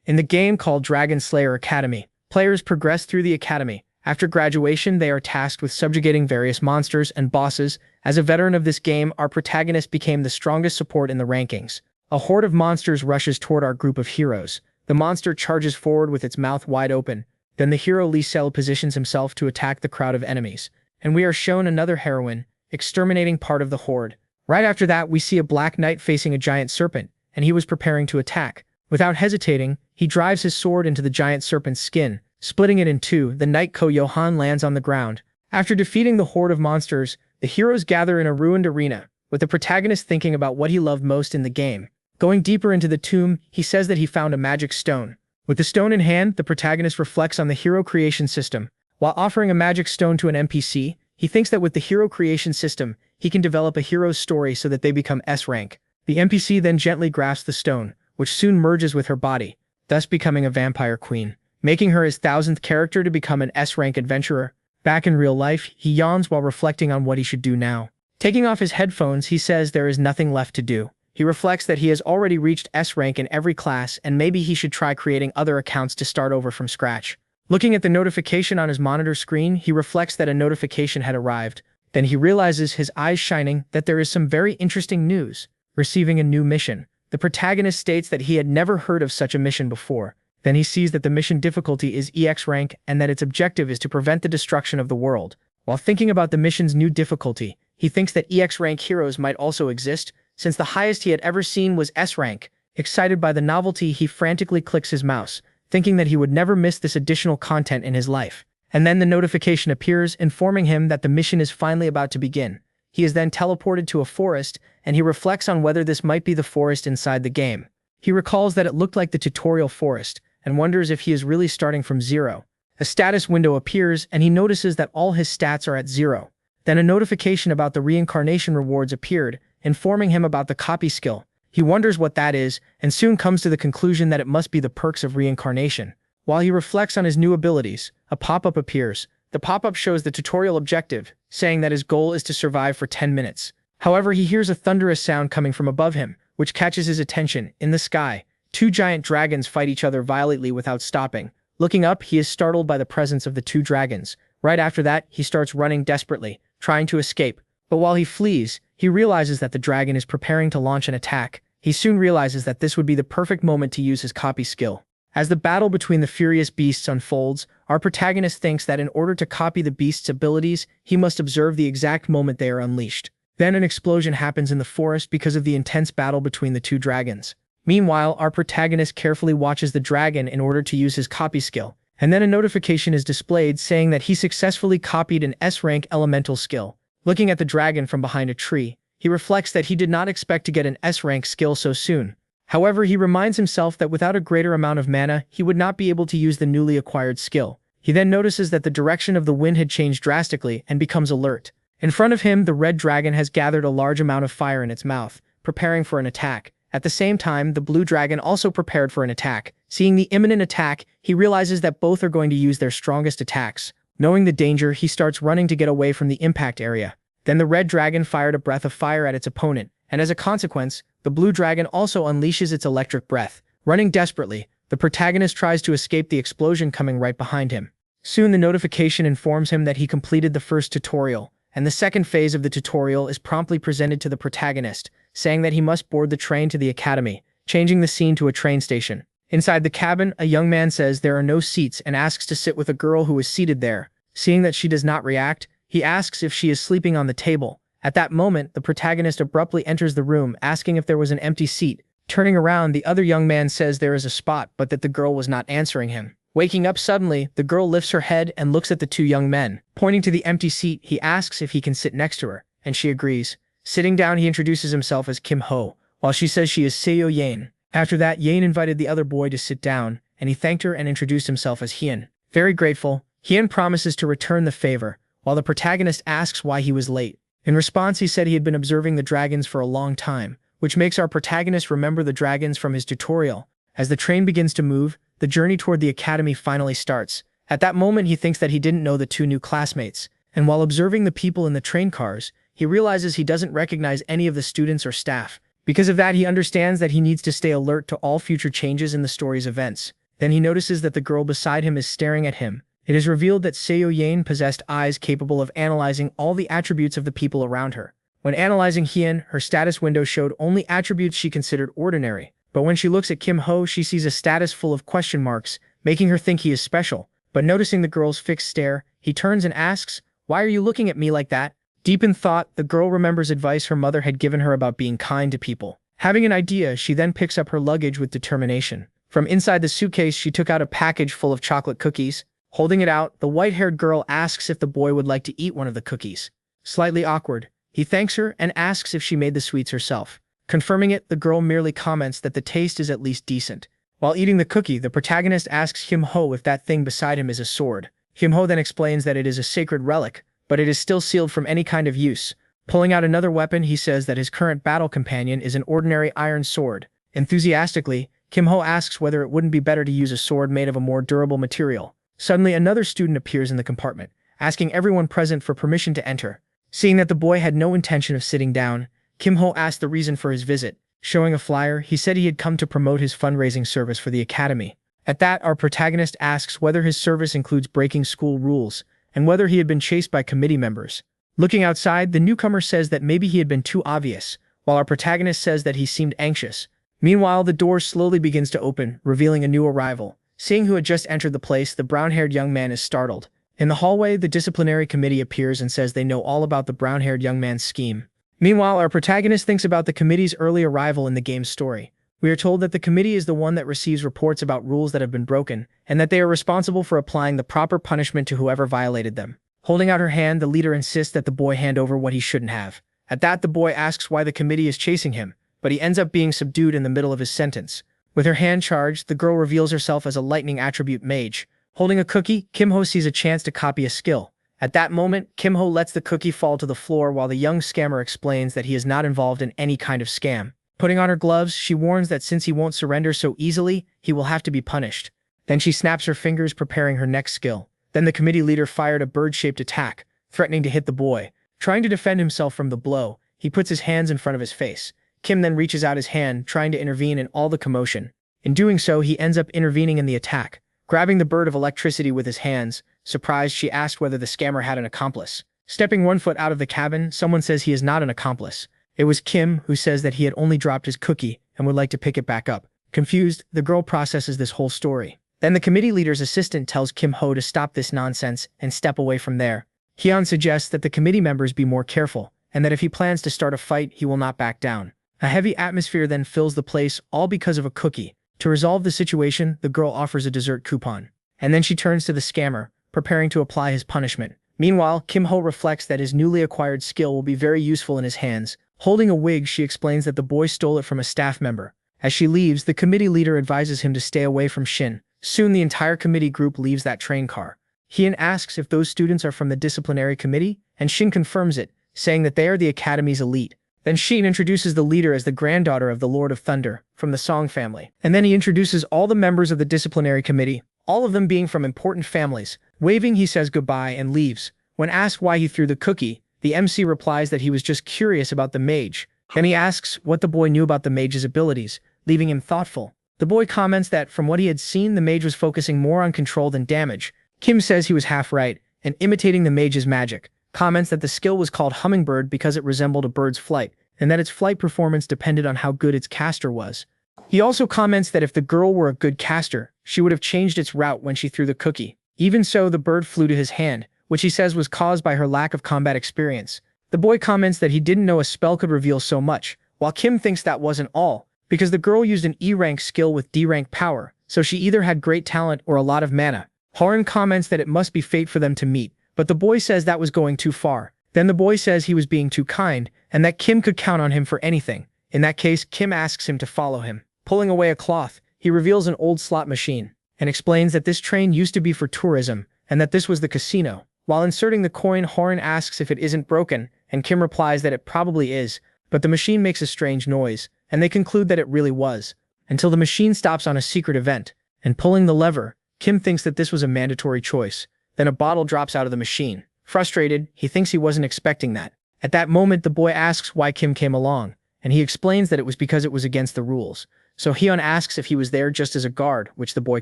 In the game called Dragon Slayer Academy, players progress through the academy. After graduation, they are tasked with subjugating various monsters and bosses. As a veteran of this game, our protagonist became the strongest support in the rankings. A horde of monsters rushes toward our group of heroes. The monster charges forward with its mouth wide open. Then the hero Lee Sel positions himself to attack the crowd of enemies. And we are shown another heroine, exterminating part of the horde. Right after that, we see a black knight facing a giant serpent, and he was preparing to attack. Without hesitating, he drives his sword into the giant serpent's skin, splitting it in two. The knight Ko Johan lands on the ground. After defeating the horde of monsters, the heroes gather in a ruined arena, with the protagonist thinking about what he loved most in the game. Going deeper into the tomb, he says that he found a magic stone. With the stone in hand, the protagonist reflects on the hero creation system. While offering a magic stone to an NPC, he thinks that with the hero creation system, he can develop a hero's story so that they become S rank. The NPC then gently grasps the stone, which soon merges with her body, thus becoming a vampire queen, making her his 1000th character to become an S-rank adventurer. Back in real life, he yawns while reflecting on what he should do now. Taking off his headphones, he says there is nothing left to do. He reflects that he has already reached S-rank in every class and maybe he should try creating other accounts to start over from scratch. Looking at the notification on his monitor screen, he reflects that a notification had arrived. Then he realizes, his eyes shining, that there is some very interesting news. Receiving a new mission. The protagonist states that he had never heard of such a mission before. Then he sees that the mission difficulty is EX rank and that its objective is to prevent the destruction of the world. While thinking about the mission's new difficulty, he thinks that EX rank heroes might also exist, since the highest he had ever seen was S rank. Excited by the novelty, he frantically clicks his mouse, thinking that he would never miss this additional content in his life. And then the notification appears, informing him that the mission is finally about to begin. He is then teleported to a forest, and he reflects on whether this might be the forest inside the game. He recalls that it looked like the tutorial forest, and wonders if he is really starting from zero. A status window appears, and he notices that all his stats are at 0. Then a notification about the reincarnation rewards appeared, informing him about the copy skill. He wonders what that is, and soon comes to the conclusion that it must be the perks of reincarnation. While he reflects on his new abilities, a pop-up appears. The pop-up shows the tutorial objective, saying that his goal is to survive for 10 minutes. However, he hears a thunderous sound coming from above him, which catches his attention. In the sky, 2 giant dragons fight each other violently without stopping. Looking up, he is startled by the presence of the 2 dragons. Right after that, he starts running desperately, trying to escape. But while he flees, he realizes that the dragon is preparing to launch an attack. He soon realizes that this would be the perfect moment to use his copy skill. As the battle between the furious beasts unfolds, our protagonist thinks that in order to copy the beast's abilities, he must observe the exact moment they are unleashed. Then an explosion happens in the forest because of the intense battle between the 2 dragons. Meanwhile, our protagonist carefully watches the dragon in order to use his copy skill, and then a notification is displayed saying that he successfully copied an S-rank elemental skill. Looking at the dragon from behind a tree, he reflects that he did not expect to get an S-rank skill so soon. However, he reminds himself that without a greater amount of mana, he would not be able to use the newly acquired skill. He then notices that the direction of the wind had changed drastically and becomes alert. In front of him, the red dragon has gathered a large amount of fire in its mouth, preparing for an attack. At the same time, the blue dragon also prepared for an attack. Seeing the imminent attack, he realizes that both are going to use their strongest attacks. Knowing the danger, he starts running to get away from the impact area. Then the red dragon fired a breath of fire at its opponent, and as a consequence, the blue dragon also unleashes its electric breath. Running desperately, the protagonist tries to escape the explosion coming right behind him. Soon the notification informs him that he completed the first tutorial, and the second phase of the tutorial is promptly presented to the protagonist, saying that he must board the train to the academy, changing the scene to a train station. Inside the cabin, a young man says there are no seats and asks to sit with a girl who is seated there. Seeing that she does not react, he asks if she is sleeping on the table. At that moment, the protagonist abruptly enters the room, asking if there was an empty seat. Turning around, the other young man says there is a spot, but that the girl was not answering him. Waking up suddenly, the girl lifts her head and looks at the 2 young men. Pointing to the empty seat, he asks if he can sit next to her, and she agrees. Sitting down, he introduces himself as Kim Ho, while she says she is Seo Yain. After that, Yain invited the other boy to sit down, and he thanked her and introduced himself as Hien. Very grateful, Hien promises to return the favor, while the protagonist asks why he was late. In response, he said he had been observing the dragons for a long time, which makes our protagonist remember the dragons from his tutorial. As the train begins to move, the journey toward the academy finally starts. At that moment, he thinks that he didn't know the 2 new classmates, and while observing the people in the train cars, he realizes he doesn't recognize any of the students or staff. Because of that, he understands that he needs to stay alert to all future changes in the story's events. Then he notices that the girl beside him is staring at him. It is revealed that Seo Yain possessed eyes capable of analyzing all the attributes of the people around her. When analyzing Hien, her status window showed only attributes she considered ordinary. But when she looks at Kim Ho, she sees a status full of question marks, making her think he is special. But noticing the girl's fixed stare, he turns and asks, "Why are you looking at me like that?" Deep in thought, the girl remembers advice her mother had given her about being kind to people. Having an idea, she then picks up her luggage with determination. From inside the suitcase, she took out a package full of chocolate cookies. Holding it out, the white-haired girl asks if the boy would like to eat one of the cookies. Slightly awkward, he thanks her and asks if she made the sweets herself. Confirming it, the girl merely comments that the taste is at least decent. While eating the cookie, the protagonist asks Kim Ho if that thing beside him is a sword. Kim Ho then explains that it is a sacred relic, but it is still sealed from any kind of use. Pulling out another weapon, he says that his current battle companion is an ordinary iron sword. Enthusiastically, Kim Ho asks whether it wouldn't be better to use a sword made of a more durable material. Suddenly, another student appears in the compartment, asking everyone present for permission to enter. Seeing that the boy had no intention of sitting down, Kim Ho asked the reason for his visit. Showing a flyer, he said he had come to promote his fundraising service for the academy. At that, our protagonist asks whether his service includes breaking school rules, and whether he had been chased by committee members. Looking outside, the newcomer says that maybe he had been too obvious, while our protagonist says that he seemed anxious. Meanwhile, the door slowly begins to open, revealing a new arrival. Seeing who had just entered the place, the brown-haired young man is startled. In the hallway, the disciplinary committee appears and says they know all about the brown-haired young man's scheme. Meanwhile, our protagonist thinks about the committee's early arrival in the game's story. We are told that the committee is the one that receives reports about rules that have been broken, and that they are responsible for applying the proper punishment to whoever violated them. Holding out her hand, the leader insists that the boy hand over what he shouldn't have. At that, the boy asks why the committee is chasing him, but he ends up being subdued in the middle of his sentence. With her hand charged, the girl reveals herself as a lightning attribute mage. Holding a cookie, Kim Ho sees a chance to copy a skill. At that moment, Kim Ho lets the cookie fall to the floor while the young scammer explains that he is not involved in any kind of scam. Putting on her gloves, she warns that since he won't surrender so easily, he will have to be punished. Then she snaps her fingers, preparing her next skill. Then the committee leader fired a bird-shaped attack, threatening to hit the boy. Trying to defend himself from the blow, he puts his hands in front of his face. Kim then reaches out his hand, trying to intervene in all the commotion. In doing so, he ends up intervening in the attack. Grabbing the bird of electricity with his hands, surprised, she asked whether the scammer had an accomplice. Stepping 1 foot out of the cabin, someone says he is not an accomplice. It was Kim, who says that he had only dropped his cookie and would like to pick it back up. Confused, the girl processes this whole story. Then the committee leader's assistant tells Kim Ho to stop this nonsense and step away from there. Hyun suggests that the committee members be more careful, and that if he plans to start a fight, he will not back down. A heavy atmosphere then fills the place, all because of a cookie. To resolve the situation, the girl offers a dessert coupon. And then she turns to the scammer, preparing to apply his punishment. Meanwhile, Kim Ho reflects that his newly acquired skill will be very useful in his hands. Holding a wig, she explains that the boy stole it from a staff member. As she leaves, the committee leader advises him to stay away from Shin. Soon the entire committee group leaves that train car. Hyun asks if those students are from the disciplinary committee, and Shin confirms it, saying that they are the academy's elite. Then Shin introduces the leader as the granddaughter of the Lord of Thunder, from the Song family. And then he introduces all the members of the disciplinary committee, all of them being from important families. Waving, he says goodbye and leaves. When asked why he threw the cookie, the MC replies that he was just curious about the mage. Then he asks what the boy knew about the mage's abilities, leaving him thoughtful. The boy comments that from what he had seen, the mage was focusing more on control than damage. Kim says he was half right, and imitating the mage's magic. Comments that the skill was called Hummingbird because it resembled a bird's flight, and that its flight performance depended on how good its caster was. He also comments that if the girl were a good caster, she would have changed its route when she threw the cookie. Even so, the bird flew to his hand, which he says was caused by her lack of combat experience. The boy comments that he didn't know a spell could reveal so much, while Kim thinks that wasn't all, because the girl used an E-rank skill with D-rank power, so she either had great talent or a lot of mana. Horan comments that it must be fate for them to meet, but the boy says that was going too far. Then the boy says he was being too kind, and that Kim could count on him for anything. In that case, Kim asks him to follow him. Pulling away a cloth, he reveals an old slot machine, and explains that this train used to be for tourism, and that this was the casino. While inserting the coin, Horan asks if it isn't broken, and Kim replies that it probably is, but the machine makes a strange noise, and they conclude that it really was, until the machine stops on a secret event, and pulling the lever, Kim thinks that this was a mandatory choice. Then a bottle drops out of the machine. Frustrated, he thinks he wasn't expecting that. At that moment, the boy asks why Kim came along, and he explains that it was because it was against the rules. So Hyun asks if he was there just as a guard, which the boy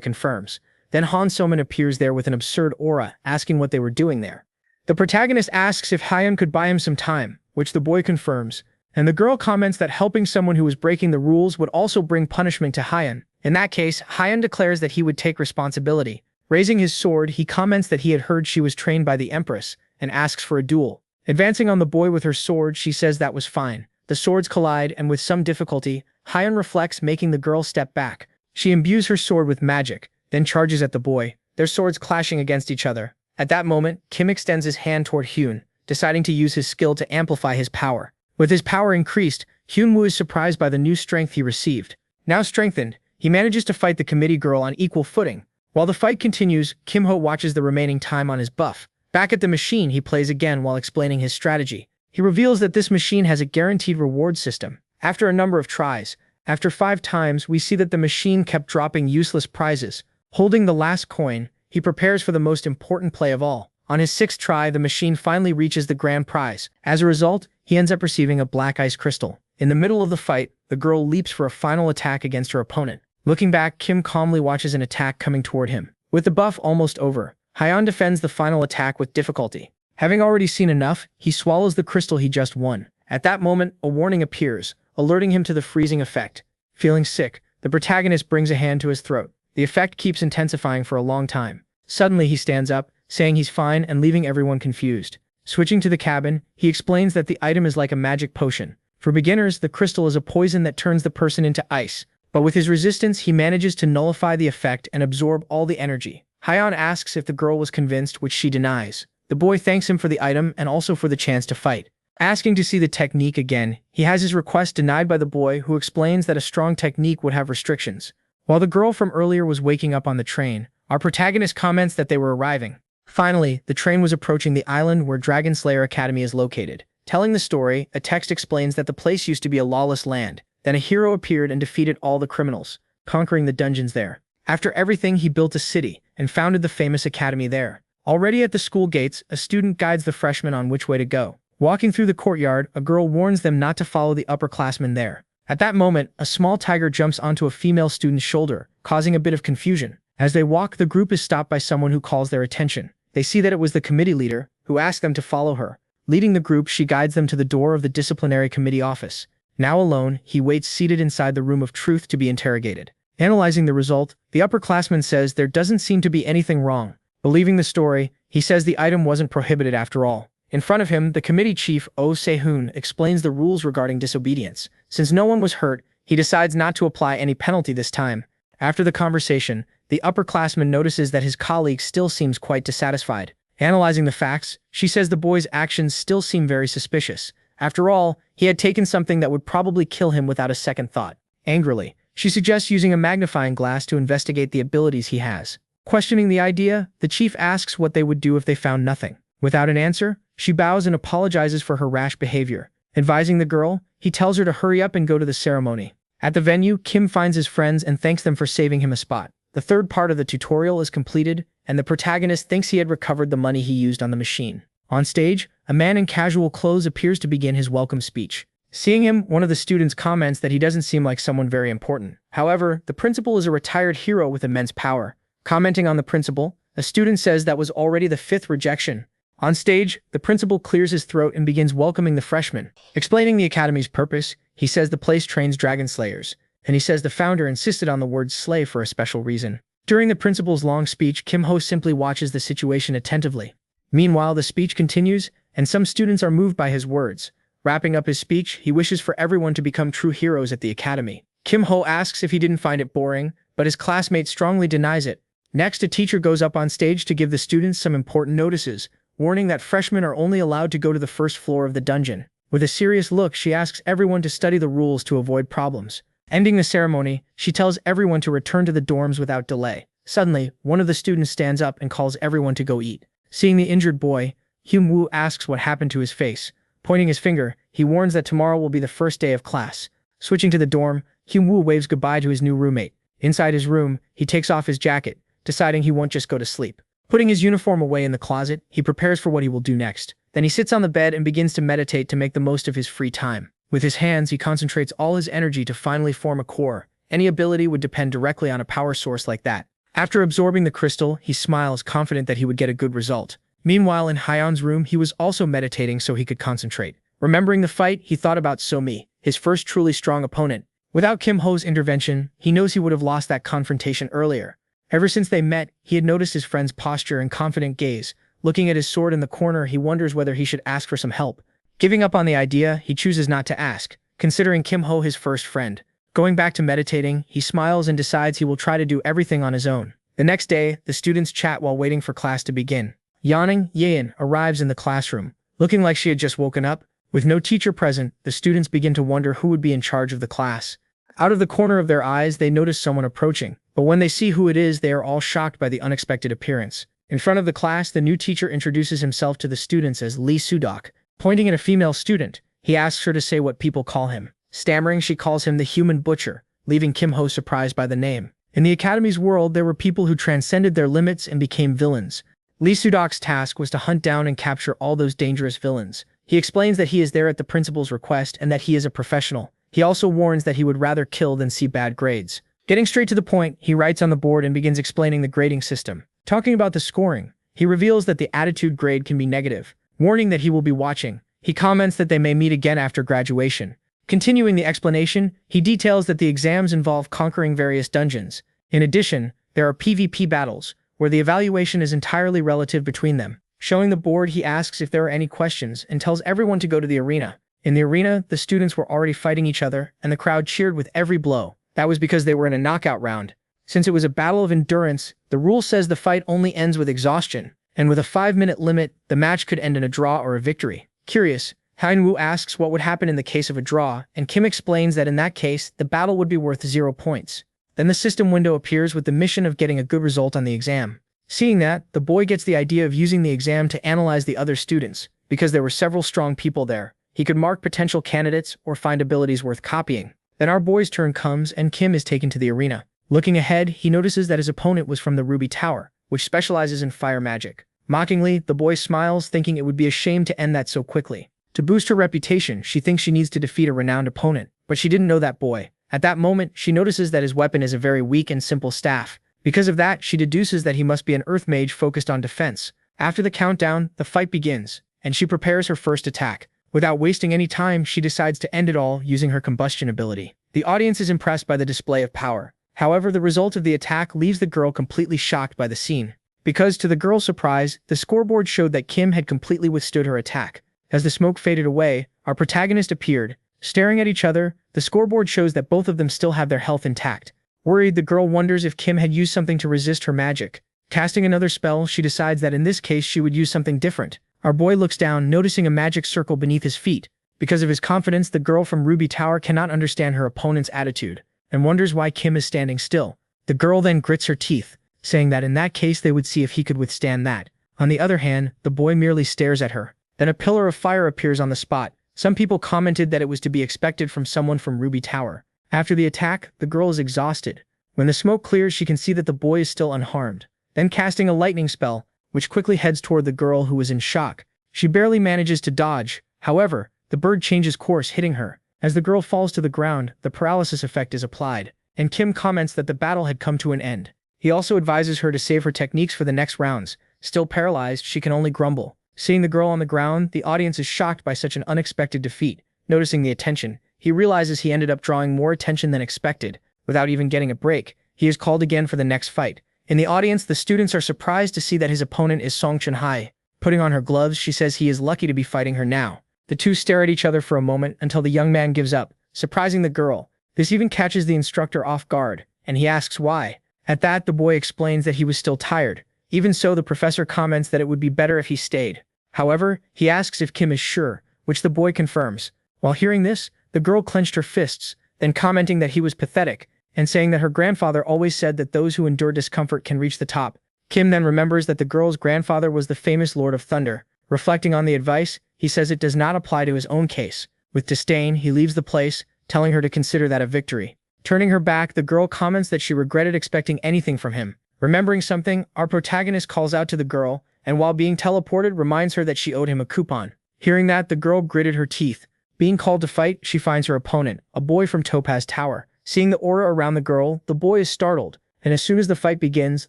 confirms. Then Han Somin appears there with an absurd aura, asking what they were doing there. The protagonist asks if Hyun could buy him some time, which the boy confirms, and the girl comments that helping someone who was breaking the rules would also bring punishment to Hyun. In that case, Hyun declares that he would take responsibility. Raising his sword, he comments that he had heard she was trained by the Empress, and asks for a duel. Advancing on the boy with her sword, she says that was fine. The swords collide, and with some difficulty, Hyun reflects, making the girl step back. She imbues her sword with magic, then charges at the boy, their swords clashing against each other. At that moment, Kim extends his hand toward Hyun, deciding to use his skill to amplify his power. With his power increased, Hyun-woo is surprised by the new strength he received. Now strengthened, he manages to fight the committee girl on equal footing. While the fight continues, Kim-ho watches the remaining time on his buff. Back at the machine, he plays again while explaining his strategy. He reveals that this machine has a guaranteed reward system. After a number of tries, after 5 times, we see that the machine kept dropping useless prizes. Holding the last coin, he prepares for the most important play of all. On his 6th try, the machine finally reaches the grand prize. As a result, he ends up receiving a black ice crystal. In the middle of the fight, the girl leaps for a final attack against her opponent. Looking back, Kim calmly watches an attack coming toward him. With the buff almost over, Hyun defends the final attack with difficulty. Having already seen enough, he swallows the crystal he just won. At that moment, a warning appears, alerting him to the freezing effect. Feeling sick, the protagonist brings a hand to his throat. The effect keeps intensifying for a long time. Suddenly, he stands up, saying he's fine and leaving everyone confused. Switching to the cabin, he explains that the item is like a magic potion. For beginners, the crystal is a poison that turns the person into ice. But with his resistance, he manages to nullify the effect and absorb all the energy. Hyun asks if the girl was convinced, which she denies. The boy thanks him for the item and also for the chance to fight. Asking to see the technique again, he has his request denied by the boy, who explains that a strong technique would have restrictions. While the girl from earlier was waking up on the train, our protagonist comments that they were arriving. Finally, the train was approaching the island where Dragon Slayer Academy is located. Telling the story, a text explains that the place used to be a lawless land. Then a hero appeared and defeated all the criminals, conquering the dungeons there. After everything, he built a city and founded the famous academy there. Already at the school gates, a student guides the freshmen on which way to go. Walking through the courtyard, a girl warns them not to follow the upperclassmen there. At that moment, a small tiger jumps onto a female student's shoulder, causing a bit of confusion. As they walk, the group is stopped by someone who calls their attention. They see that it was the committee leader, who asked them to follow her. Leading the group, she guides them to the door of the disciplinary committee office. Now alone, he waits seated inside the room of truth to be interrogated. Analyzing the result, the upperclassman says there doesn't seem to be anything wrong. Believing the story, he says the item wasn't prohibited after all. In front of him, the committee chief, Oh Se-hoon, explains the rules regarding disobedience. Since no one was hurt, he decides not to apply any penalty this time. After the conversation, the upperclassman notices that his colleague still seems quite dissatisfied. Analyzing the facts, she says the boy's actions still seem very suspicious. After all, he had taken something that would probably kill him without a second thought. Angrily, she suggests using a magnifying glass to investigate the abilities he has. Questioning the idea, the chief asks what they would do if they found nothing. Without an answer, she bows and apologizes for her rash behavior. Advising the girl, he tells her to hurry up and go to the ceremony. At the venue, Kim finds his friends and thanks them for saving him a spot. The third part of the tutorial is completed, and the protagonist thinks he had recovered the money he used on the machine. On stage, a man in casual clothes appears to begin his welcome speech. Seeing him, one of the students comments that he doesn't seem like someone very important. However, the principal is a retired hero with immense power. Commenting on the principal, a student says that was already the 5th rejection. On stage, the principal clears his throat and begins welcoming the freshmen. Explaining the academy's purpose, he says the place trains dragon slayers, and he says the founder insisted on the word slay for a special reason. During the principal's long speech, Kim-ho simply watches the situation attentively. Meanwhile, the speech continues, and some students are moved by his words. Wrapping up his speech, he wishes for everyone to become true heroes at the academy. Kim-ho asks if he didn't find it boring, but his classmate strongly denies it. Next, a teacher goes up on stage to give the students some important notices, warning that freshmen are only allowed to go to the first floor of the dungeon. With a serious look, she asks everyone to study the rules to avoid problems. Ending the ceremony, she tells everyone to return to the dorms without delay. Suddenly, one of the students stands up and calls everyone to go eat. Seeing the injured boy, Hyun-woo asks what happened to his face. Pointing his finger, he warns that tomorrow will be the first day of class. Switching to the dorm, Hyun-woo waves goodbye to his new roommate. Inside his room, he takes off his jacket, deciding he won't just go to sleep. Putting his uniform away in the closet, he prepares for what he will do next. Then he sits on the bed and begins to meditate to make the most of his free time. With his hands, he concentrates all his energy to finally form a core. Any ability would depend directly on a power source like that. After absorbing the crystal, he smiles, confident that he would get a good result. Meanwhile, in Hyun's room, he was also meditating so he could concentrate. Remembering the fight, he thought about So-mi, his first truly strong opponent. Without Kim Ho's intervention, he knows he would have lost that confrontation earlier. Ever since they met, he had noticed his friend's posture and confident gaze. Looking at his sword in the corner, he wonders whether he should ask for some help. Giving up on the idea, he chooses not to ask, considering Kim Ho his first friend. Going back to meditating, he smiles and decides he will try to do everything on his own. The next day, the students chat while waiting for class to begin. Yawning, Yeon arrives in the classroom, looking like she had just woken up. With no teacher present, the students begin to wonder who would be in charge of the class. Out of the corner of their eyes, they notice someone approaching, but when they see who it is, they are all shocked by the unexpected appearance. In front of the class, the new teacher introduces himself to the students as Lee Sudok. Pointing at a female student, he asks her to say what people call him. Stammering, she calls him the Human Butcher, leaving Kim Ho surprised by the name. In the Academy's world, there were people who transcended their limits and became villains. Lee Sudok's task was to hunt down and capture all those dangerous villains. He explains that he is there at the principal's request and that he is a professional. He also warns that he would rather kill than see bad grades. Getting straight to the point, he writes on the board and begins explaining the grading system. Talking about the scoring, he reveals that the attitude grade can be negative. Warning that he will be watching, he comments that they may meet again after graduation. Continuing the explanation, he details that the exams involve conquering various dungeons. In addition, there are PvP battles, where the evaluation is entirely relative between them. Showing the board, he asks if there are any questions and tells everyone to go to the arena. In the arena, the students were already fighting each other, and the crowd cheered with every blow. That was because they were in a knockout round. Since it was a battle of endurance, the rule says the fight only ends with exhaustion, and with a 5-minute limit, the match could end in a draw or a victory. Curious, Hyunwoo asks what would happen in the case of a draw, and Kim explains that in that case, the battle would be worth 0 points. Then the system window appears with the mission of getting a good result on the exam. Seeing that, the boy gets the idea of using the exam to analyze the other students. Because there were several strong people there, he could mark potential candidates or find abilities worth copying. Then our boy's turn comes and Kim is taken to the arena. Looking ahead, he notices that his opponent was from the Ruby Tower, which specializes in fire magic. Mockingly, the boy smiles, thinking it would be a shame to end that so quickly. To boost her reputation, she thinks she needs to defeat a renowned opponent, but she didn't know that boy. At that moment, she notices that his weapon is a very weak and simple staff. Because of that, she deduces that he must be an earth mage focused on defense. After the countdown, the fight begins, and she prepares her first attack. Without wasting any time, she decides to end it all using her combustion ability. The audience is impressed by the display of power. However, the result of the attack leaves the girl completely shocked by the scene. Because, to the girl's surprise, the scoreboard showed that Kim had completely withstood her attack. As the smoke faded away, our protagonist appeared. Staring at each other, the scoreboard shows that both of them still have their health intact. Worried, the girl wonders if Kim had used something to resist her magic. Casting another spell, she decides that in this case she would use something different. Our boy looks down, noticing a magic circle beneath his feet. Because of his confidence, the girl from Ruby Tower cannot understand her opponent's attitude, and wonders why Kim is standing still. The girl then grits her teeth, saying that in that case they would see if he could withstand that. On the other hand, the boy merely stares at her. Then a pillar of fire appears on the spot. Some people commented that it was to be expected from someone from Ruby Tower. After the attack, the girl is exhausted. When the smoke clears, she can see that the boy is still unharmed. Then casting a lightning spell, which quickly heads toward the girl who is in shock. She barely manages to dodge. However, the bird changes course, hitting her. As the girl falls to the ground, the paralysis effect is applied, and Kim comments that the battle had come to an end. He also advises her to save her techniques for the next rounds. Still paralyzed, she can only grumble. Seeing the girl on the ground, the audience is shocked by such an unexpected defeat. Noticing the attention, he realizes he ended up drawing more attention than expected. Without even getting a break, he is called again for the next fight. In the audience, the students are surprised to see that his opponent is Song Chun-hai. Putting on her gloves, she says he is lucky to be fighting her now. The two stare at each other for a moment until the young man gives up, surprising the girl. This even catches the instructor off guard, and he asks why. At that, the boy explains that he was still tired. Even so, the professor comments that it would be better if he stayed. However, he asks if Kim is sure, which the boy confirms. While hearing this, the girl clenched her fists, then commenting that he was pathetic, and saying that her grandfather always said that those who endure discomfort can reach the top. Kim then remembers that the girl's grandfather was the famous Lord of Thunder. Reflecting on the advice, he says it does not apply to his own case. With disdain, he leaves the place, telling her to consider that a victory. Turning her back, the girl comments that she regretted expecting anything from him. Remembering something, our protagonist calls out to the girl, and while being teleported, reminds her that she owed him a coupon. Hearing that, the girl gritted her teeth. Being called to fight, she finds her opponent, a boy from Topaz Tower. Seeing the aura around the girl, the boy is startled, and as soon as the fight begins,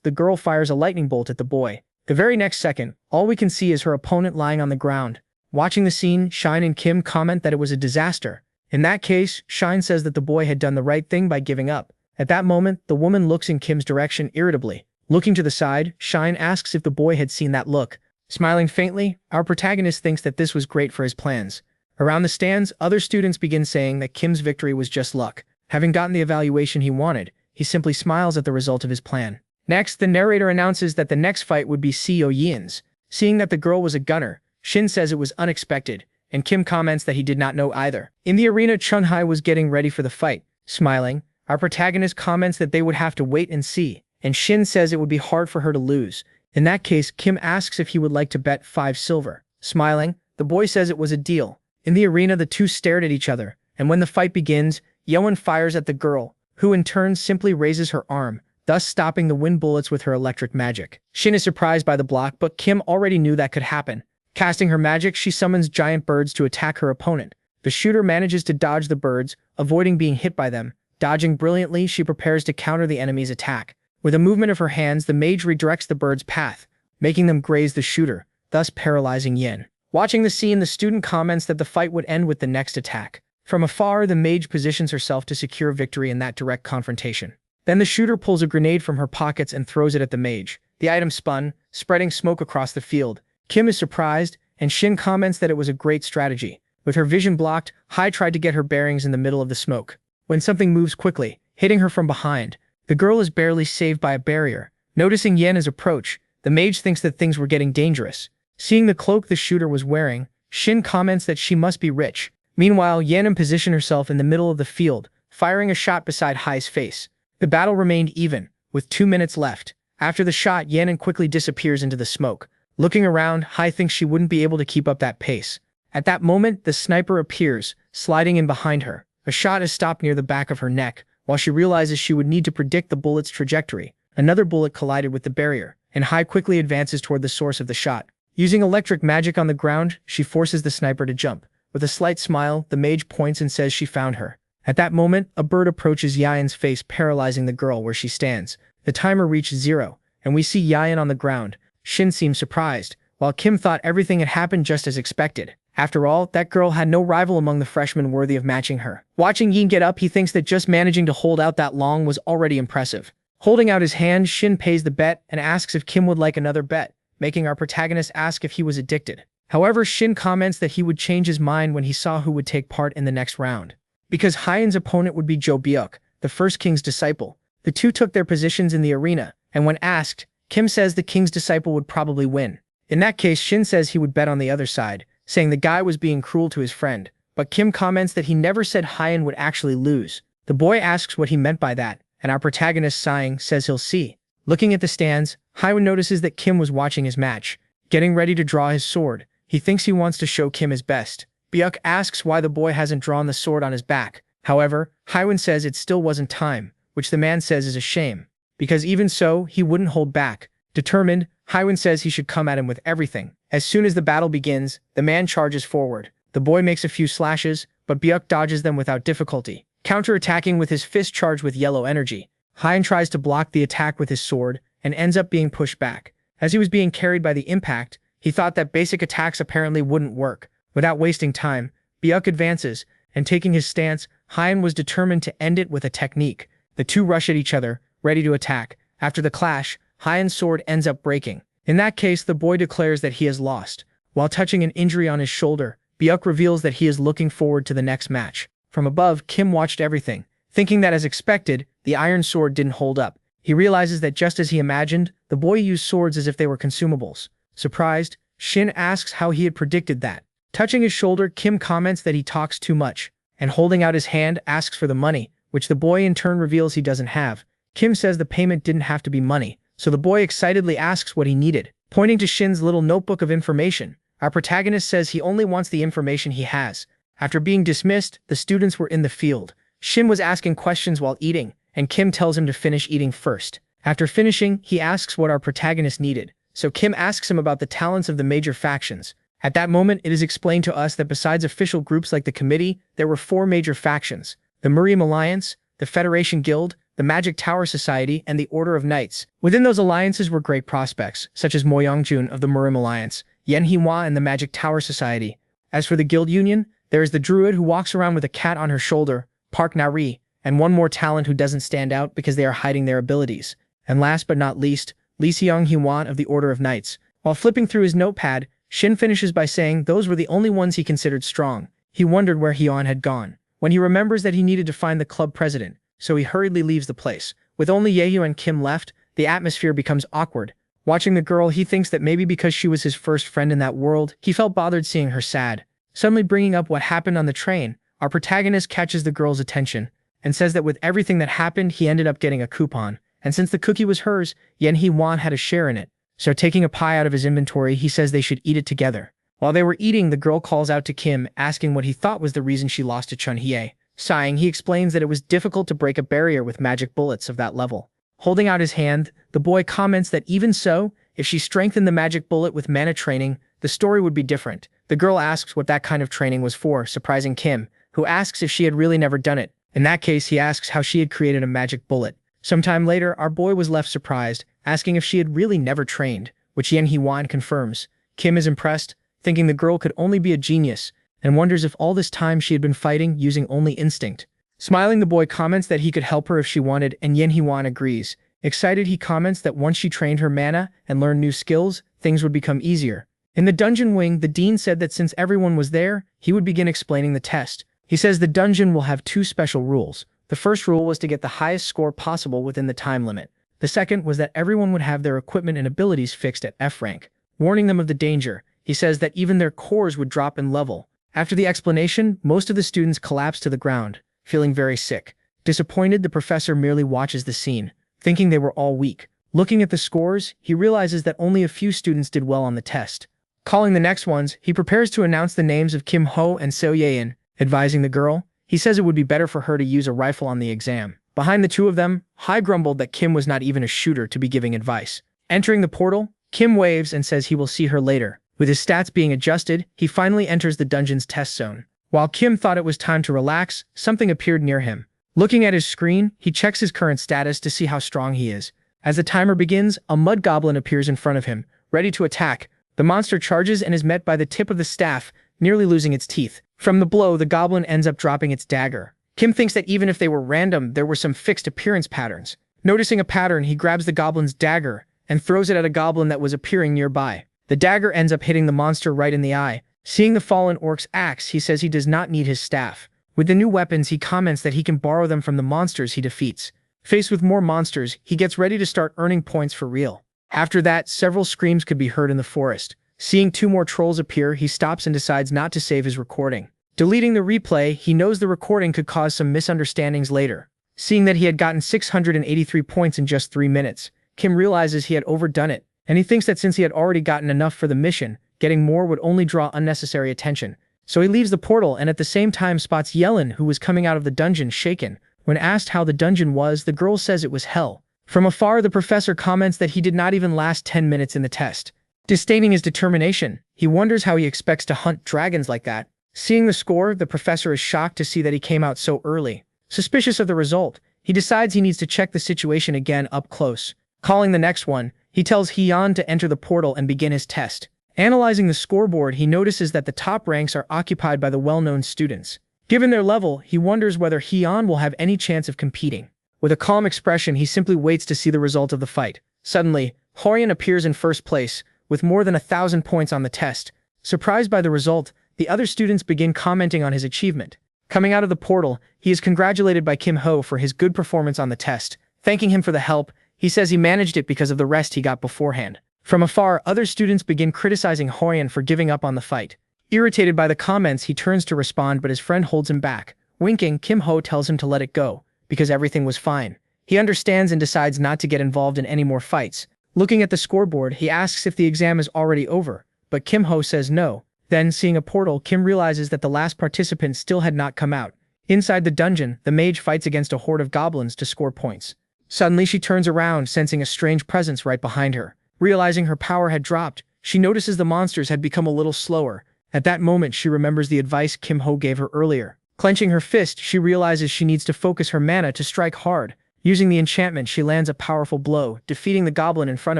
the girl fires a lightning bolt at the boy. The very next second, all we can see is her opponent lying on the ground. Watching the scene, Shine and Kim comment that it was a disaster. In that case, Shine says that the boy had done the right thing by giving up. At that moment, the woman looks in Kim's direction irritably. Looking to the side, Shine asks if the boy had seen that look. Smiling faintly, our protagonist thinks that this was great for his plans. Around the stands, other students begin saying that Kim's victory was just luck. Having gotten the evaluation he wanted, he simply smiles at the result of his plan. Next, the narrator announces that the next fight would be Seo Yin's. Seeing that the girl was a gunner, Shin says it was unexpected, and Kim comments that he did not know either. In the arena, Chunhai was getting ready for the fight. Smiling, our protagonist comments that they would have to wait and see, and Shin says it would be hard for her to lose. In that case, Kim asks if he would like to bet 5 silver. Smiling, the boy says it was a deal. In the arena, the two stared at each other, and when the fight begins, Yeon fires at the girl, who in turn simply raises her arm, thus stopping the wind bullets with her electric magic. Shin is surprised by the block, but Kim already knew that could happen. Casting her magic, she summons giant birds to attack her opponent. The shooter manages to dodge the birds, avoiding being hit by them. Dodging brilliantly, she prepares to counter the enemy's attack. With a movement of her hands, the mage redirects the bird's path, making them graze the shooter, thus paralyzing Yin. Watching the scene, the student comments that the fight would end with the next attack. From afar, the mage positions herself to secure victory in that direct confrontation. Then the shooter pulls a grenade from her pockets and throws it at the mage. The item spun, spreading smoke across the field. Kim is surprised, and Shin comments that it was a great strategy. With her vision blocked, Hai tried to get her bearings in the middle of the smoke. When something moves quickly, hitting her from behind, the girl is barely saved by a barrier. Noticing Yen's approach, the mage thinks that things were getting dangerous. Seeing the cloak the shooter was wearing, Shin comments that she must be rich. Meanwhile, Yeon positioned herself in the middle of the field, firing a shot beside Hai's face. The battle remained even, with 2 minutes left. After the shot, Yeon quickly disappears into the smoke. Looking around, Hai thinks she wouldn't be able to keep up that pace. At that moment, the sniper appears, sliding in behind her. A shot is stopped near the back of her neck, while she realizes she would need to predict the bullet's trajectory. Another bullet collided with the barrier, and Hai quickly advances toward the source of the shot. Using electric magic on the ground, she forces the sniper to jump. With a slight smile, the mage points and says she found her. At that moment, a bird approaches Yayan's face, paralyzing the girl where she stands. The timer reached 0, and we see Yayan on the ground. Shin seems surprised, while Kim thought everything had happened just as expected. After all, that girl had no rival among the freshmen worthy of matching her. Watching Yin get up, he thinks that just managing to hold out that long was already impressive. Holding out his hand, Shin pays the bet and asks if Kim would like another bet, making our protagonist ask if he was addicted. However, Shin comments that he would change his mind when he saw who would take part in the next round. Because Hyen's opponent would be Jo Byuk, the first king's disciple. The two took their positions in the arena, and when asked, Kim says the king's disciple would probably win. In that case, Shin says he would bet on the other side, saying the guy was being cruel to his friend. But Kim comments that he never said Hyen would actually lose. The boy asks what he meant by that, and our protagonist, sighing, says he'll see. Looking at the stands, Hyen notices that Kim was watching his match, getting ready to draw his sword. He thinks he wants to show Kim his best. Byuk asks why the boy hasn't drawn the sword on his back. However, Hyen says it still wasn't time, which the man says is a shame, because even so, he wouldn't hold back. Determined, Hyen says he should come at him with everything. As soon as the battle begins, the man charges forward. The boy makes a few slashes, but Byuk dodges them without difficulty, counter-attacking with his fist charged with yellow energy. Hyen tries to block the attack with his sword, and ends up being pushed back. As he was being carried by the impact, he thought that basic attacks apparently wouldn't work. Without wasting time, Byuk advances, and taking his stance, Hyen was determined to end it with a technique. The two rush at each other, ready to attack. After the clash, Hyen's sword ends up breaking. In that case, the boy declares that he has lost. While touching an injury on his shoulder, Byuk reveals that he is looking forward to the next match. From above, Kim watched everything, thinking that as expected, the iron sword didn't hold up. He realizes that just as he imagined, the boy used swords as if they were consumables. Surprised, Shin asks how he had predicted that. Touching his shoulder, Kim comments that he talks too much, and holding out his hand, asks for the money, which the boy in turn reveals he doesn't have. Kim says the payment didn't have to be money, so the boy excitedly asks what he needed, pointing to Shin's little notebook of information. Our protagonist says he only wants the information he has. After being dismissed, the students were in the field. Shin was asking questions while eating, and Kim tells him to finish eating first. After finishing, he asks what our protagonist needed, so Kim asks him about the talents of the major factions. At that moment, it is explained to us that besides official groups like the Committee, there were 4 major factions: the Muriam Alliance, the Federation Guild, the Magic Tower Society, and the Order of Knights. Within those alliances were great prospects, such as Mo Yongjun of the Muriam Alliance, Yen Hihua and the Magic Tower Society. As for the Guild Union, there is the Druid who walks around with a cat on her shoulder, Park Nari, and one more talent who doesn't stand out because they are hiding their abilities. And last but not least, Li Xiong Hiwan of the Order of Knights. While flipping through his notepad, Shin finishes by saying those were the only ones he considered strong. He wondered where Hyeon had gone, when he remembers that he needed to find the club president, so he hurriedly leaves the place. With only Yehu and Kim left, the atmosphere becomes awkward. Watching the girl, he thinks that maybe because she was his first friend in that world, he felt bothered seeing her sad. Suddenly bringing up what happened on the train, our protagonist catches the girl's attention, and says that with everything that happened, he ended up getting a coupon, and since the cookie was hers, Yen Hee-wan had a share in it. So taking a pie out of his inventory, he says they should eat it together. While they were eating, the girl calls out to Kim, asking what he thought was the reason she lost to Chun-hye. Sighing, he explains that it was difficult to break a barrier with magic bullets of that level. Holding out his hand, the boy comments that even so, if she strengthened the magic bullet with mana training, the story would be different. The girl asks what that kind of training was for, surprising Kim, who asks if she had really never done it. In that case, he asks how she had created a magic bullet. Sometime later, our boy was left surprised, asking if she had really never trained, which Yen Hee-wan confirms. Kim is impressed, thinking the girl could only be a genius, and wonders if all this time she had been fighting using only instinct. Smiling, the boy comments that he could help her if she wanted, and Yen Hee-wan agrees. Excited, he comments that once she trained her mana and learned new skills, things would become easier. In the dungeon wing, the dean said that since everyone was there, he would begin explaining the test. He says the dungeon will have 2 special rules. The first rule was to get the highest score possible within the time limit. The second was that everyone would have their equipment and abilities fixed at F rank, warning them of the danger. He says that even their cores would drop in level. After the explanation, most of the students collapse to the ground, feeling very sick. Disappointed, the professor merely watches the scene, thinking they were all weak. Looking at the scores, he realizes that only a few students did well on the test. Calling the next ones, he prepares to announce the names of Kim Ho and Seo Yeon, advising the girl. He says it would be better for her to use a rifle on the exam. Behind the two of them, Hai grumbled that Kim was not even a shooter to be giving advice. Entering the portal, Kim waves and says he will see her later. With his stats being adjusted, he finally enters the dungeon's test zone. While Kim thought it was time to relax, something appeared near him. Looking at his screen, he checks his current status to see how strong he is. As the timer begins, a mud goblin appears in front of him, ready to attack. The monster charges and is met by the tip of the staff, nearly losing its teeth. From the blow, the goblin ends up dropping its dagger. Kim thinks that even if they were random, there were some fixed appearance patterns. Noticing a pattern, he grabs the goblin's dagger and throws it at a goblin that was appearing nearby. The dagger ends up hitting the monster right in the eye. Seeing the fallen orc's axe, he says he does not need his staff. With the new weapons, he comments that he can borrow them from the monsters he defeats. Faced with more monsters, he gets ready to start earning points for real. After that, several screams could be heard in the forest. Seeing 2 more trolls appear, he stops and decides not to save his recording. Deleting the replay, he knows the recording could cause some misunderstandings later. Seeing that he had gotten 683 points in just 3 minutes, Kim realizes he had overdone it, and he thinks that since he had already gotten enough for the mission, getting more would only draw unnecessary attention. So he leaves the portal and at the same time spots Yellen, who was coming out of the dungeon shaken. When asked how the dungeon was, the girl says it was hell. From afar, the professor comments that he did not even last 10 minutes in the test. Disdaining his determination, he wonders how he expects to hunt dragons like that. Seeing the score, the professor is shocked to see that he came out so early. Suspicious of the result, he decides he needs to check the situation again up close. Calling the next one, he tells Hyeon to enter the portal and begin his test. Analyzing the scoreboard, he notices that the top ranks are occupied by the well-known students. Given their level, he wonders whether Hyeon will have any chance of competing. With a calm expression, he simply waits to see the result of the fight. Suddenly, Horian appears in first place, with more than 1,000 points on the test. Surprised by the result, the other students begin commenting on his achievement. Coming out of the portal, he is congratulated by Kim Ho for his good performance on the test. Thanking him for the help, he says he managed it because of the rest he got beforehand. From afar, other students begin criticizing Horian for giving up on the fight. Irritated by the comments, he turns to respond, but his friend holds him back. Winking, Kim Ho tells him to let it go, because everything was fine. He understands and decides not to get involved in any more fights. Looking at the scoreboard, he asks if the exam is already over, but Kim Ho says no. Then, seeing a portal, Kim realizes that the last participant still had not come out. Inside the dungeon, the mage fights against a horde of goblins to score points. Suddenly, she turns around, sensing a strange presence right behind her. Realizing her power had dropped, she notices the monsters had become a little slower. At that moment, she remembers the advice Kim Ho gave her earlier. Clenching her fist, she realizes she needs to focus her mana to strike hard. Using the enchantment, she lands a powerful blow, defeating the goblin in front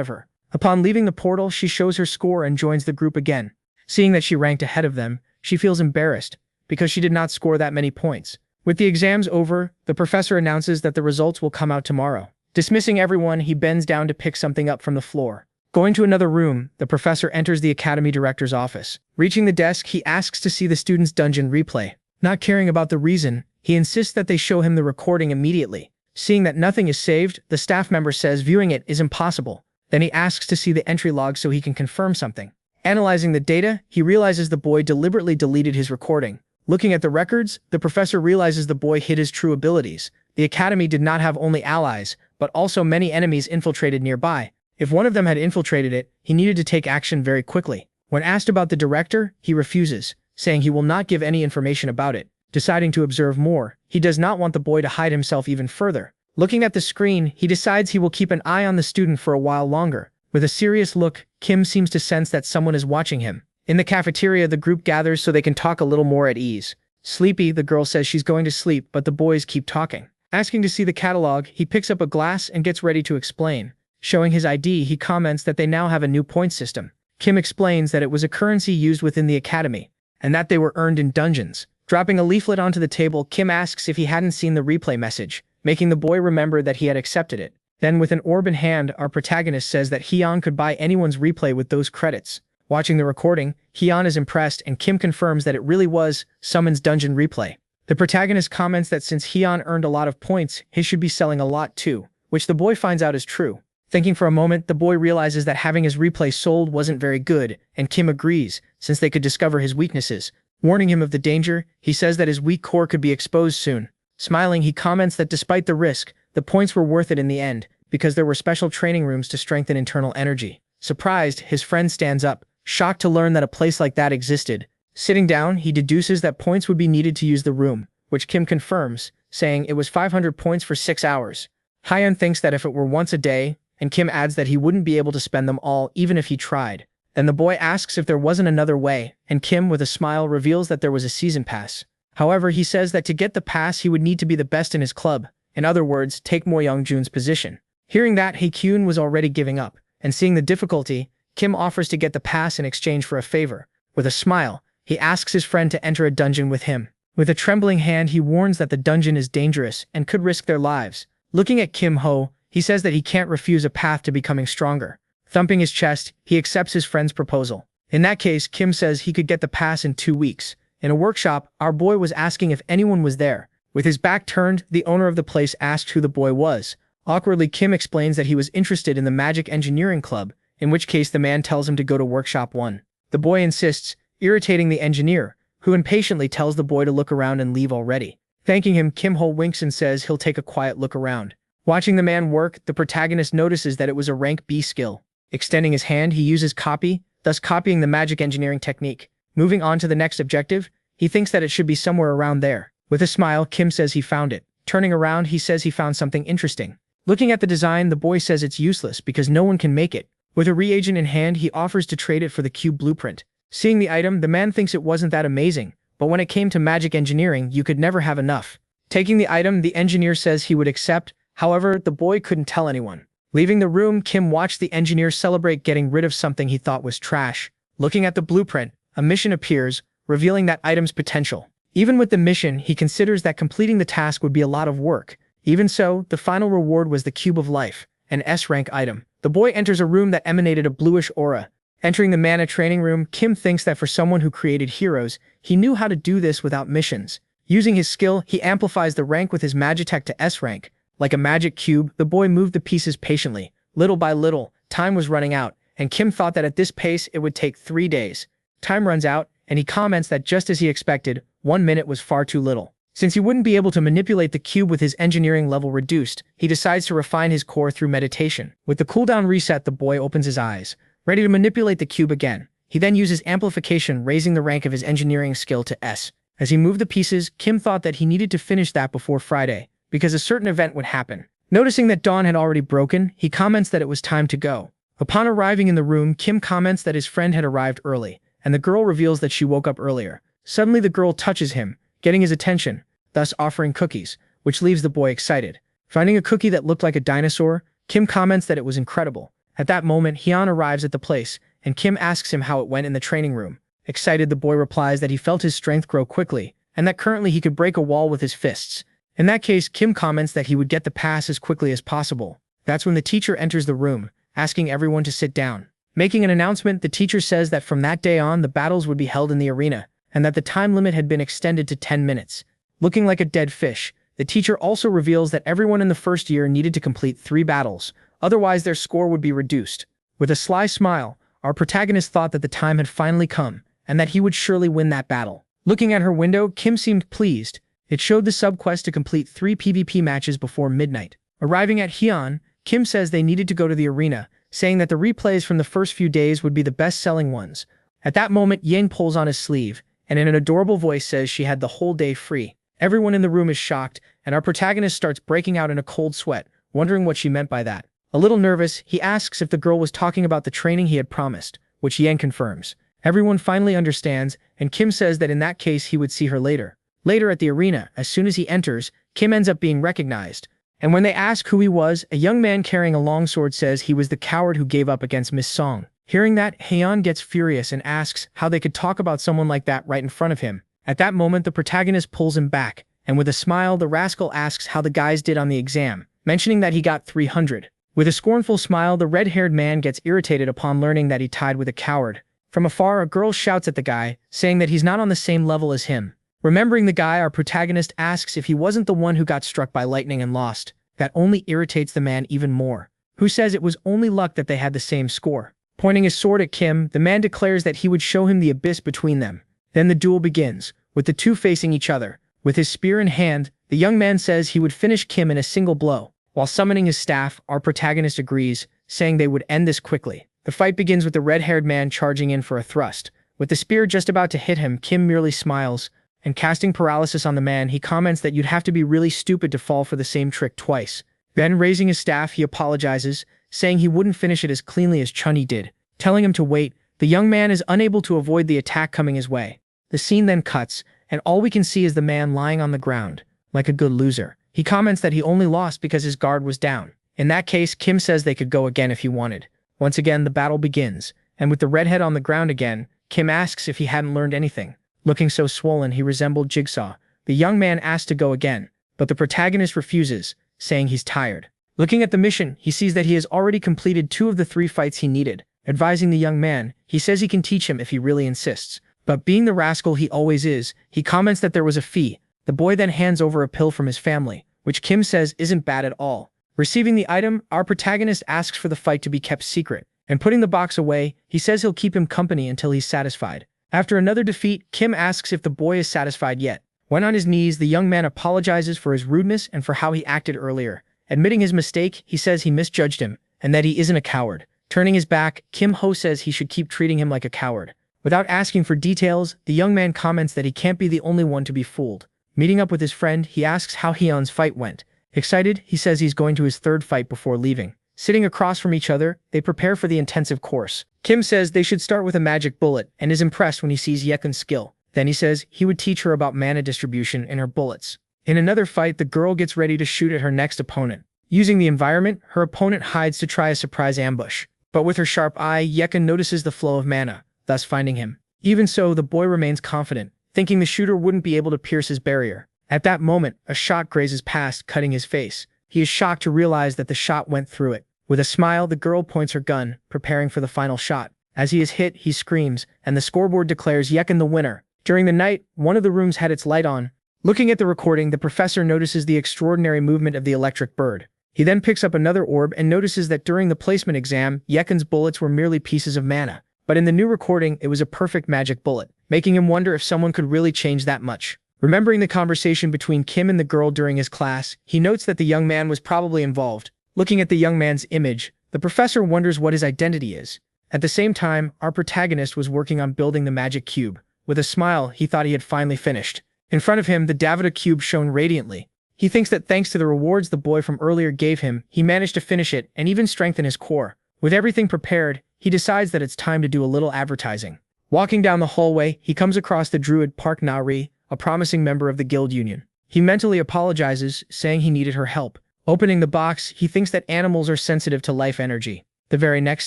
of her. Upon leaving the portal, she shows her score and joins the group again. Seeing that she ranked ahead of them, she feels embarrassed, because she did not score that many points. With the exams over, the professor announces that the results will come out tomorrow. Dismissing everyone, he bends down to pick something up from the floor. Going to another room, the professor enters the academy director's office. Reaching the desk, he asks to see the student's dungeon replay. Not caring about the reason, he insists that they show him the recording immediately. Seeing that nothing is saved, the staff member says viewing it is impossible. Then he asks to see the entry log so he can confirm something. Analyzing the data, he realizes the boy deliberately deleted his recording. Looking at the records, the professor realizes the boy hid his true abilities. The academy did not have only allies, but also many enemies infiltrated nearby. If one of them had infiltrated it, he needed to take action very quickly. When asked about the director, he refuses, saying he will not give any information about it. Deciding to observe more, he does not want the boy to hide himself even further. Looking at the screen, he decides he will keep an eye on the student for a while longer. With a serious look, Kim seems to sense that someone is watching him. In the cafeteria, the group gathers so they can talk a little more at ease. Sleepy, the girl says she's going to sleep, but the boys keep talking. Asking to see the catalog, he picks up a glass and gets ready to explain. Showing his ID, he comments that they now have a new point system. Kim explains that it was a currency used within the academy, and that they were earned in dungeons. Dropping a leaflet onto the table, Kim asks if he hadn't seen the replay message, making the boy remember that he had accepted it. Then with an orb in hand, our protagonist says that Hyun could buy anyone's replay with those credits. Watching the recording, Hyun is impressed and Kim confirms that it really was Summon's dungeon replay. The protagonist comments that since Hyun earned a lot of points, he should be selling a lot too, which the boy finds out is true. Thinking for a moment, the boy realizes that having his replay sold wasn't very good, and Kim agrees, since they could discover his weaknesses. Warning him of the danger, he says that his weak core could be exposed soon. Smiling, he comments that despite the risk, the points were worth it in the end, because there were special training rooms to strengthen internal energy. Surprised, his friend stands up, shocked to learn that a place like that existed. Sitting down, he deduces that points would be needed to use the room, which Kim confirms, saying it was 500 points for 6 hours. Hyun thinks that if it were once a day, and Kim adds that he wouldn't be able to spend them all even if he tried. Then the boy asks if there wasn't another way, and Kim, with a smile, reveals that there was a season pass. However, he says that to get the pass he would need to be the best in his club, in other words, take Mo Young-jun's position. Hearing that, Hae-kyun was already giving up, and seeing the difficulty, Kim offers to get the pass in exchange for a favor. With a smile, he asks his friend to enter a dungeon with him. With a trembling hand, he warns that the dungeon is dangerous and could risk their lives. Looking at Kim Ho, he says that he can't refuse a path to becoming stronger. Thumping his chest, he accepts his friend's proposal. In that case, Kim says he could get the pass in 2 weeks. In a workshop, our boy was asking if anyone was there. With his back turned, the owner of the place asked who the boy was. Awkwardly, Kim explains that he was interested in the Magic Engineering Club, in which case the man tells him to go to Workshop 1. The boy insists, irritating the engineer, who impatiently tells the boy to look around and leave already. Thanking him, Kim Ho winks and says he'll take a quiet look around. Watching the man work, the protagonist notices that it was a rank B skill. Extending his hand, he uses copy, thus copying the magic engineering technique. Moving on to the next objective, he thinks that it should be somewhere around there. With a smile, Kim says he found it. Turning around, he says he found something interesting. Looking at the design, the boy says it's useless because no one can make it. With a reagent in hand, he offers to trade it for the cube blueprint. Seeing the item, the man thinks it wasn't that amazing, but when it came to magic engineering, you could never have enough. Taking the item, the engineer says he would accept. However, the boy couldn't tell anyone. Leaving the room, Kim watched the engineer celebrate getting rid of something he thought was trash. Looking at the blueprint, a mission appears, revealing that item's potential. Even with the mission, he considers that completing the task would be a lot of work. Even so, the final reward was the Cube of Life, an S-rank item. The boy enters a room that emanated a bluish aura. Entering the mana training room, Kim thinks that for someone who created heroes, he knew how to do this without missions. Using his skill, he amplifies the rank with his Magitech to S-rank. Like a magic cube, the boy moved the pieces patiently. Little by little, time was running out, and Kim thought that at this pace it would take 3 days. Time runs out, and he comments that just as he expected, 1 minute was far too little. Since he wouldn't be able to manipulate the cube with his engineering level reduced, he decides to refine his core through meditation. With the cooldown reset, the boy opens his eyes, ready to manipulate the cube again. He then uses amplification, raising the rank of his engineering skill to S. As he moved the pieces, Kim thought that he needed to finish that before Friday, because a certain event would happen. Noticing that dawn had already broken, he comments that it was time to go. Upon arriving in the room, Kim comments that his friend had arrived early, and the girl reveals that she woke up earlier. Suddenly the girl touches him, getting his attention, thus offering cookies, which leaves the boy excited. Finding a cookie that looked like a dinosaur, Kim comments that it was incredible. At that moment, Hyun arrives at the place, and Kim asks him how it went in the training room. Excited, the boy replies that he felt his strength grow quickly, and that currently he could break a wall with his fists. In that case, Kim comments that he would get the pass as quickly as possible. That's when the teacher enters the room, asking everyone to sit down. Making an announcement, the teacher says that from that day on, the battles would be held in the arena, and that the time limit had been extended to 10 minutes. Looking like a dead fish, the teacher also reveals that everyone in the first year needed to complete 3 battles, otherwise their score would be reduced. With a sly smile, our protagonist thought that the time had finally come, and that he would surely win that battle. Looking at her window, Kim seemed pleased. It showed the subquest to complete 3 PvP matches before midnight. Arriving at Hyun, Kim says they needed to go to the arena, saying that the replays from the first few days would be the best-selling ones. At that moment, Yang pulls on his sleeve, and in an adorable voice says she had the whole day free. Everyone in the room is shocked, and our protagonist starts breaking out in a cold sweat, wondering what she meant by that. A little nervous, he asks if the girl was talking about the training he had promised, which Yang confirms. Everyone finally understands, and Kim says that in that case he would see her later. Later at the arena, as soon as he enters, Kim ends up being recognized. And when they ask who he was, a young man carrying a longsword says he was the coward who gave up against Miss Song. Hearing that, Hyun gets furious and asks how they could talk about someone like that right in front of him. At that moment, the protagonist pulls him back, and with a smile, the rascal asks how the guys did on the exam, mentioning that he got 300. With a scornful smile, the red-haired man gets irritated upon learning that he tied with a coward. From afar, a girl shouts at the guy, saying that he's not on the same level as him. Remembering the guy, our protagonist asks if he wasn't the one who got struck by lightning and lost. That only irritates the man even more, who says it was only luck that they had the same score. Pointing his sword at Kim, the man declares that he would show him the abyss between them. Then the duel begins, with the two facing each other. With his spear in hand, the young man says he would finish Kim in a single blow. While summoning his staff, our protagonist agrees, saying they would end this quickly. The fight begins with the red-haired man charging in for a thrust. With the spear just about to hit him, Kim merely smiles, and casting paralysis on the man, he comments that you'd have to be really stupid to fall for the same trick twice. Then, raising his staff, he apologizes, saying he wouldn't finish it as cleanly as Chunny did. Telling him to wait, the young man is unable to avoid the attack coming his way. The scene then cuts, and all we can see is the man lying on the ground, like a good loser. He comments that he only lost because his guard was down. In that case, Kim says they could go again if he wanted. Once again, the battle begins, and with the redhead on the ground again, Kim asks if he hadn't learned anything. Looking so swollen he resembled Jigsaw, the young man asks to go again, but the protagonist refuses, saying he's tired. Looking at the mission, he sees that he has already completed 2 of the 3 fights he needed. Advising the young man, he says he can teach him if he really insists. But being the rascal he always is, he comments that there was a fee. The boy then hands over a pill from his family, which Kim says isn't bad at all. Receiving the item, our protagonist asks for the fight to be kept secret, and putting the box away, he says he'll keep him company until he's satisfied. After another defeat, Kim asks if the boy is satisfied yet. When on his knees, the young man apologizes for his rudeness and for how he acted earlier. Admitting his mistake, he says he misjudged him, and that he isn't a coward. Turning his back, Kim Ho says he should keep treating him like a coward. Without asking for details, the young man comments that he can't be the only one to be fooled. Meeting up with his friend, he asks how Hyun's fight went. Excited, he says he's going to his 3rd fight before leaving. Sitting across from each other, they prepare for the intensive course. Kim says they should start with a magic bullet and is impressed when he sees Yekun's skill. Then he says he would teach her about mana distribution in her bullets. In another fight, the girl gets ready to shoot at her next opponent. Using the environment, her opponent hides to try a surprise ambush. But with her sharp eye, Yekun notices the flow of mana, thus finding him. Even so, the boy remains confident, thinking the shooter wouldn't be able to pierce his barrier. At that moment, a shot grazes past, cutting his face. He is shocked to realize that the shot went through it. With a smile, the girl points her gun, preparing for the final shot. As he is hit, he screams, and the scoreboard declares Yekun the winner. During the night, one of the rooms had its light on. Looking at the recording, the professor notices the extraordinary movement of the electric bird. He then picks up another orb and notices that during the placement exam, Yekun's bullets were merely pieces of mana. But in the new recording, it was a perfect magic bullet, making him wonder if someone could really change that much. Remembering the conversation between Kim and the girl during his class, he notes that the young man was probably involved. Looking at the young man's image, the professor wonders what his identity is. At the same time, our protagonist was working on building the magic cube. With a smile, he thought he had finally finished. In front of him, the Davida cube shone radiantly. He thinks that thanks to the rewards the boy from earlier gave him, he managed to finish it and even strengthen his core. With everything prepared, he decides that it's time to do a little advertising. Walking down the hallway, he comes across the druid Park Nari, a promising member of the guild union. He mentally apologizes, saying he needed her help. Opening the box, he thinks that animals are sensitive to life energy. The very next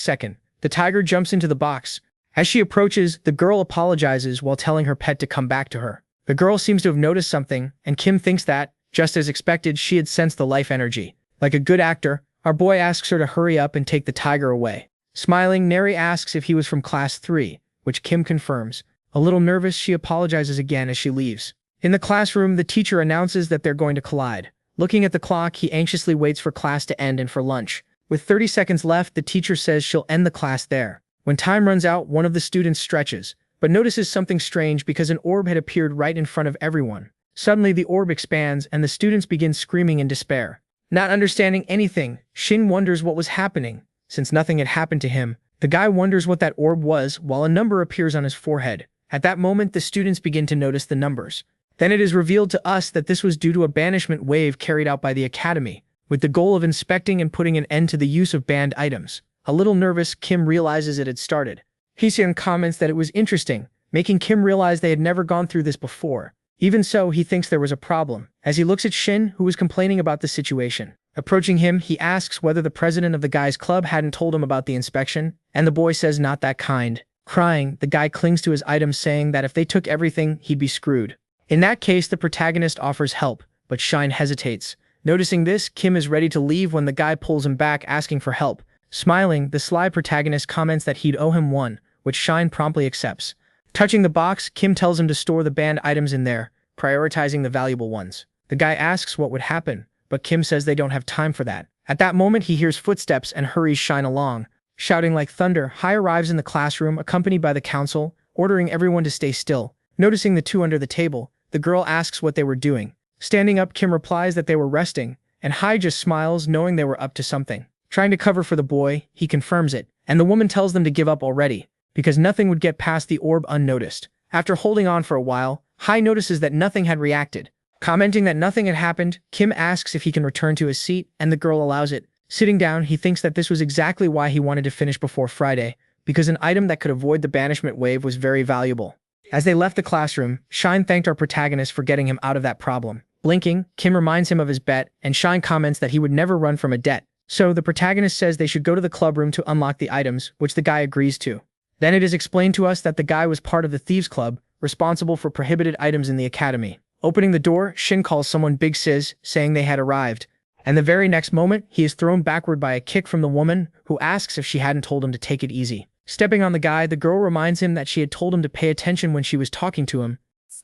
second, the tiger jumps into the box. As she approaches, the girl apologizes while telling her pet to come back to her. The girl seems to have noticed something, and Kim thinks that, just as expected, she had sensed the life energy. Like a good actor, our boy asks her to hurry up and take the tiger away. Smiling, Neri asks if he was from class 3, which Kim confirms. A little nervous, she apologizes again as she leaves. In the classroom, the teacher announces that they're going to collide. Looking at the clock, he anxiously waits for class to end and for lunch. With 30 seconds left, the teacher says she'll end the class there. When time runs out, one of the students stretches, but notices something strange because an orb had appeared right in front of everyone. Suddenly, the orb expands and the students begin screaming in despair. Not understanding anything, Shin wonders what was happening. Since nothing had happened to him, the guy wonders what that orb was while a number appears on his forehead. At that moment, the students begin to notice the numbers. Then it is revealed to us that this was due to a banishment wave carried out by the Academy, with the goal of inspecting and putting an end to the use of banned items. A little nervous, Kim realizes it had started. Heeseon comments that it was interesting, making Kim realize they had never gone through this before. Even so, he thinks there was a problem, as he looks at Shin, who was complaining about the situation. Approaching him, he asks whether the president of the guy's club hadn't told him about the inspection, and the boy says not that kind. Crying, the guy clings to his items saying that if they took everything, he'd be screwed. In that case, the protagonist offers help, but Shine hesitates. Noticing this, Kim is ready to leave when the guy pulls him back asking for help. Smiling, the sly protagonist comments that he'd owe him one, which Shine promptly accepts. Touching the box, Kim tells him to store the banned items in there, prioritizing the valuable ones. The guy asks what would happen, but Kim says they don't have time for that. At that moment, he hears footsteps and hurries Shine along. Shouting like thunder, Hai arrives in the classroom accompanied by the council, ordering everyone to stay still. Noticing the two under the table, the girl asks what they were doing. Standing up, Kim replies that they were resting, and Hai just smiles knowing they were up to something. Trying to cover for the boy, he confirms it, and the woman tells them to give up already, because nothing would get past the orb unnoticed. After holding on for a while, Hai notices that nothing had reacted. Commenting that nothing had happened, Kim asks if he can return to his seat, and the girl allows it. Sitting down, he thinks that this was exactly why he wanted to finish before Friday, because an item that could avoid the banishment wave was very valuable. As they left the classroom, Shine thanked our protagonist for getting him out of that problem. Blinking, Kim reminds him of his bet, and Shine comments that he would never run from a debt. So, the protagonist says they should go to the club room to unlock the items, which the guy agrees to. Then it is explained to us that the guy was part of the Thieves Club, responsible for prohibited items in the academy. Opening the door, Shin calls someone Big Sis, saying they had arrived. And the very next moment, he is thrown backward by a kick from the woman, who asks if she hadn't told him to take it easy. Stepping on the guy, the girl reminds him that she had told him to pay attention when she was talking to him.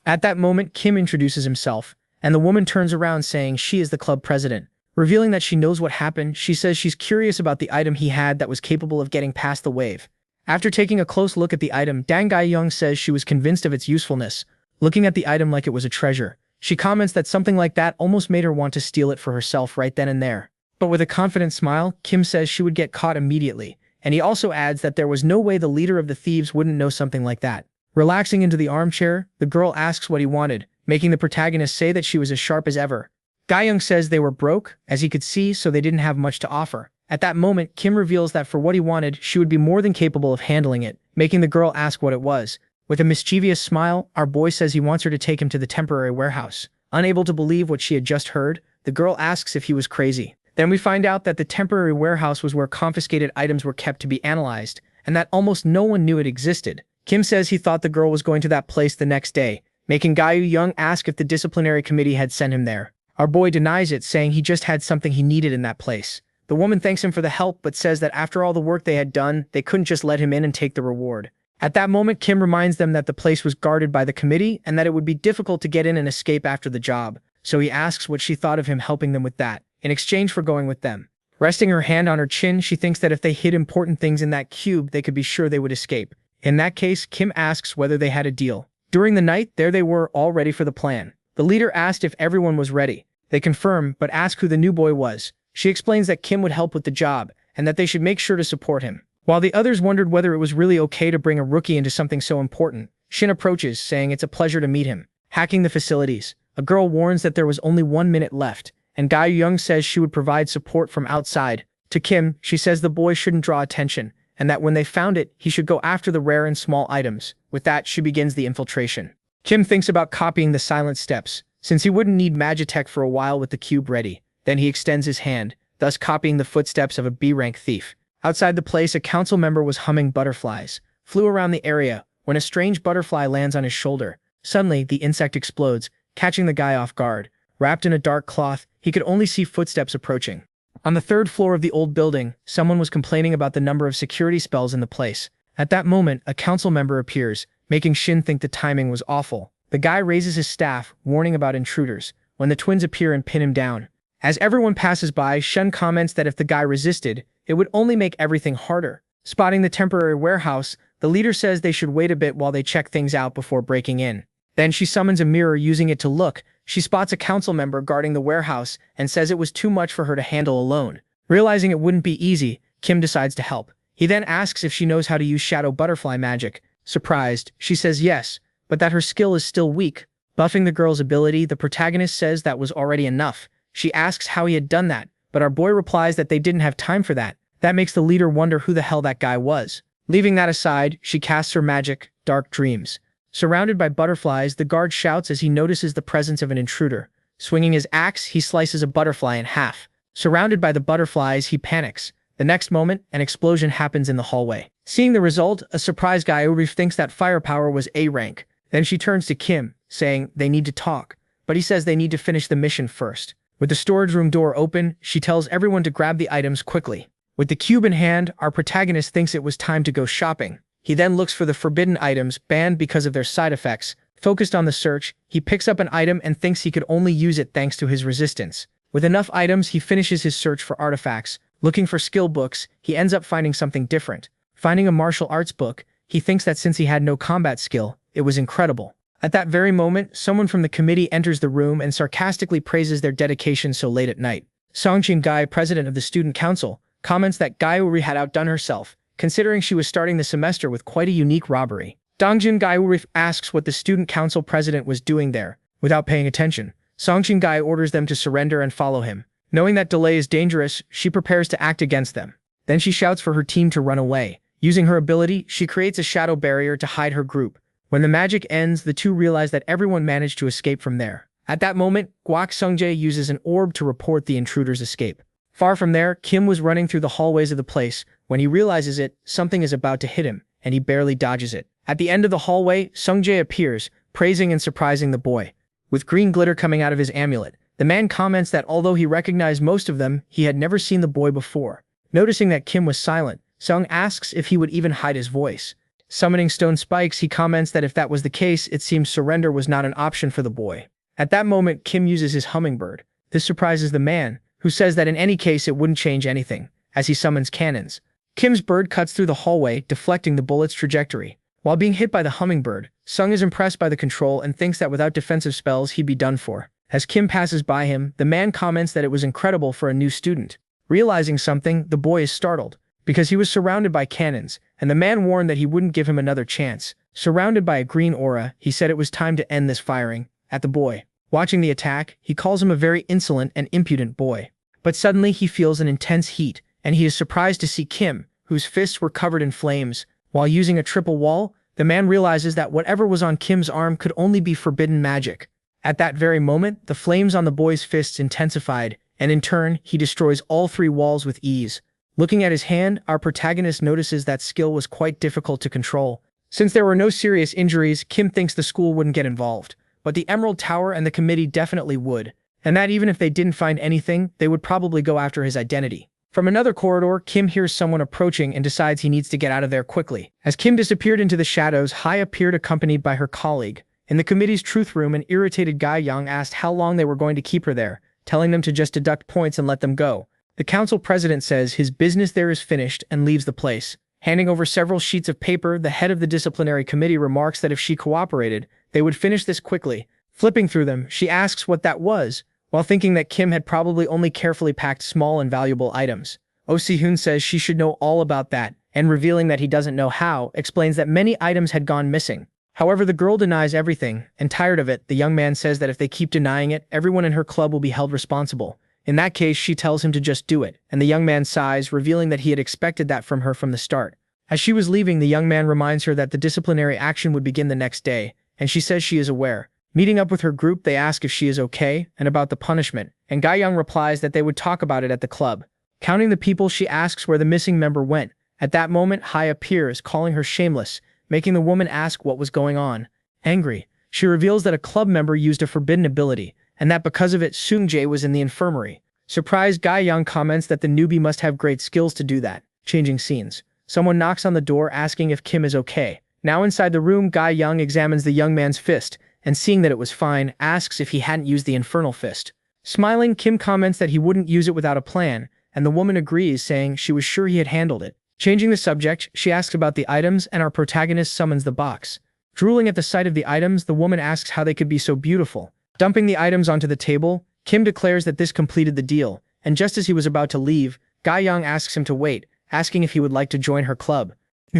At that moment, Kim introduces himself, and the woman turns around saying she is the club president. Revealing that she knows what happened, she says she's curious about the item he had that was capable of getting past the wave. After taking a close look at the item, Dang Gai Young says she was convinced of its usefulness. Looking at the item like it was a treasure, she comments that something like that almost made her want to steal it for herself right then and there. But with a confident smile, Kim says she would get caught immediately, and he also adds that there was no way the leader of the thieves wouldn't know something like that. Relaxing into the armchair, the girl asks what he wanted, making the protagonist say that she was as sharp as ever. Guyung says they were broke, as he could see, so they didn't have much to offer. At that moment, Kim reveals that for what he wanted, she would be more than capable of handling it, making the girl ask what it was. With a mischievous smile, our boy says he wants her to take him to the temporary warehouse. Unable to believe what she had just heard, the girl asks if he was crazy. Then we find out that the temporary warehouse was where confiscated items were kept to be analyzed, and that almost no one knew it existed. Kim says he thought the girl was going to that place the next day, making Gaiyu Young ask if the disciplinary committee had sent him there. Our boy denies it, saying he just had something he needed in that place. The woman thanks him for the help, but says that after all the work they had done, they couldn't just let him in and take the reward. At that moment, Kim reminds them that the place was guarded by the committee and that it would be difficult to get in and escape after the job, so he asks what she thought of him helping them with that, in exchange for going with them. Resting her hand on her chin, she thinks that if they hid important things in that cube, they could be sure they would escape. In that case, Kim asks whether they had a deal. During the night, there they were, all ready for the plan. The leader asked if everyone was ready. They confirm, but ask who the new boy was. She explains that Kim would help with the job, and that they should make sure to support him. While the others wondered whether it was really okay to bring a rookie into something so important, Shin approaches, saying it's a pleasure to meet him. Hacking the facilities, a girl warns that there was only 1 minute left, and Gai Young says she would provide support from outside. To Kim, she says the boy shouldn't draw attention, and that when they found it, he should go after the rare and small items. With that, she begins the infiltration. Kim thinks about copying the silent steps, since he wouldn't need Magitech for a while with the cube ready. Then he extends his hand, thus copying the footsteps of a B-rank thief. Outside the place, a council member was humming butterflies, flew around the area, when a strange butterfly lands on his shoulder. Suddenly, the insect explodes, catching the guy off guard. Wrapped in a dark cloth, he could only see footsteps approaching. On the third floor of the old building, someone was complaining about the number of security spells in the place. At that moment, a council member appears, making Shin think the timing was awful. The guy raises his staff, warning about intruders, when the twins appear and pin him down. As everyone passes by, Shin comments that if the guy resisted, it would only make everything harder. Spotting the temporary warehouse, the leader says they should wait a bit while they check things out before breaking in. Then she summons a mirror using it to look. She spots a council member guarding the warehouse and says it was too much for her to handle alone. Realizing it wouldn't be easy, Kim decides to help. He then asks if she knows how to use shadow butterfly magic. Surprised, she says yes, but that her skill is still weak. Buffing the girl's ability, the protagonist says that was already enough. She asks how he had done that, but our boy replies that they didn't have time for that. That makes the leader wonder who the hell that guy was. Leaving that aside, she casts her magic, Dark Dreams. Surrounded by butterflies, the guard shouts as he notices the presence of an intruder. Swinging his axe, he slices a butterfly in half. Surrounded by the butterflies, he panics. The next moment, an explosion happens in the hallway. Seeing the result, a surprised Gauri thinks that firepower was A rank. Then she turns to Kim, saying they need to talk, but he says they need to finish the mission first. With the storage room door open, she tells everyone to grab the items quickly. With the cube in hand, our protagonist thinks it was time to go shopping. He then looks for the forbidden items, banned because of their side effects. Focused on the search, he picks up an item and thinks he could only use it thanks to his resistance. With enough items, he finishes his search for artifacts. Looking for skill books, he ends up finding something different. Finding a martial arts book, he thinks that since he had no combat skill, it was incredible. At that very moment, someone from the committee enters the room and sarcastically praises their dedication so late at night. Songjin Gai, president of the student council, comments that Gauri had outdone herself, considering she was starting the semester with quite a unique robbery. Dongjin Gauri asks what the student council president was doing there. Without paying attention, Songjin Gai orders them to surrender and follow him. Knowing that delay is dangerous, she prepares to act against them. Then she shouts for her team to run away. Using her ability, she creates a shadow barrier to hide her group. When the magic ends, the two realize that everyone managed to escape from there. At that moment, Guak Sungjae uses an orb to report the intruder's escape. Far from there, Kim was running through the hallways of the place. When he realizes it, something is about to hit him, and he barely dodges it. At the end of the hallway, Sungjae appears, praising and surprising the boy. With green glitter coming out of his amulet, the man comments that although he recognized most of them, he had never seen the boy before. Noticing that Kim was silent, Sung asks if he would even hide his voice. Summoning stone spikes, he comments that if that was the case, it seems surrender was not an option for the boy. At that moment, Kim uses his hummingbird. This surprises the man, who says that in any case it wouldn't change anything, as he summons cannons. Kim's bird cuts through the hallway, deflecting the bullet's trajectory. While being hit by the hummingbird, Sung is impressed by the control and thinks that without defensive spells he'd be done for. As Kim passes by him, the man comments that it was incredible for a new student. Realizing something, the boy is startled, because he was surrounded by cannons, and the man warned that he wouldn't give him another chance. Surrounded by a green aura, he said it was time to end this firing at the boy. Watching the attack, he calls him a very insolent and impudent boy. But suddenly he feels an intense heat, and he is surprised to see Kim, whose fists were covered in flames. While using a triple wall, the man realizes that whatever was on Kim's arm could only be forbidden magic. At that very moment, the flames on the boy's fists intensified, and in turn, he destroys all three walls with ease. Looking at his hand, our protagonist notices that skill was quite difficult to control. Since there were no serious injuries, Kim thinks the school wouldn't get involved, but the Emerald Tower and the committee definitely would, and that even if they didn't find anything, they would probably go after his identity. From another corridor, Kim hears someone approaching and decides he needs to get out of there quickly. As Kim disappeared into the shadows, Hai appeared accompanied by her colleague. In the committee's truth room, an irritated Guy Young asked how long they were going to keep her there, telling them to just deduct points and let them go. The council president says his business there is finished and leaves the place. Handing over several sheets of paper, the head of the disciplinary committee remarks that if she cooperated, they would finish this quickly. Flipping through them, she asks what that was, while thinking that Kim had probably only carefully packed small and valuable items. Oh Si-hoon says she should know all about that, and revealing that he doesn't know how, explains that many items had gone missing. However, the girl denies everything, and tired of it, the young man says that if they keep denying it, everyone in her club will be held responsible. In that case, she tells him to just do it, and the young man sighs, revealing that he had expected that from her from the start. As she was leaving, the young man reminds her that the disciplinary action would begin the next day, and she says she is aware. Meeting up with her group, they ask if she is okay and about the punishment, and Ga-young replies that they would talk about it at the club. Counting the people, she asks where the missing member went. At that moment, Hai appears, calling her shameless, making the woman ask what was going on. Angry, she reveals that a club member used a forbidden ability, and that because of it, Seung-jae was in the infirmary. Surprised, Ga-young comments that the newbie must have great skills to do that. Changing scenes. Someone knocks on the door asking if Kim is okay. Now inside the room, Ga-young examines the young man's fist, and seeing that it was fine, asks if he hadn't used the infernal fist. Smiling, Kim comments that he wouldn't use it without a plan, and the woman agrees, saying she was sure he had handled it. Changing the subject, she asks about the items, and our protagonist summons the box. Drooling at the sight of the items, the woman asks how they could be so beautiful. Dumping the items onto the table, Kim declares that this completed the deal, and just as he was about to leave, Ga-young asks him to wait, asking if he would like to join her club.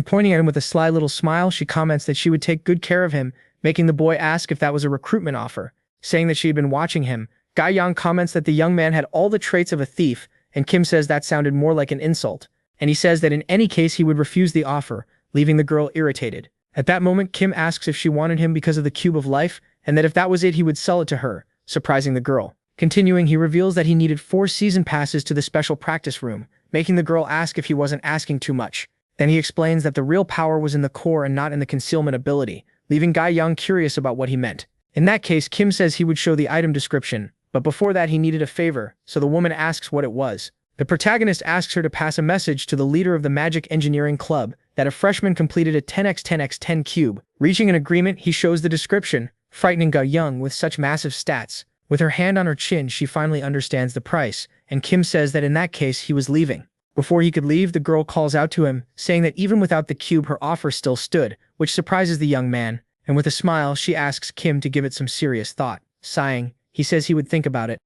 Pointing at him with a sly little smile, she comments that she would take good care of him, making the boy ask if that was a recruitment offer. Saying that she had been watching him, Ga-young comments that the young man had all the traits of a thief, and Kim says that sounded more like an insult, and he says that in any case he would refuse the offer, leaving the girl irritated. At that moment, Kim asks if she wanted him because of the cube of life, and that if that was it, he would sell it to her, surprising the girl. Continuing, he reveals that he needed 4 season passes to the special practice room, making the girl ask if he wasn't asking too much. Then he explains that the real power was in the core and not in the concealment ability, leaving Ga-young curious about what he meant. In that case, Kim says he would show the item description, but before that he needed a favor, so the woman asks what it was. The protagonist asks her to pass a message to the leader of the Magic Engineering Club that a freshman completed a 10x10x10 cube. Reaching an agreement, he shows the description, frightening Ga-young with such massive stats. With her hand on her chin, she finally understands the price, and Kim says that in that case he was leaving. Before he could leave, the girl calls out to him, saying that even without the cube her offer still stood, which surprises the young man, and with a smile she asks Kim to give it some serious thought. Sighing, he says he would think about it.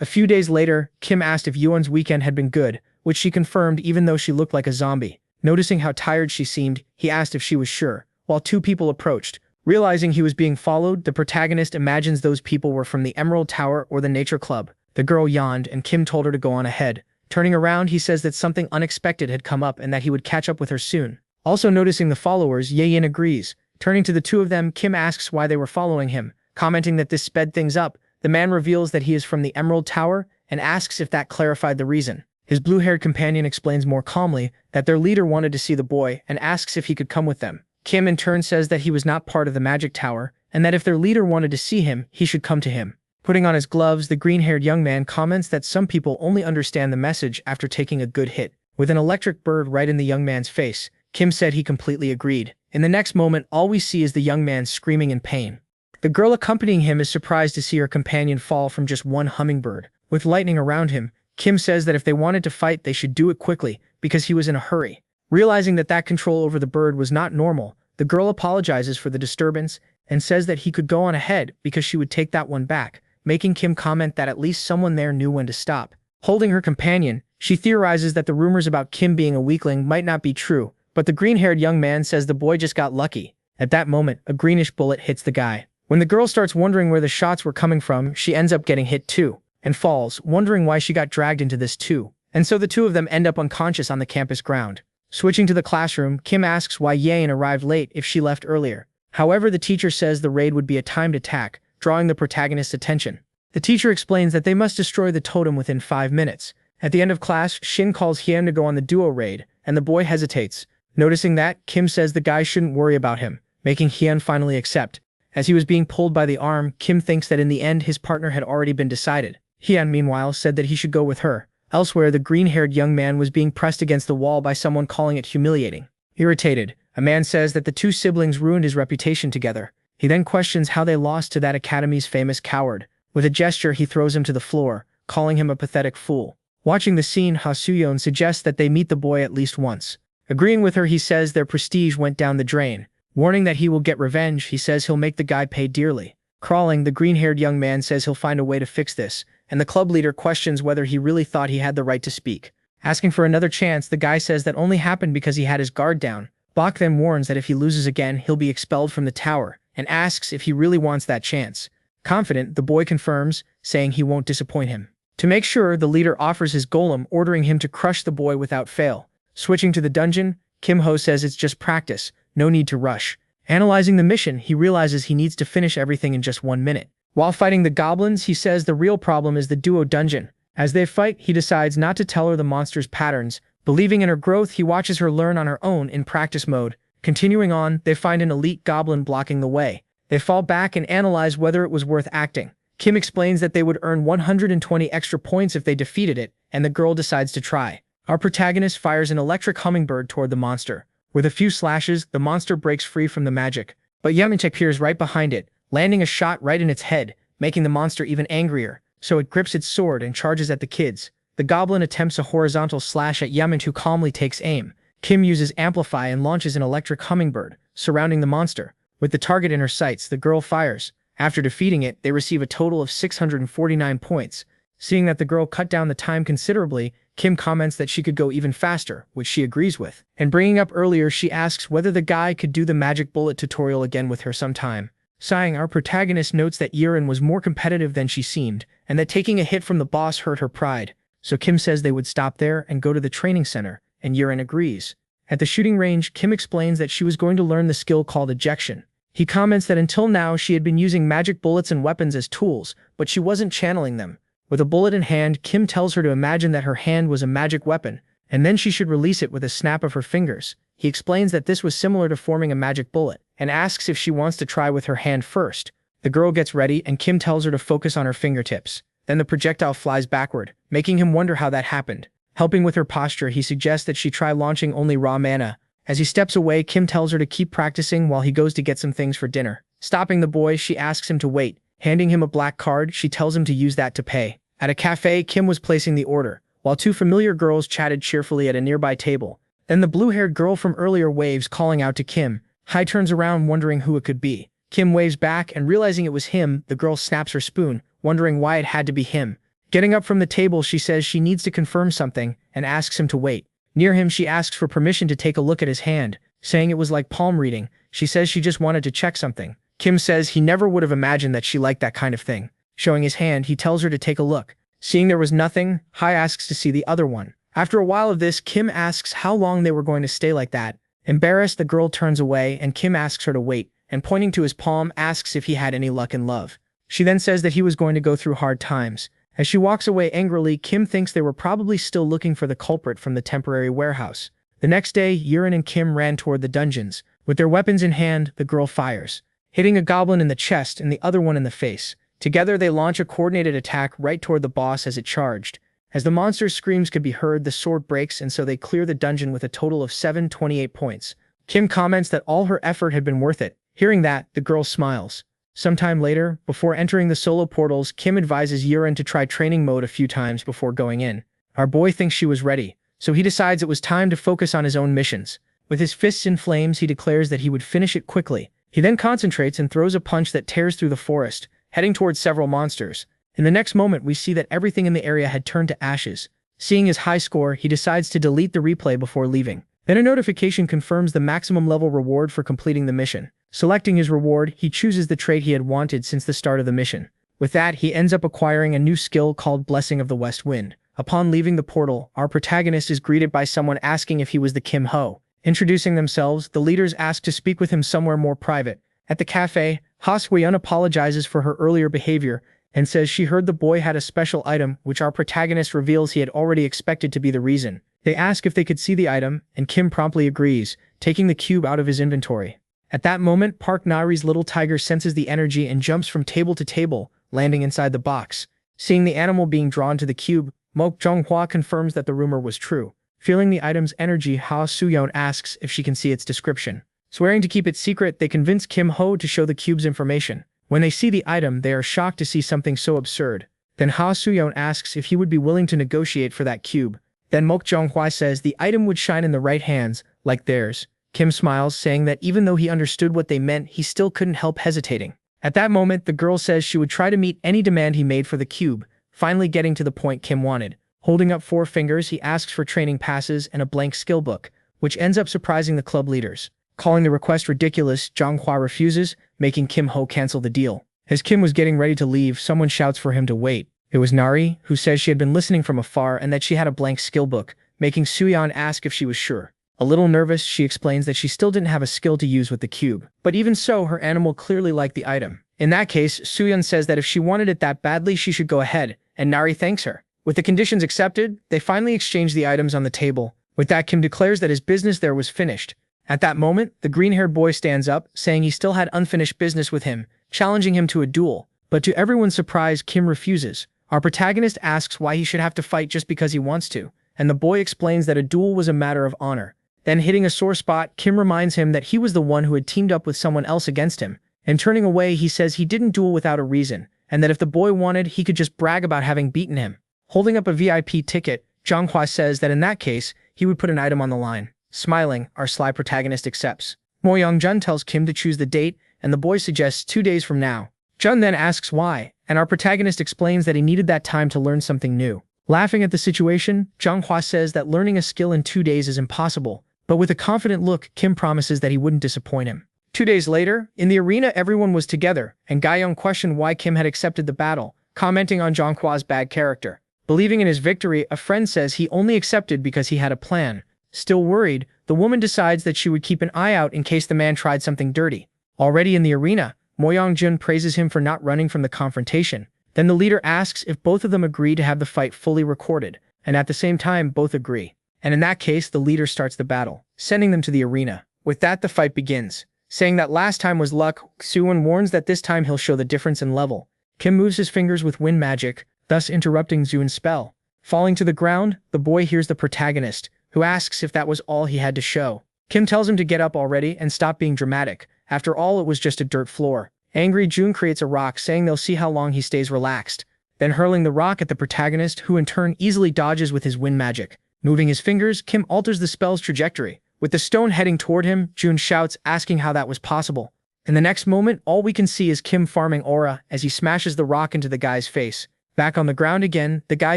A few days later, Kim asked if Yuan's weekend had been good, which she confirmed even though she looked like a zombie. Noticing how tired she seemed, he asked if she was sure, while 2 people approached. Realizing he was being followed, the protagonist imagines those people were from the Emerald Tower or the Nature Club. The girl yawned, and Kim told her to go on ahead. Turning around, he says that something unexpected had come up and that he would catch up with her soon. Also noticing the followers, Ye-in agrees. Turning to the 2 of them, Kim asks why they were following him. Commenting that this sped things up, the man reveals that he is from the Emerald Tower and asks if that clarified the reason. His blue-haired companion explains more calmly that their leader wanted to see the boy and asks if he could come with them. Kim in turn says that he was not part of the Magic Tower and that if their leader wanted to see him, he should come to him. Putting on his gloves, the green-haired young man comments that some people only understand the message after taking a good hit. With an electric bird right in the young man's face, Kim said he completely agreed. In the next moment, all we see is the young man screaming in pain. The girl accompanying him is surprised to see her companion fall from just one hummingbird. With lightning around him, Kim says that if they wanted to fight, they should do it quickly, because he was in a hurry. Realizing that control over the bird was not normal, the girl apologizes for the disturbance and says that he could go on ahead because she would take that one back, making Kim comment that at least someone there knew when to stop. Holding her companion, she theorizes that the rumors about Kim being a weakling might not be true, but the green-haired young man says the boy just got lucky. At that moment, a greenish bullet hits the guy. When the girl starts wondering where the shots were coming from, she ends up getting hit too, and falls, wondering why she got dragged into this too. And so the 2 of them end up unconscious on the campus ground. Switching to the classroom, Kim asks why Ye-in arrived late if she left earlier. However, the teacher says the raid would be a timed attack, drawing the protagonist's attention. The teacher explains that they must destroy the totem within 5 minutes. At the end of class, Shin calls Hien to go on the duo raid, and the boy hesitates. Noticing that, Kim says the guy shouldn't worry about him, making Hien finally accept. As he was being pulled by the arm, Kim thinks that in the end his partner had already been decided. Hien, meanwhile, said that he should go with her. Elsewhere, the green-haired young man was being pressed against the wall by someone calling it humiliating. Irritated, a man says that the 2 siblings ruined his reputation together. He then questions how they lost to that academy's famous coward. With a gesture, he throws him to the floor, calling him a pathetic fool. Watching the scene, Ha Soo-yeon suggests that they meet the boy at least once. Agreeing with her, he says their prestige went down the drain. Warning that he will get revenge, he says he'll make the guy pay dearly. Crawling, the green-haired young man says he'll find a way to fix this, and the club leader questions whether he really thought he had the right to speak. Asking for another chance, the guy says that only happened because he had his guard down. Bok then warns that if he loses again, he'll be expelled from the tower, and asks if he really wants that chance. Confident, the boy confirms, saying he won't disappoint him. To make sure, the leader offers his golem, ordering him to crush the boy without fail. Switching to the dungeon, Kim Ho says it's just practice, no need to rush. Analyzing the mission, he realizes he needs to finish everything in just 1 minute. While fighting the goblins, he says the real problem is the duo dungeon. As they fight, he decides not to tell her the monster's patterns. Believing in her growth, he watches her learn on her own in practice mode. Continuing on, they find an elite goblin blocking the way. They fall back and analyze whether it was worth acting. Kim explains that they would earn 120 extra points if they defeated it, and the girl decides to try. Our protagonist fires an electric hummingbird toward the monster. With a few slashes, the monster breaks free from the magic, but Yahello appears right behind it, landing a shot right in its head, making the monster even angrier, so it grips its sword and charges at the kids. The goblin attempts a horizontal slash at Yahello, who calmly takes aim. Kim uses Amplify and launches an electric hummingbird, surrounding the monster. With the target in her sights, the girl fires. After defeating it, they receive a total of 649 points. Seeing that the girl cut down the time considerably, Kim comments that she could go even faster, which she agrees with. And bringing up earlier, she asks whether the guy could do the magic bullet tutorial again with her sometime. Sighing, our protagonist notes that Yiren was more competitive than she seemed, and that taking a hit from the boss hurt her pride. So Kim says they would stop there and go to the training center, and Yiren agrees. At the shooting range, Kim explains that she was going to learn the skill called ejection. He comments that until now she had been using magic bullets and weapons as tools, but she wasn't channeling them. With a bullet in hand, Kim tells her to imagine that her hand was a magic weapon, and then she should release it with a snap of her fingers. He explains that this was similar to forming a magic bullet, and asks if she wants to try with her hand first. The girl gets ready, and Kim tells her to focus on her fingertips. Then the projectile flies backward, making him wonder how that happened. Helping with her posture, he suggests that she try launching only raw mana. As he steps away, Kim tells her to keep practicing while he goes to get some things for dinner. Stopping the boy, she asks him to wait. Handing him a black card, she tells him to use that to pay. At a cafe, Kim was placing the order, while two familiar girls chatted cheerfully at a nearby table. Then the blue-haired girl from earlier waves calling out to Kim. Hai turns around wondering who it could be. Kim waves back, and realizing it was him, the girl snaps her spoon, wondering why it had to be him. Getting up from the table, she says she needs to confirm something, and asks him to wait. Near him, she asks for permission to take a look at his hand, saying it was like palm reading. She says she just wanted to check something. Kim says he never would have imagined that she liked that kind of thing. Showing his hand, he tells her to take a look. Seeing there was nothing, Hai asks to see the other one. After a while of this, Kim asks how long they were going to stay like that. Embarrassed, the girl turns away, and Kim asks her to wait, and pointing to his palm, asks if he had any luck in love. She then says that he was going to go through hard times. As she walks away angrily, Kim thinks they were probably still looking for the culprit from the temporary warehouse. The next day, Yiren and Kim ran toward the dungeons. With their weapons in hand, the girl fires, hitting a goblin in the chest and the other one in the face. Together, they launch a coordinated attack right toward the boss as it charged. As the monster's screams could be heard, the sword breaks, and so they clear the dungeon with a total of 728 points. Kim comments that all her effort had been worth it. Hearing that, the girl smiles. Sometime later, before entering the solo portals, Kim advises Yiren to try training mode a few times before going in. Our boy thinks she was ready, so he decides it was time to focus on his own missions. With his fists in flames, he declares that he would finish it quickly. He then concentrates and throws a punch that tears through the forest, heading towards several monsters. In the next moment, we see that everything in the area had turned to ashes. Seeing his high score, he decides to delete the replay before leaving. Then a notification confirms the maximum level reward for completing the mission. Selecting his reward, he chooses the trait he had wanted since the start of the mission. With that, he ends up acquiring a new skill called Blessing of the West Wind. Upon leaving the portal, our protagonist is greeted by someone asking if he was the Kim Ho. Introducing themselves, the leaders ask to speak with him somewhere more private. At the cafe, Ha Sui-yun apologizes for her earlier behavior and says she heard the boy had a special item, which our protagonist reveals he had already expected to be the reason. They ask if they could see the item, and Kim promptly agrees, taking the cube out of his inventory. At that moment, Park Nari's little tiger senses the energy and jumps from table to table, landing inside the box. Seeing the animal being drawn to the cube, Mok Jonghwa confirms that the rumor was true. Feeling the item's energy, Ha Soo-yeon asks if she can see its description. Swearing to keep it secret, they convince Kim Ho to show the cube's information. When they see the item, they are shocked to see something so absurd. Then Ha Soo-yeon asks if he would be willing to negotiate for that cube. Then Mok Jonghwa says the item would shine in the right hands, like theirs. Kim smiles, saying that even though he understood what they meant, he still couldn't help hesitating. At that moment, the girl says she would try to meet any demand he made for the cube, finally getting to the point Kim wanted. Holding up 4 fingers, he asks for training passes and a blank skill book, which ends up surprising the club leaders. Calling the request ridiculous, Jonghwa refuses, making Kim Ho cancel the deal. As Kim was getting ready to leave, someone shouts for him to wait. It was Nari, who says she had been listening from afar and that she had a blank skill book, making Suyeon ask if she was sure. A little nervous, she explains that she still didn't have a skill to use with the cube, but even so, her animal clearly liked the item. In that case, Suyeon says that if she wanted it that badly, she should go ahead, and Nari thanks her. With the conditions accepted, they finally exchange the items on the table. With that, Kim declares that his business there was finished. At that moment, the green-haired boy stands up, saying he still had unfinished business with him, challenging him to a duel. But to everyone's surprise, Kim refuses. Our protagonist asks why he should have to fight just because he wants to, and the boy explains that a duel was a matter of honor. Then, hitting a sore spot, Kim reminds him that he was the one who had teamed up with someone else against him. And turning away, he says he didn't duel without a reason, and that if the boy wanted, he could just brag about having beaten him. Holding up a VIP ticket, Jonghwa says that in that case, he would put an item on the line. Smiling, our sly protagonist accepts. Mo Young-jun tells Kim to choose the date, and the boy suggests 2 days from now. Jun then asks why, and our protagonist explains that he needed that time to learn something new. Laughing at the situation, Jonghwa says that learning a skill in 2 days is impossible, but with a confident look, Kim promises that he wouldn't disappoint him. 2 days later, in the arena, everyone was together, and Ga-young questioned why Kim had accepted the battle, commenting on Jonghwa's bad character. Believing in his victory, a friend says he only accepted because he had a plan. Still worried, the woman decides that she would keep an eye out in case the man tried something dirty. Already in the arena, Mo Young-jun praises him for not running from the confrontation. Then the leader asks if both of them agree to have the fight fully recorded, and at the same time, both agree. And in that case, the leader starts the battle, sending them to the arena. With that, the fight begins. Saying that last time was luck, Suwon warns that this time he'll show the difference in level. Kim moves his fingers with wind magic, thus interrupting Suwon's spell. Falling to the ground, the boy hears the protagonist, who asks if that was all he had to show. Kim tells him to get up already and stop being dramatic. After all, it was just a dirt floor. Angry Jun creates a rock, saying they'll see how long he stays relaxed. Then hurling the rock at the protagonist, who in turn easily dodges with his wind magic. Moving his fingers, Kim alters the spell's trajectory. With the stone heading toward him, Jun shouts, asking how that was possible. In the next moment, all we can see is Kim farming aura as he smashes the rock into the guy's face. Back on the ground again, the guy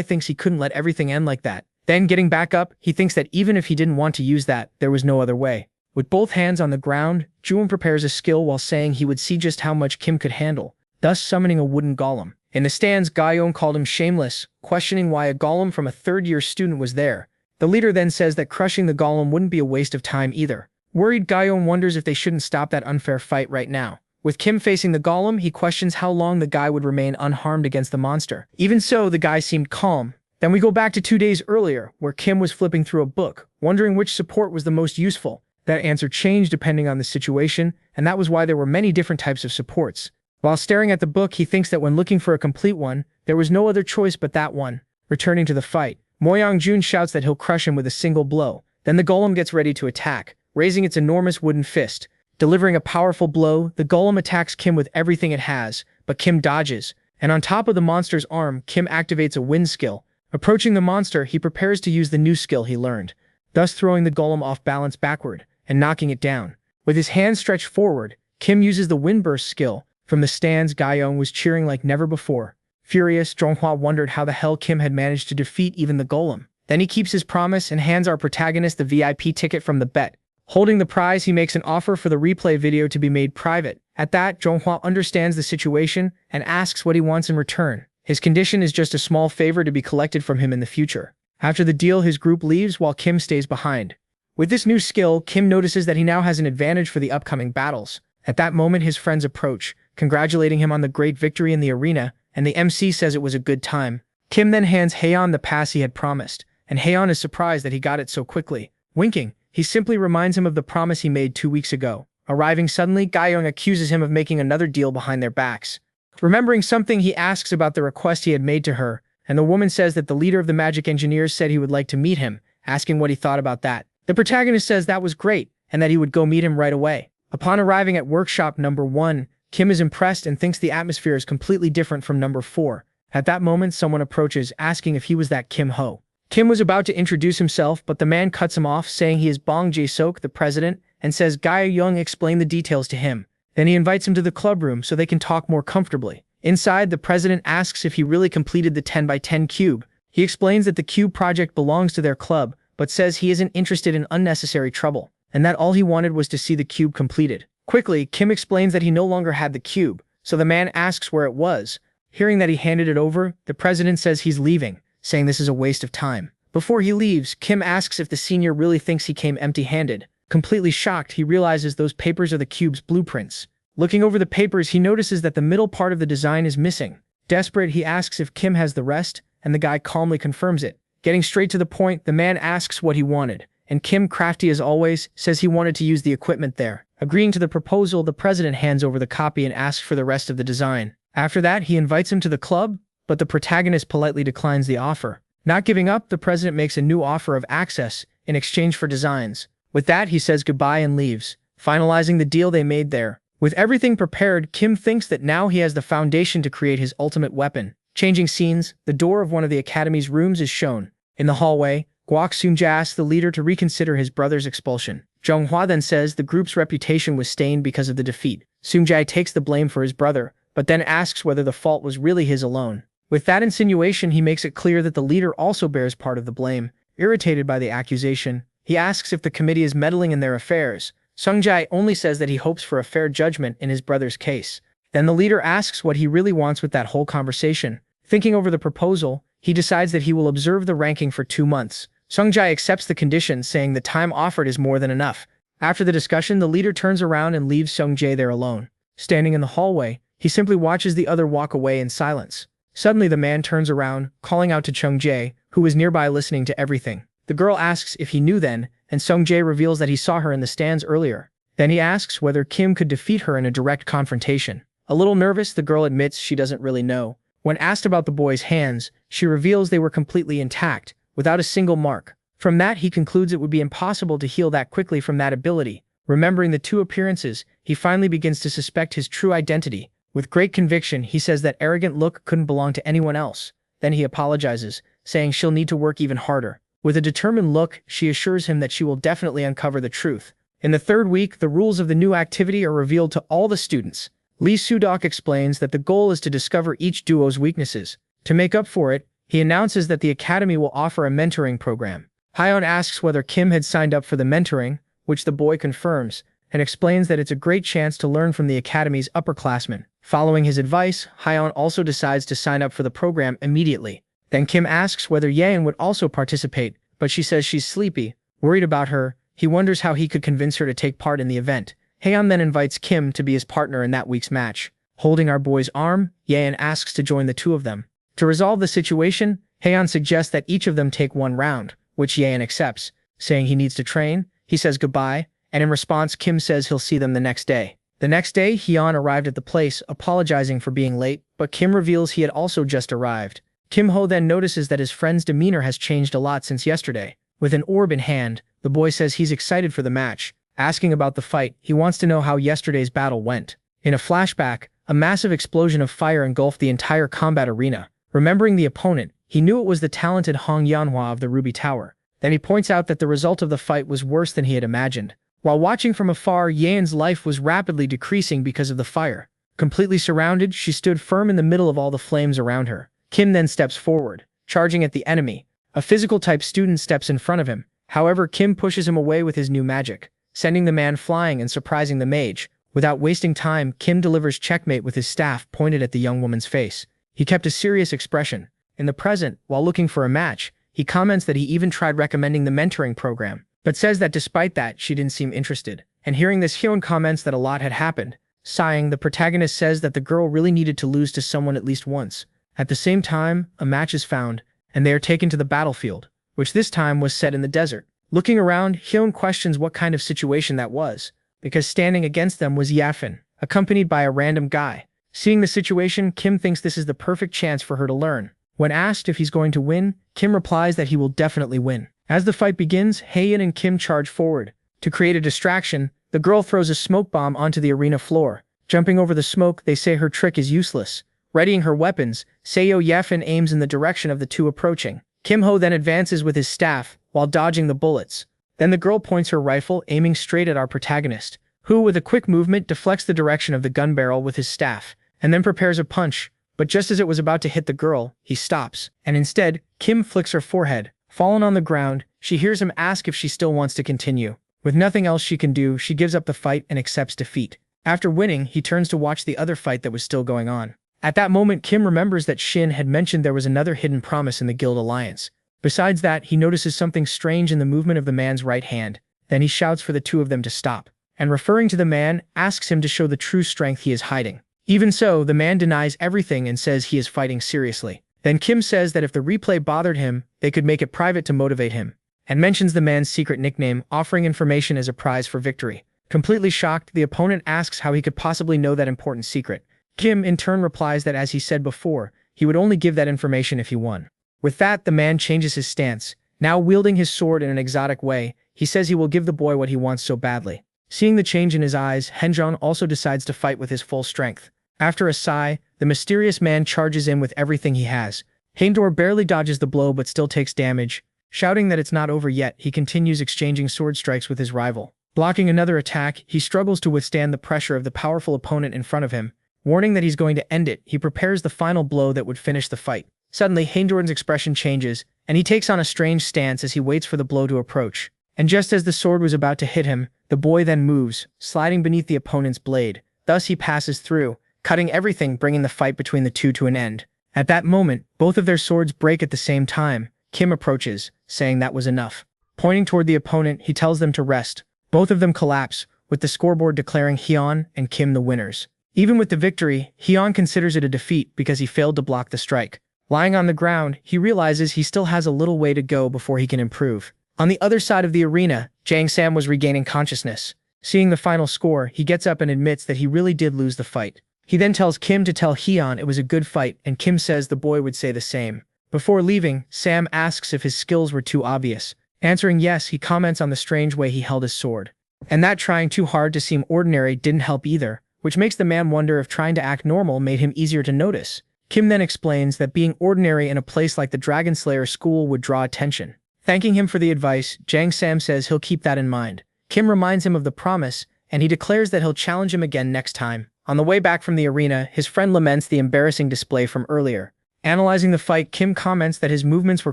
thinks he couldn't let everything end like that. Then getting back up, he thinks that even if he didn't want to use that, there was no other way. With both hands on the ground, Jun prepares a skill while saying he would see just how much Kim could handle, thus summoning a wooden golem. In the stands, Ga-young called him shameless, questioning why a golem from a third-year student was there. The leader then says that crushing the golem wouldn't be a waste of time either. Worried, Ga-young wonders if they shouldn't stop that unfair fight right now. With Kim facing the golem, he questions how long the guy would remain unharmed against the monster. Even so, the guy seemed calm. Then we go back to 2 days earlier, where Kim was flipping through a book, wondering which support was the most useful. That answer changed depending on the situation, and that was why there were many different types of supports. While staring at the book, he thinks that when looking for a complete one, there was no other choice but that one. Returning to the fight, Mo Young-jun shouts that he'll crush him with a single blow. Then the golem gets ready to attack, raising its enormous wooden fist. Delivering a powerful blow, the golem attacks Kim with everything it has, but Kim dodges. And on top of the monster's arm, Kim activates a wind skill. Approaching the monster, he prepares to use the new skill he learned, thus throwing the golem off balance backward and knocking it down. With his hands stretched forward, Kim uses the windburst skill. From the stands, Ga-young was cheering like never before. Furious, Jonghwa wondered how the hell Kim had managed to defeat even the golem. Then he keeps his promise and hands our protagonist the VIP ticket from the bet. Holding the prize, he makes an offer for the replay video to be made private. At that, Jonghwa understands the situation and asks what he wants in return. His condition is just a small favor to be collected from him in the future. After the deal, his group leaves while Kim stays behind. With this new skill, Kim notices that he now has an advantage for the upcoming battles. At that moment, his friends approach, congratulating him on the great victory in the arena, and the MC says it was a good time. Kim then hands Haeyeon the pass he had promised, and Haeyeon is surprised that he got it so quickly. Winking, he simply reminds him of the promise he made 2 weeks ago. Arriving suddenly, Ga-young accuses him of making another deal behind their backs. Remembering something, he asks about the request he had made to her, and the woman says that the leader of the magic engineers said he would like to meet him, asking what he thought about that. The protagonist says that was great, and that he would go meet him right away. Upon arriving at workshop number 1, Kim is impressed and thinks the atmosphere is completely different from number 4. At that moment, someone approaches, asking if he was that Kim Ho. Kim was about to introduce himself, but the man cuts him off, saying he is Bong Jae-sok, the president, and says Ga-young explain the details to him. Then he invites him to the club room so they can talk more comfortably. Inside, the president asks if he really completed the 10x10 cube. He explains that the cube project belongs to their club, but says he isn't interested in unnecessary trouble, and that all he wanted was to see the cube completed. Quickly, Kim explains that he no longer had the cube, so the man asks where it was, Hearing that he handed it over, the president says he's leaving, saying this is a waste of time. Before he leaves, Kim asks if the senior really thinks he came empty-handed. Completely shocked, he realizes those papers are the cube's blueprints. Looking over the papers, he notices that the middle part of the design is missing. Desperate, he asks if Kim has the rest, and the guy calmly confirms it. Getting straight to the point, the man asks what he wanted, and Kim, crafty as always, says he wanted to use the equipment there. Agreeing to the proposal, the president hands over the copy and asks for the rest of the design. After that, he invites him to the club, but the protagonist politely declines the offer. Not giving up, the president makes a new offer of access in exchange for designs. With that, he says goodbye and leaves, finalizing the deal they made there. With everything prepared, Kim thinks that now he has the foundation to create his ultimate weapon. Changing scenes, the door of one of the academy's rooms is shown. In the hallway, Guok Seung-jae asks the leader to reconsider his brother's expulsion. Jung-hwa then says the group's reputation was stained because of the defeat. Seung-jae takes the blame for his brother, but then asks whether the fault was really his alone. With that insinuation, he makes it clear that the leader also bears part of the blame. Irritated by the accusation, he asks if the committee is meddling in their affairs. Seung-jae only says that he hopes for a fair judgment in his brother's case. Then the leader asks what he really wants with that whole conversation. Thinking over the proposal, he decides that he will observe the ranking for 2 months. Seung-jae accepts the conditions, saying the time offered is more than enough. After the discussion, the leader turns around and leaves Seung-jae there alone. Standing in the hallway, he simply watches the other walk away in silence. Suddenly, the man turns around, calling out to Seung-jae, who was nearby listening to everything. The girl asks if he knew then, and Seung-jae reveals that he saw her in the stands earlier. Then he asks whether Kim could defeat her in a direct confrontation. A little nervous, the girl admits she doesn't really know. When asked about the boy's hands, she reveals they were completely intact, without a single mark. From that, he concludes it would be impossible to heal that quickly from that ability. Remembering the 2 appearances, he finally begins to suspect his true identity. With great conviction, he says that arrogant look couldn't belong to anyone else. Then he apologizes, saying she'll need to work even harder. With a determined look, she assures him that she will definitely uncover the truth. In the 3rd week, the rules of the new activity are revealed to all the students. Lee Soo-dok explains that the goal is to discover each duo's weaknesses. To make up for it, he announces that the academy will offer a mentoring program. Hyeon asks whether Kim had signed up for the mentoring, which the boy confirms, and explains that it's a great chance to learn from the academy's upperclassmen. Following his advice, Hyeon also decides to sign up for the program immediately. Then Kim asks whether Yeon would also participate, but she says she's sleepy. Worried about her, he wonders how he could convince her to take part in the event. Haeyeon then invites Kim to be his partner in that week's match. Holding our boy's arm, Yeon asks to join the 2 of them. To resolve the situation, Haeyeon suggests that each of them take 1 round, which Yeon accepts. Saying he needs to train, he says goodbye, and in response, Kim says he'll see them the next day. The next day, Hyeon arrived at the place, apologizing for being late, but Kim reveals he had also just arrived. Kim Ho then notices that his friend's demeanor has changed a lot since yesterday. With an orb in hand, the boy says he's excited for the match. Asking about the fight, he wants to know how yesterday's battle went. In a flashback, a massive explosion of fire engulfed the entire combat arena. Remembering the opponent, he knew it was the talented Hong Yanhua of the Ruby Tower. Then he points out that the result of the fight was worse than he had imagined. While watching from afar, Yeon's life was rapidly decreasing because of the fire. Completely surrounded, she stood firm in the middle of all the flames around her. Kim then steps forward, charging at the enemy. A physical-type student steps in front of him. However, Kim pushes him away with his new magic, sending the man flying and surprising the mage. Without wasting time, Kim delivers checkmate with his staff pointed at the young woman's face. He kept a serious expression. In the present, while looking for a match, he comments that he even tried recommending the mentoring program, but says that despite that, she didn't seem interested. And hearing this, Hyeon comments that a lot had happened. Sighing, the protagonist says that the girl really needed to lose to someone at least once. At the same time, a match is found, and they are taken to the battlefield, which this time was set in the desert. Looking around, Hyeon questions what kind of situation that was, because standing against them was Yafin, accompanied by a random guy. Seeing the situation, Kim thinks this is the perfect chance for her to learn. When asked if he's going to win, Kim replies that he will definitely win. As the fight begins, Haeyeon and Kim charge forward. To create a distraction, the girl throws a smoke bomb onto the arena floor. Jumping over the smoke, they say her trick is useless. Readying her weapons, Seo Yefin aims in the direction of the 2 approaching. Kim Ho then advances with his staff, while dodging the bullets. Then the girl points her rifle, aiming straight at our protagonist, who with a quick movement deflects the direction of the gun barrel with his staff, and then prepares a punch. But just as it was about to hit the girl, he stops, and instead, Kim flicks her forehead. Fallen on the ground, she hears him ask if she still wants to continue. With nothing else she can do, she gives up the fight and accepts defeat. After winning, he turns to watch the other fight that was still going on. At that moment, Kim remembers that Shin had mentioned there was another hidden promise in the guild alliance. Besides that, he notices something strange in the movement of the man's right hand. Then he shouts for the two of them to stop, and referring to the man, asks him to show the true strength he is hiding. Even so, the man denies everything and says he is fighting seriously. Then Kim says that if the replay bothered him, they could make it private to motivate him, and mentions the man's secret nickname, offering information as a prize for victory. Completely shocked, the opponent asks how he could possibly know that important secret. Kim in turn replies that as he said before, he would only give that information if he won. With that, the man changes his stance. Now wielding his sword in an exotic way, he says he will give the boy what he wants so badly. Seeing the change in his eyes, Henjong also decides to fight with his full strength. After a sigh, the mysterious man charges in with everything he has. Haindor barely dodges the blow but still takes damage. Shouting that it's not over yet, he continues exchanging sword strikes with his rival. Blocking another attack, he struggles to withstand the pressure of the powerful opponent in front of him. Warning that he's going to end it, he prepares the final blow that would finish the fight. Suddenly, Haindor's expression changes, and he takes on a strange stance as he waits for the blow to approach. And just as the sword was about to hit him, the boy then moves, sliding beneath the opponent's blade. Thus he passes through, cutting everything, bringing the fight between the two to an end. At that moment, both of their swords break at the same time. Kim approaches, saying that was enough. Pointing toward the opponent, he tells them to rest. Both of them collapse, with the scoreboard declaring Hyun and Kim the winners. Even with the victory, Hyun considers it a defeat because he failed to block the strike. Lying on the ground, he realizes he still has a little way to go before he can improve. On the other side of the arena, Jang Sam was regaining consciousness. Seeing the final score, he gets up and admits that he really did lose the fight. He then tells Kim to tell Hyun it was a good fight, and Kim says the boy would say the same. Before leaving, Sam asks if his skills were too obvious. Answering yes, he comments on the strange way he held his sword. And that trying too hard to seem ordinary didn't help either, which makes the man wonder if trying to act normal made him easier to notice. Kim then explains that being ordinary in a place like the Dragon Slayer school would draw attention. Thanking him for the advice, Jang Sam says he'll keep that in mind. Kim reminds him of the promise, and he declares that he'll challenge him again next time. On the way back from the arena, his friend laments the embarrassing display from earlier. Analyzing the fight, Kim comments that his movements were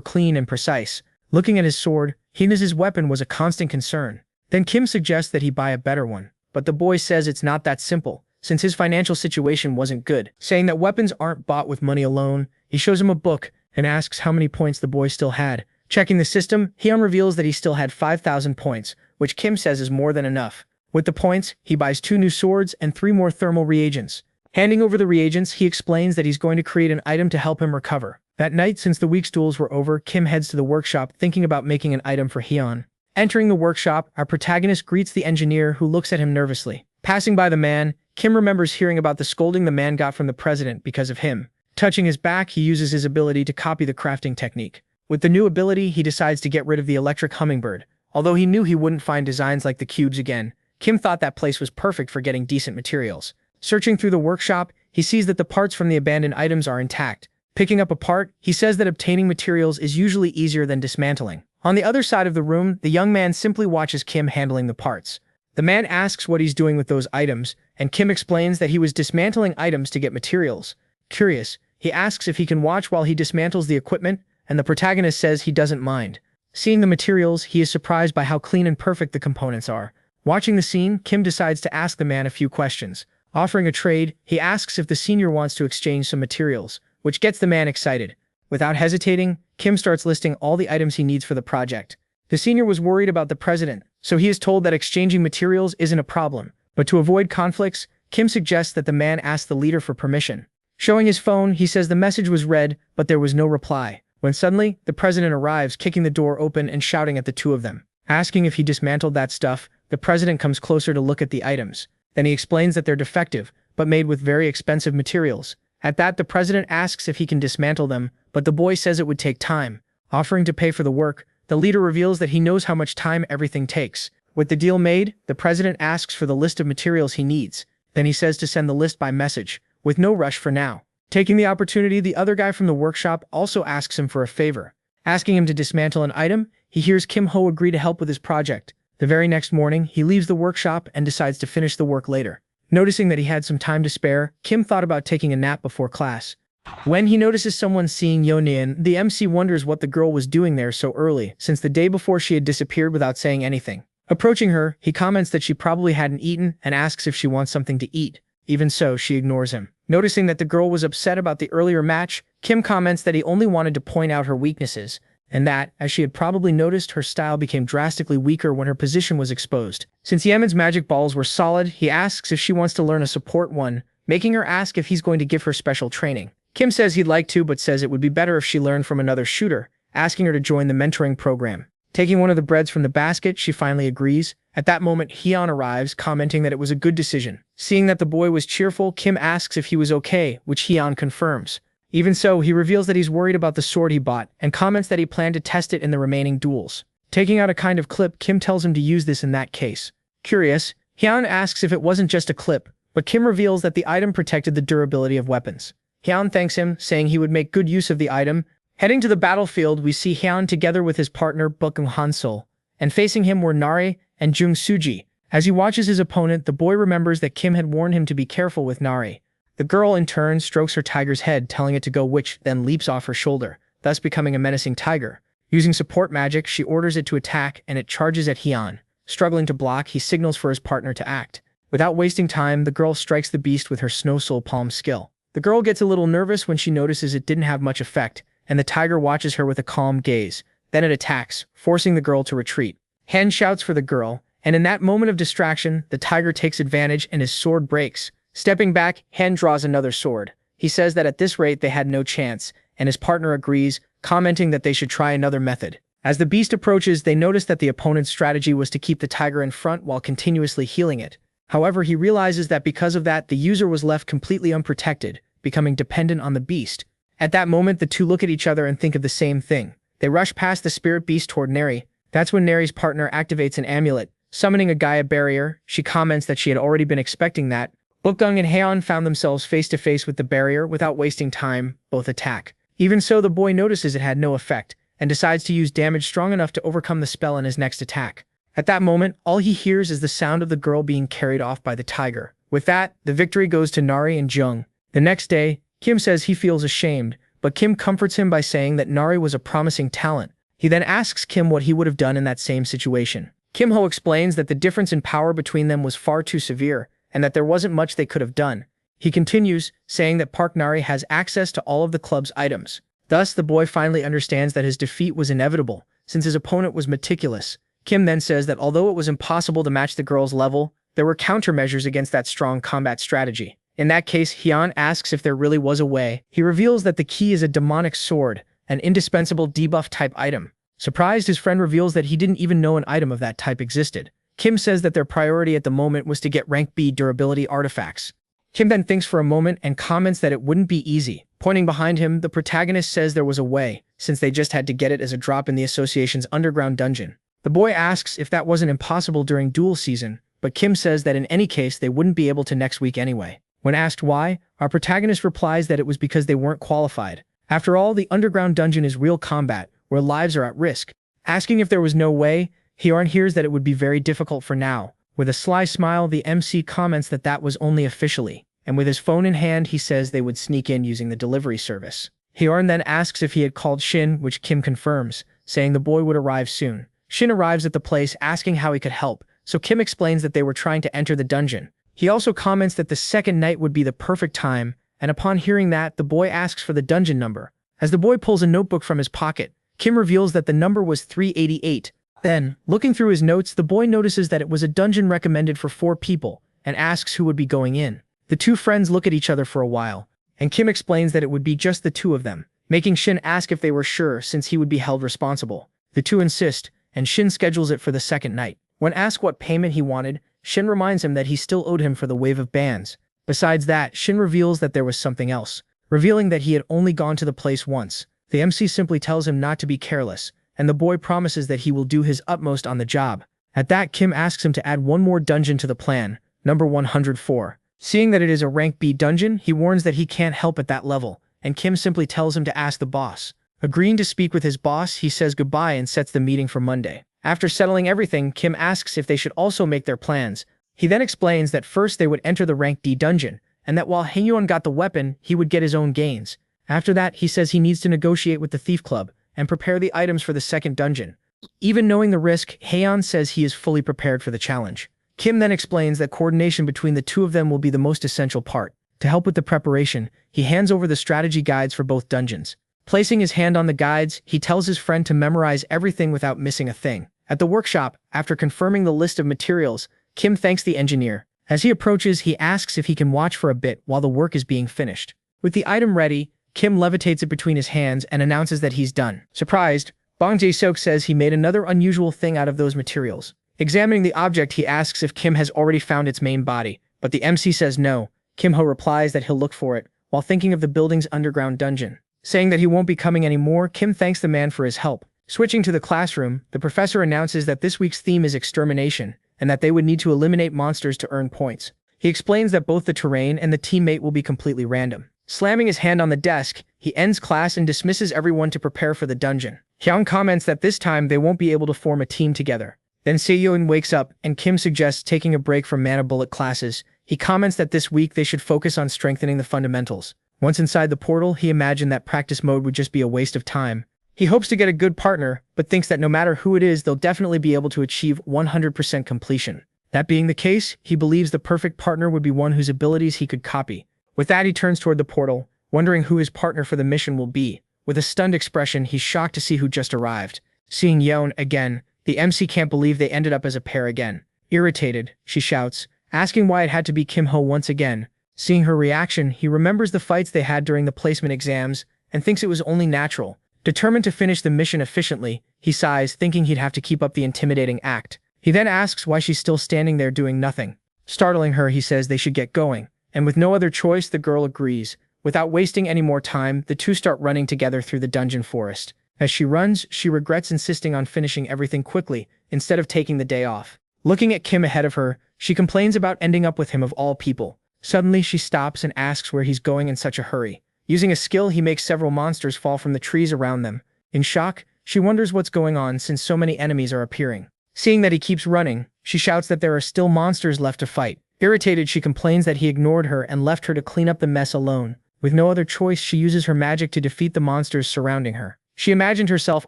clean and precise. Looking at his sword, he knows his weapon was a constant concern. Then Kim suggests that he buy a better one, but the boy says it's not that simple, since his financial situation wasn't good. Saying that weapons aren't bought with money alone, he shows him a book and asks how many points the boy still had. Checking the system, Hyun reveals that he still had 5,000 points, which Kim says is more than enough. With the points, he buys 2 new swords and 3 more thermal reagents. Handing over the reagents, he explains that he's going to create an item to help him recover. That night, since the week's duels were over, Kim heads to the workshop thinking about making an item for Hyun. Entering the workshop, our protagonist greets the engineer who looks at him nervously. Passing by the man, Kim remembers hearing about the scolding the man got from the president because of him. Touching his back, he uses his ability to copy the crafting technique. With the new ability, he decides to get rid of the electric hummingbird. Although he knew he wouldn't find designs like the cubes again, Kim thought that place was perfect for getting decent materials. Searching through the workshop, he sees that the parts from the abandoned items are intact. Picking up a part, he says that obtaining materials is usually easier than dismantling. On the other side of the room, the young man simply watches Kim handling the parts. The man asks what he's doing with those items, and Kim explains that he was dismantling items to get materials. Curious, he asks if he can watch while he dismantles the equipment, and the protagonist says he doesn't mind. Seeing the materials, he is surprised by how clean and perfect the components are. Watching the scene, Kim decides to ask the man a few questions. Offering a trade, he asks if the senior wants to exchange some materials, which gets the man excited. Without hesitating, Kim starts listing all the items he needs for the project. The senior was worried about the president, so he is told that exchanging materials isn't a problem. But to avoid conflicts, Kim suggests that the man ask the leader for permission. Showing his phone, he says the message was read, but there was no reply. When suddenly, the president arrives, kicking the door open and shouting at the two of them. Asking if he dismantled that stuff, the president comes closer to look at the items. Then he explains that they're defective, but made with very expensive materials. At that, the president asks if he can dismantle them, but the boy says it would take time. Offering to pay for the work, the leader reveals that he knows how much time everything takes. With the deal made, the president asks for the list of materials he needs. Then he says to send the list by message, with no rush for now. Taking the opportunity, the other guy from the workshop also asks him for a favor. Asking him to dismantle an item, he hears Kim Ho agree to help with his project. The very next morning, he leaves the workshop and decides to finish the work later. Noticing that he had some time to spare, Kim thought about taking a nap before class. When he notices someone seeing Yeonyeon, the MC wonders what the girl was doing there so early, since the day before she had disappeared without saying anything. Approaching her, he comments that she probably hadn't eaten and asks if she wants something to eat. Even so, she ignores him. Noticing that the girl was upset about the earlier match, Kim comments that he only wanted to point out her weaknesses, and that, as she had probably noticed, her style became drastically weaker when her position was exposed. Since Yemen's magic balls were solid, he asks if she wants to learn a support one, making her ask if he's going to give her special training. Kim says he'd like to, but says it would be better if she learned from another shooter, asking her to join the mentoring program. Taking one of the breads from the basket, she finally agrees. At that moment, Hyun arrives, commenting that it was a good decision. Seeing that the boy was cheerful, Kim asks if he was okay, which Hyun confirms. Even so, he reveals that he's worried about the sword he bought, and comments that he planned to test it in the remaining duels. Taking out a kind of clip, Kim tells him to use this in that case. Curious, Hyun asks if it wasn't just a clip, but Kim reveals that the item protected the durability of weapons. Hyun thanks him, saying he would make good use of the item. Heading to the battlefield, we see Hyun together with his partner Bukung Hansol, and facing him were Nari and Jung Suji. As he watches his opponent, the boy remembers that Kim had warned him to be careful with Nari. The girl, in turn, strokes her tiger's head, telling it to go, which then leaps off her shoulder, thus becoming a menacing tiger. Using support magic, she orders it to attack, and it charges at Hyun. Struggling to block, he signals for his partner to act. Without wasting time, the girl strikes the beast with her Snow Soul Palm skill. The girl gets a little nervous when she notices it didn't have much effect, and the tiger watches her with a calm gaze. Then it attacks, forcing the girl to retreat. Hen shouts for the girl, and in that moment of distraction, the tiger takes advantage and his sword breaks. Stepping back, Hen draws another sword. He says that at this rate they had no chance, and his partner agrees, commenting that they should try another method. As the beast approaches, they notice that the opponent's strategy was to keep the tiger in front while continuously healing it. However, he realizes that because of that, the user was left completely unprotected, becoming dependent on the beast. At that moment, the two look at each other and think of the same thing. They rush past the spirit beast toward Neri. That's when Neri's partner activates an amulet, summoning a Gaia barrier. She comments that she had already been expecting that. Bukgung and Haeon found themselves face to face with the barrier. Without wasting time, both attack. Even so, the boy notices it had no effect, and decides to use damage strong enough to overcome the spell in his next attack. At that moment, all he hears is the sound of the girl being carried off by the tiger. With that, the victory goes to Nari and Jung. The next day, Kim says he feels ashamed, but Kim comforts him by saying that Nari was a promising talent. He then asks Kim what he would have done in that same situation. Kim Ho explains that the difference in power between them was far too severe, and that there wasn't much they could have done. He continues, saying that Park Nari has access to all of the club's items. Thus, the boy finally understands that his defeat was inevitable, since his opponent was meticulous. Kim then says that although it was impossible to match the girl's level, there were countermeasures against that strong combat strategy. In that case, Hyun asks if there really was a way. He reveals that the key is a demonic sword, an indispensable debuff-type item. Surprised, his friend reveals that he didn't even know an item of that type existed. Kim says that their priority at the moment was to get rank B durability artifacts. Kim then thinks for a moment and comments that it wouldn't be easy. Pointing behind him, the protagonist says there was a way, since they just had to get it as a drop in the association's underground dungeon. The boy asks if that wasn't impossible during duel season, but Kim says that in any case they wouldn't be able to next week anyway. When asked why, our protagonist replies that it was because they weren't qualified. After all, the underground dungeon is real combat, where lives are at risk. Asking if there was no way, Hyun hears that it would be very difficult for now. With a sly smile, the MC comments that that was only officially, and with his phone in hand, he says they would sneak in using the delivery service. Hyun then asks if he had called Shin, which Kim confirms, saying the boy would arrive soon. Shin arrives at the place asking how he could help, so Kim explains that they were trying to enter the dungeon. He also comments that the second night would be the perfect time, and upon hearing that, the boy asks for the dungeon number. As the boy pulls a notebook from his pocket, Kim reveals that the number was 388. Then, looking through his notes, the boy notices that it was a dungeon recommended for 4 people, and asks who would be going in. The two friends look at each other for a while, and Kim explains that it would be just the two of them, making Shin ask if they were sure since he would be held responsible. The two insist, and Shin schedules it for the second night. When asked what payment he wanted, Shin reminds him that he still owed him for the wave of bands. Besides that, Shin reveals that there was something else, revealing that he had only gone to the place once. The MC simply tells him not to be careless, and the boy promises that he will do his utmost on the job. At that, Kim asks him to add one more dungeon to the plan, number 104. Seeing that it is a rank B dungeon, he warns that he can't help at that level, and Kim simply tells him to ask the boss. Agreeing to speak with his boss, he says goodbye and sets the meeting for Monday. After settling everything, Kim asks if they should also make their plans. He then explains that first they would enter the rank D dungeon, and that while Haeyeon got the weapon, he would get his own gains. After that, he says he needs to negotiate with the Thief Club and prepare the items for the second dungeon. Even knowing the risk, Haeyeon says he is fully prepared for the challenge. Kim then explains that coordination between the two of them will be the most essential part. To help with the preparation, he hands over the strategy guides for both dungeons. Placing his hand on the guides, he tells his friend to memorize everything without missing a thing. At the workshop, after confirming the list of materials, Kim thanks the engineer. As he approaches, he asks if he can watch for a bit while the work is being finished. With the item ready, Kim levitates it between his hands and announces that he's done. Surprised, Bong Jae-seok says he made another unusual thing out of those materials. Examining the object, he asks if Kim has already found its main body, but the MC says no. Kim Ho replies that he'll look for it, while thinking of the building's underground dungeon. Saying that he won't be coming anymore, Kim thanks the man for his help. Switching to the classroom, the professor announces that this week's theme is extermination, and that they would need to eliminate monsters to earn points. He explains that both the terrain and the teammate will be completely random. Slamming his hand on the desk, he ends class and dismisses everyone to prepare for the dungeon. Hyung comments that this time they won't be able to form a team together. Then Seo-in wakes up, and Kim suggests taking a break from mana bullet classes. He comments that this week they should focus on strengthening the fundamentals. Once inside the portal, he imagined that practice mode would just be a waste of time. He hopes to get a good partner, but thinks that no matter who it is, they'll definitely be able to achieve 100% completion. That being the case, he believes the perfect partner would be one whose abilities he could copy. With that, he turns toward the portal, wondering who his partner for the mission will be. With a stunned expression, he's shocked to see who just arrived. Seeing Yeon again, the MC can't believe they ended up as a pair again. Irritated, she shouts, asking why it had to be Kim Ho once again. Seeing her reaction, he remembers the fights they had during the placement exams and thinks it was only natural. Determined to finish the mission efficiently, he sighs, thinking he'd have to keep up the intimidating act. He then asks why she's still standing there doing nothing. Startling her, he says they should get going, and with no other choice, the girl agrees. Without wasting any more time, the two start running together through the dungeon forest. As she runs, she regrets insisting on finishing everything quickly, instead of taking the day off. Looking at Kim ahead of her, she complains about ending up with him of all people. Suddenly, she stops and asks where he's going in such a hurry. Using a skill, he makes several monsters fall from the trees around them. In shock, she wonders what's going on since so many enemies are appearing. Seeing that he keeps running, she shouts that there are still monsters left to fight. Irritated, she complains that he ignored her and left her to clean up the mess alone. With no other choice, she uses her magic to defeat the monsters surrounding her. She imagined herself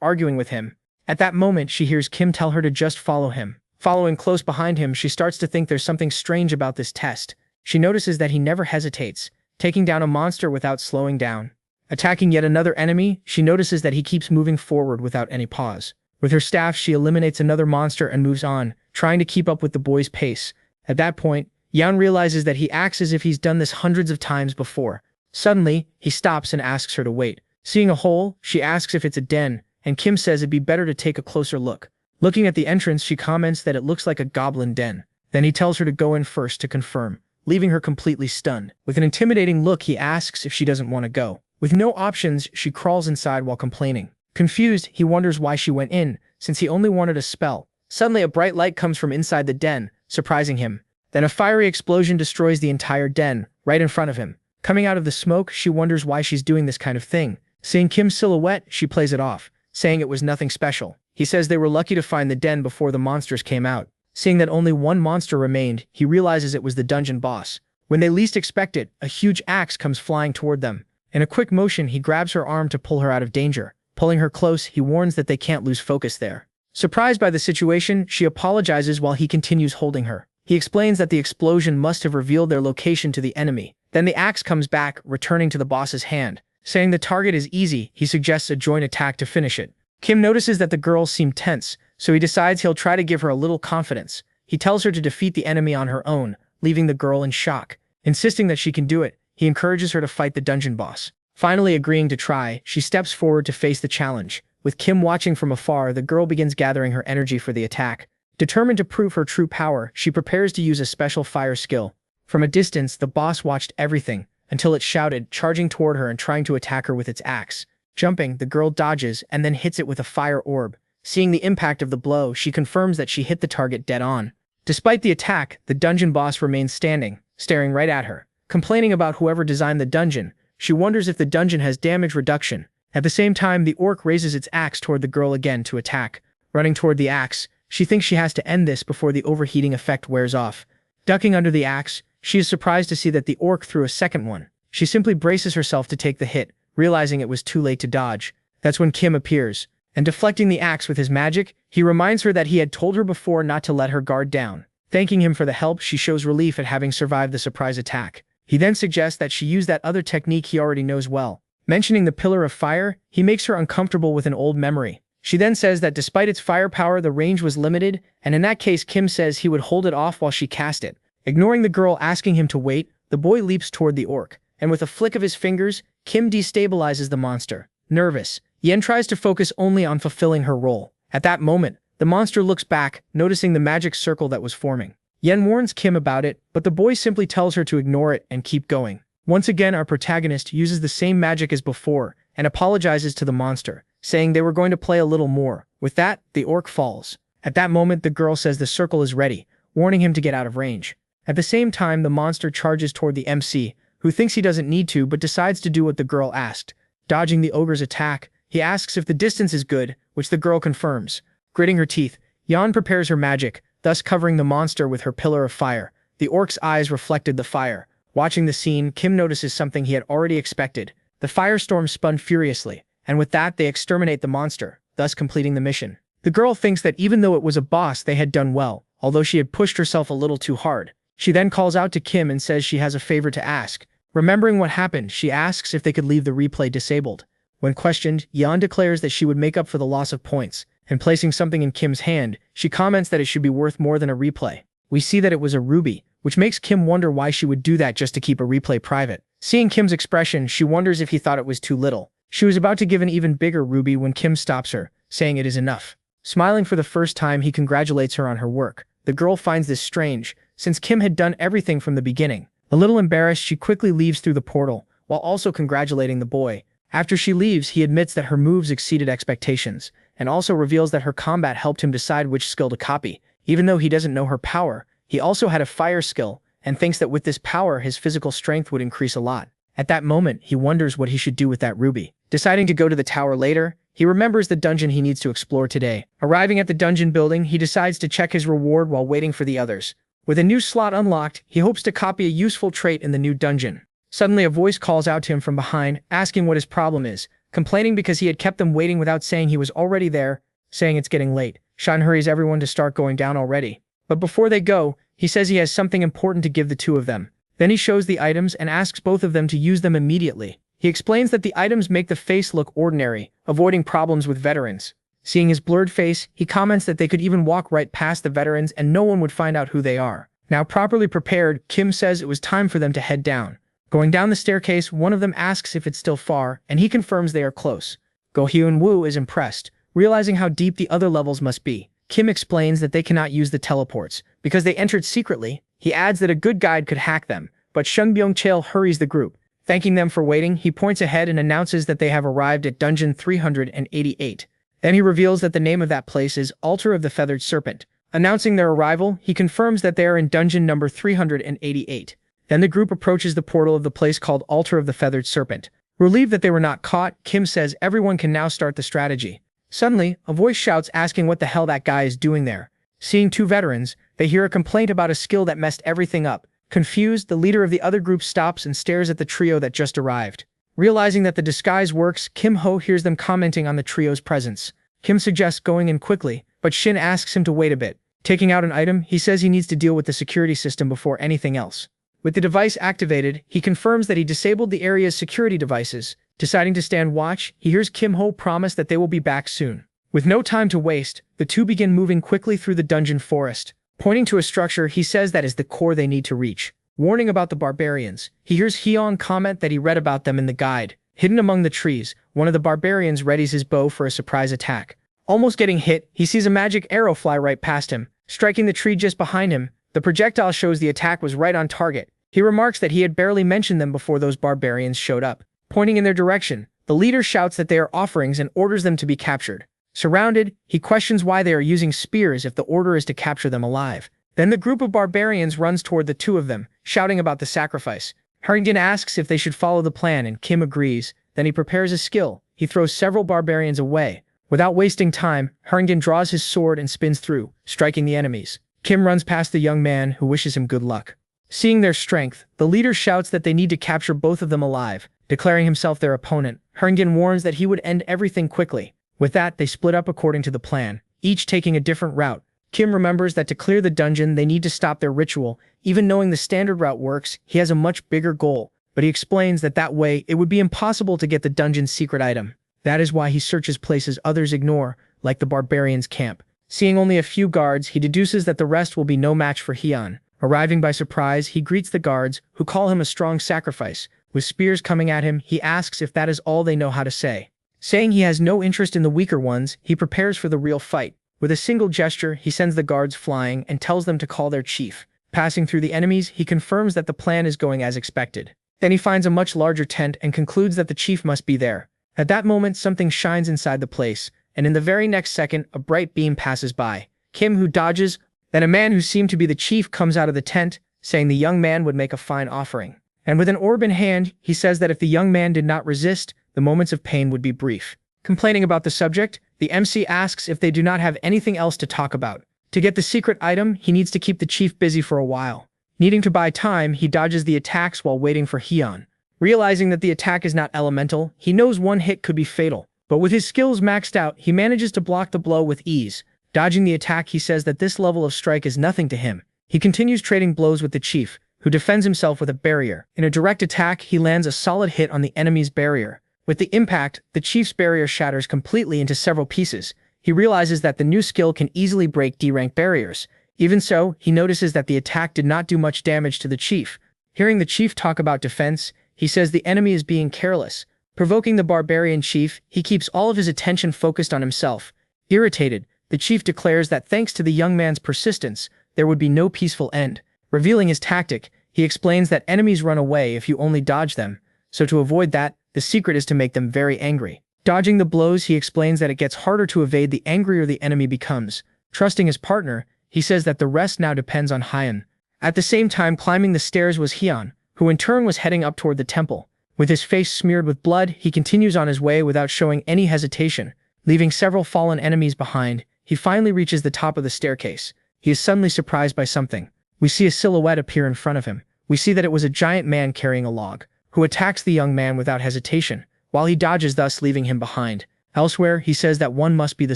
arguing with him. At that moment, she hears Kim tell her to just follow him. Following close behind him, she starts to think there's something strange about this test. She notices that he never hesitates, taking down a monster without slowing down. Attacking yet another enemy, she notices that he keeps moving forward without any pause. With her staff, she eliminates another monster and moves on, trying to keep up with the boy's pace. At that point, Yeon realizes that he acts as if he's done this hundreds of times before. Suddenly, he stops and asks her to wait. Seeing a hole, she asks if it's a den, and Kim says it'd be better to take a closer look. Looking at the entrance, she comments that it looks like a goblin den. Then he tells her to go in first to confirm, leaving her completely stunned. With an intimidating look, he asks if she doesn't want to go. With no options, she crawls inside while complaining. Confused, he wonders why she went in, since he only wanted a spell. Suddenly, a bright light comes from inside the den, surprising him. Then a fiery explosion destroys the entire den, right in front of him. Coming out of the smoke, she wonders why she's doing this kind of thing. Seeing Kim's silhouette, she plays it off, saying it was nothing special. He says they were lucky to find the den before the monsters came out. Seeing that only one monster remained, he realizes it was the dungeon boss. When they least expect it, a huge axe comes flying toward them. In a quick motion, he grabs her arm to pull her out of danger. Pulling her close, he warns that they can't lose focus there. Surprised by the situation, she apologizes while he continues holding her. He explains that the explosion must have revealed their location to the enemy. Then the axe comes back, returning to the boss's hand. Saying the target is easy, he suggests a joint attack to finish it. Kim notices that the girls seem tense, so he decides he'll try to give her a little confidence. He tells her to defeat the enemy on her own, leaving the girl in shock. Insisting that she can do it, he encourages her to fight the dungeon boss. Finally agreeing to try, she steps forward to face the challenge. With Kim watching from afar, the girl begins gathering her energy for the attack. Determined to prove her true power, she prepares to use a special fire skill. From a distance, the boss watched everything, until it shouted, charging toward her and trying to attack her with its axe. Jumping, the girl dodges and then hits it with a fire orb. Seeing the impact of the blow, she confirms that she hit the target dead on. Despite the attack, the dungeon boss remains standing, staring right at her. Complaining about whoever designed the dungeon, she wonders if the dungeon has damage reduction. At the same time, the orc raises its axe toward the girl again to attack. Running toward the axe, she thinks she has to end this before the overheating effect wears off. Ducking under the axe, she is surprised to see that the orc threw a second one. She simply braces herself to take the hit, realizing it was too late to dodge. That's when Kim appears, and deflecting the axe with his magic, he reminds her that he had told her before not to let her guard down. Thanking him for the help, she shows relief at having survived the surprise attack. He then suggests that she use that other technique he already knows well. Mentioning the pillar of fire, he makes her uncomfortable with an old memory. She then says that despite its firepower, the range was limited, and in that case Kim says he would hold it off while she cast it. Ignoring the girl asking him to wait, the boy leaps toward the orc, and with a flick of his fingers, Kim destabilizes the monster. Nervous, Yen tries to focus only on fulfilling her role. At that moment, the monster looks back, noticing the magic circle that was forming. Yen warns Kim about it, but the boy simply tells her to ignore it and keep going. Once again, our protagonist uses the same magic as before and apologizes to the monster, saying they were going to play a little more. With that, the orc falls. At that moment, the girl says the circle is ready, warning him to get out of range. At the same time, the monster charges toward the MC, who thinks he doesn't need to but decides to do what the girl asked. Dodging the ogre's attack, he asks if the distance is good, which the girl confirms. Gritting her teeth, Yan prepares her magic, thus covering the monster with her pillar of fire. The orc's eyes reflected the fire. Watching the scene, Kim notices something he had already expected. The firestorm spun furiously, and with that they exterminate the monster, thus completing the mission. The girl thinks that even though it was a boss, they had done well, although she had pushed herself a little too hard. She then calls out to Kim and says she has a favor to ask. Remembering what happened, she asks if they could leave the replay disabled. When questioned, Yan declares that she would make up for the loss of points, and placing something in Kim's hand, she comments that it should be worth more than a replay. We see that it was a ruby, which makes Kim wonder why she would do that just to keep a replay private. Seeing Kim's expression, she wonders if he thought it was too little. She was about to give an even bigger ruby when Kim stops her, saying it is enough. Smiling for the first time, he congratulates her on her work. The girl finds this strange, since Kim had done everything from the beginning. A little embarrassed, she quickly leaves through the portal, while also congratulating the boy. After she leaves, he admits that her moves exceeded expectations, and also reveals that her combat helped him decide which skill to copy. Even though he doesn't know her power, he also had a fire skill, and thinks that with this power his physical strength would increase a lot. At that moment, he wonders what he should do with that ruby. Deciding to go to the tower later, he remembers the dungeon he needs to explore today. Arriving at the dungeon building, he decides to check his reward while waiting for the others. With a new slot unlocked, he hopes to copy a useful trait in the new dungeon. Suddenly, a voice calls out to him from behind, asking what his problem is, complaining because he had kept them waiting without saying he was already there, saying it's getting late. Shan hurries everyone to start going down already. But before they go, he says he has something important to give the two of them. Then he shows the items and asks both of them to use them immediately. He explains that the items make the face look ordinary, avoiding problems with veterans. Seeing his blurred face, he comments that they could even walk right past the veterans and no one would find out who they are. Now properly prepared, Kim says it was time for them to head down. Going down the staircase, one of them asks if it's still far, and he confirms they are close. Go-hyun Woo is impressed, realizing how deep the other levels must be. Kim explains that they cannot use the teleports, because they entered secretly. He adds that a good guide could hack them, but Shun Byung-chail hurries the group. Thanking them for waiting, he points ahead and announces that they have arrived at dungeon 388. Then he reveals that the name of that place is Altar of the Feathered Serpent. Announcing their arrival, he confirms that they are in dungeon number 388. Then the group approaches the portal of the place called Altar of the Feathered Serpent. Relieved that they were not caught, Kim says everyone can now start the strategy. Suddenly, a voice shouts asking what the hell that guy is doing there. Seeing two veterans, they hear a complaint about a skill that messed everything up. Confused, the leader of the other group stops and stares at the trio that just arrived. Realizing that the disguise works, Kim Ho hears them commenting on the trio's presence. Kim suggests going in quickly, but Shin asks him to wait a bit. Taking out an item, he says he needs to deal with the security system before anything else. With the device activated, he confirms that he disabled the area's security devices. Deciding to stand watch, he hears Kim Ho promise that they will be back soon. With no time to waste, the two begin moving quickly through the dungeon forest. Pointing to a structure, he says that is the core they need to reach. Warning about the barbarians, he hears Hyun comment that he read about them in the guide. Hidden among the trees, one of the barbarians readies his bow for a surprise attack. Almost getting hit, he sees a magic arrow fly right past him, striking the tree just behind him. The projectile shows the attack was right on target. He remarks that he had barely mentioned them before those barbarians showed up. Pointing in their direction, the leader shouts that they are offerings and orders them to be captured. Surrounded, he questions why they are using spears if the order is to capture them alive. Then the group of barbarians runs toward the two of them, shouting about the sacrifice. Harrington asks if they should follow the plan and Kim agrees. Then he prepares a skill. He throws several barbarians away. Without wasting time, Harrington draws his sword and spins through, striking the enemies. Kim runs past the young man, who wishes him good luck. Seeing their strength, the leader shouts that they need to capture both of them alive. Declaring himself their opponent, Harrington warns that he would end everything quickly. With that, they split up according to the plan, each taking a different route. Kim remembers that to clear the dungeon, they need to stop their ritual. Even knowing the standard route works, he has a much bigger goal, but he explains that way, it would be impossible to get the dungeon's secret item. That is why he searches places others ignore, like the barbarian's camp. Seeing only a few guards, he deduces that the rest will be no match for Hyun. Arriving by surprise, he greets the guards, who call him a strong sacrifice. With spears coming at him, he asks if that is all they know how to say. Saying he has no interest in the weaker ones, he prepares for the real fight. With a single gesture, he sends the guards flying and tells them to call their chief. Passing through the enemies, he confirms that the plan is going as expected. Then he finds a much larger tent and concludes that the chief must be there. At that moment, something shines inside the place, and in the very next second, a bright beam passes by. Kim, who dodges, then a man who seemed to be the chief comes out of the tent, saying the young man would make a fine offering. And with an orb in hand, he says that if the young man did not resist, the moments of pain would be brief. Complaining about the subject, the MC asks if they do not have anything else to talk about. To get the secret item, he needs to keep the chief busy for a while. Needing to buy time, he dodges the attacks while waiting for Hyun. Realizing that the attack is not elemental, he knows one hit could be fatal. But with his skills maxed out, he manages to block the blow with ease. Dodging the attack, he says that this level of strike is nothing to him. He continues trading blows with the chief, who defends himself with a barrier. In a direct attack, he lands a solid hit on the enemy's barrier. With the impact, the chief's barrier shatters completely into several pieces. He realizes that the new skill can easily break D-rank barriers. Even so, he notices that the attack did not do much damage to the chief. Hearing the chief talk about defense, he says the enemy is being careless. Provoking the barbarian chief, he keeps all of his attention focused on himself. Irritated, the chief declares that thanks to the young man's persistence, there would be no peaceful end. Revealing his tactic, he explains that enemies run away if you only dodge them. So to avoid that, the secret is to make them very angry. Dodging the blows, he explains that it gets harder to evade the angrier the enemy becomes. Trusting his partner, he says that the rest now depends on Hyun. At the same time, climbing the stairs was Hyun, who in turn was heading up toward the temple. With his face smeared with blood, he continues on his way without showing any hesitation. Leaving several fallen enemies behind, he finally reaches the top of the staircase. He is suddenly surprised by something. We see a silhouette appear in front of him. We see that it was a giant man carrying a log, who attacks the young man without hesitation, while he dodges, thus leaving him behind. Elsewhere, he says that one must be the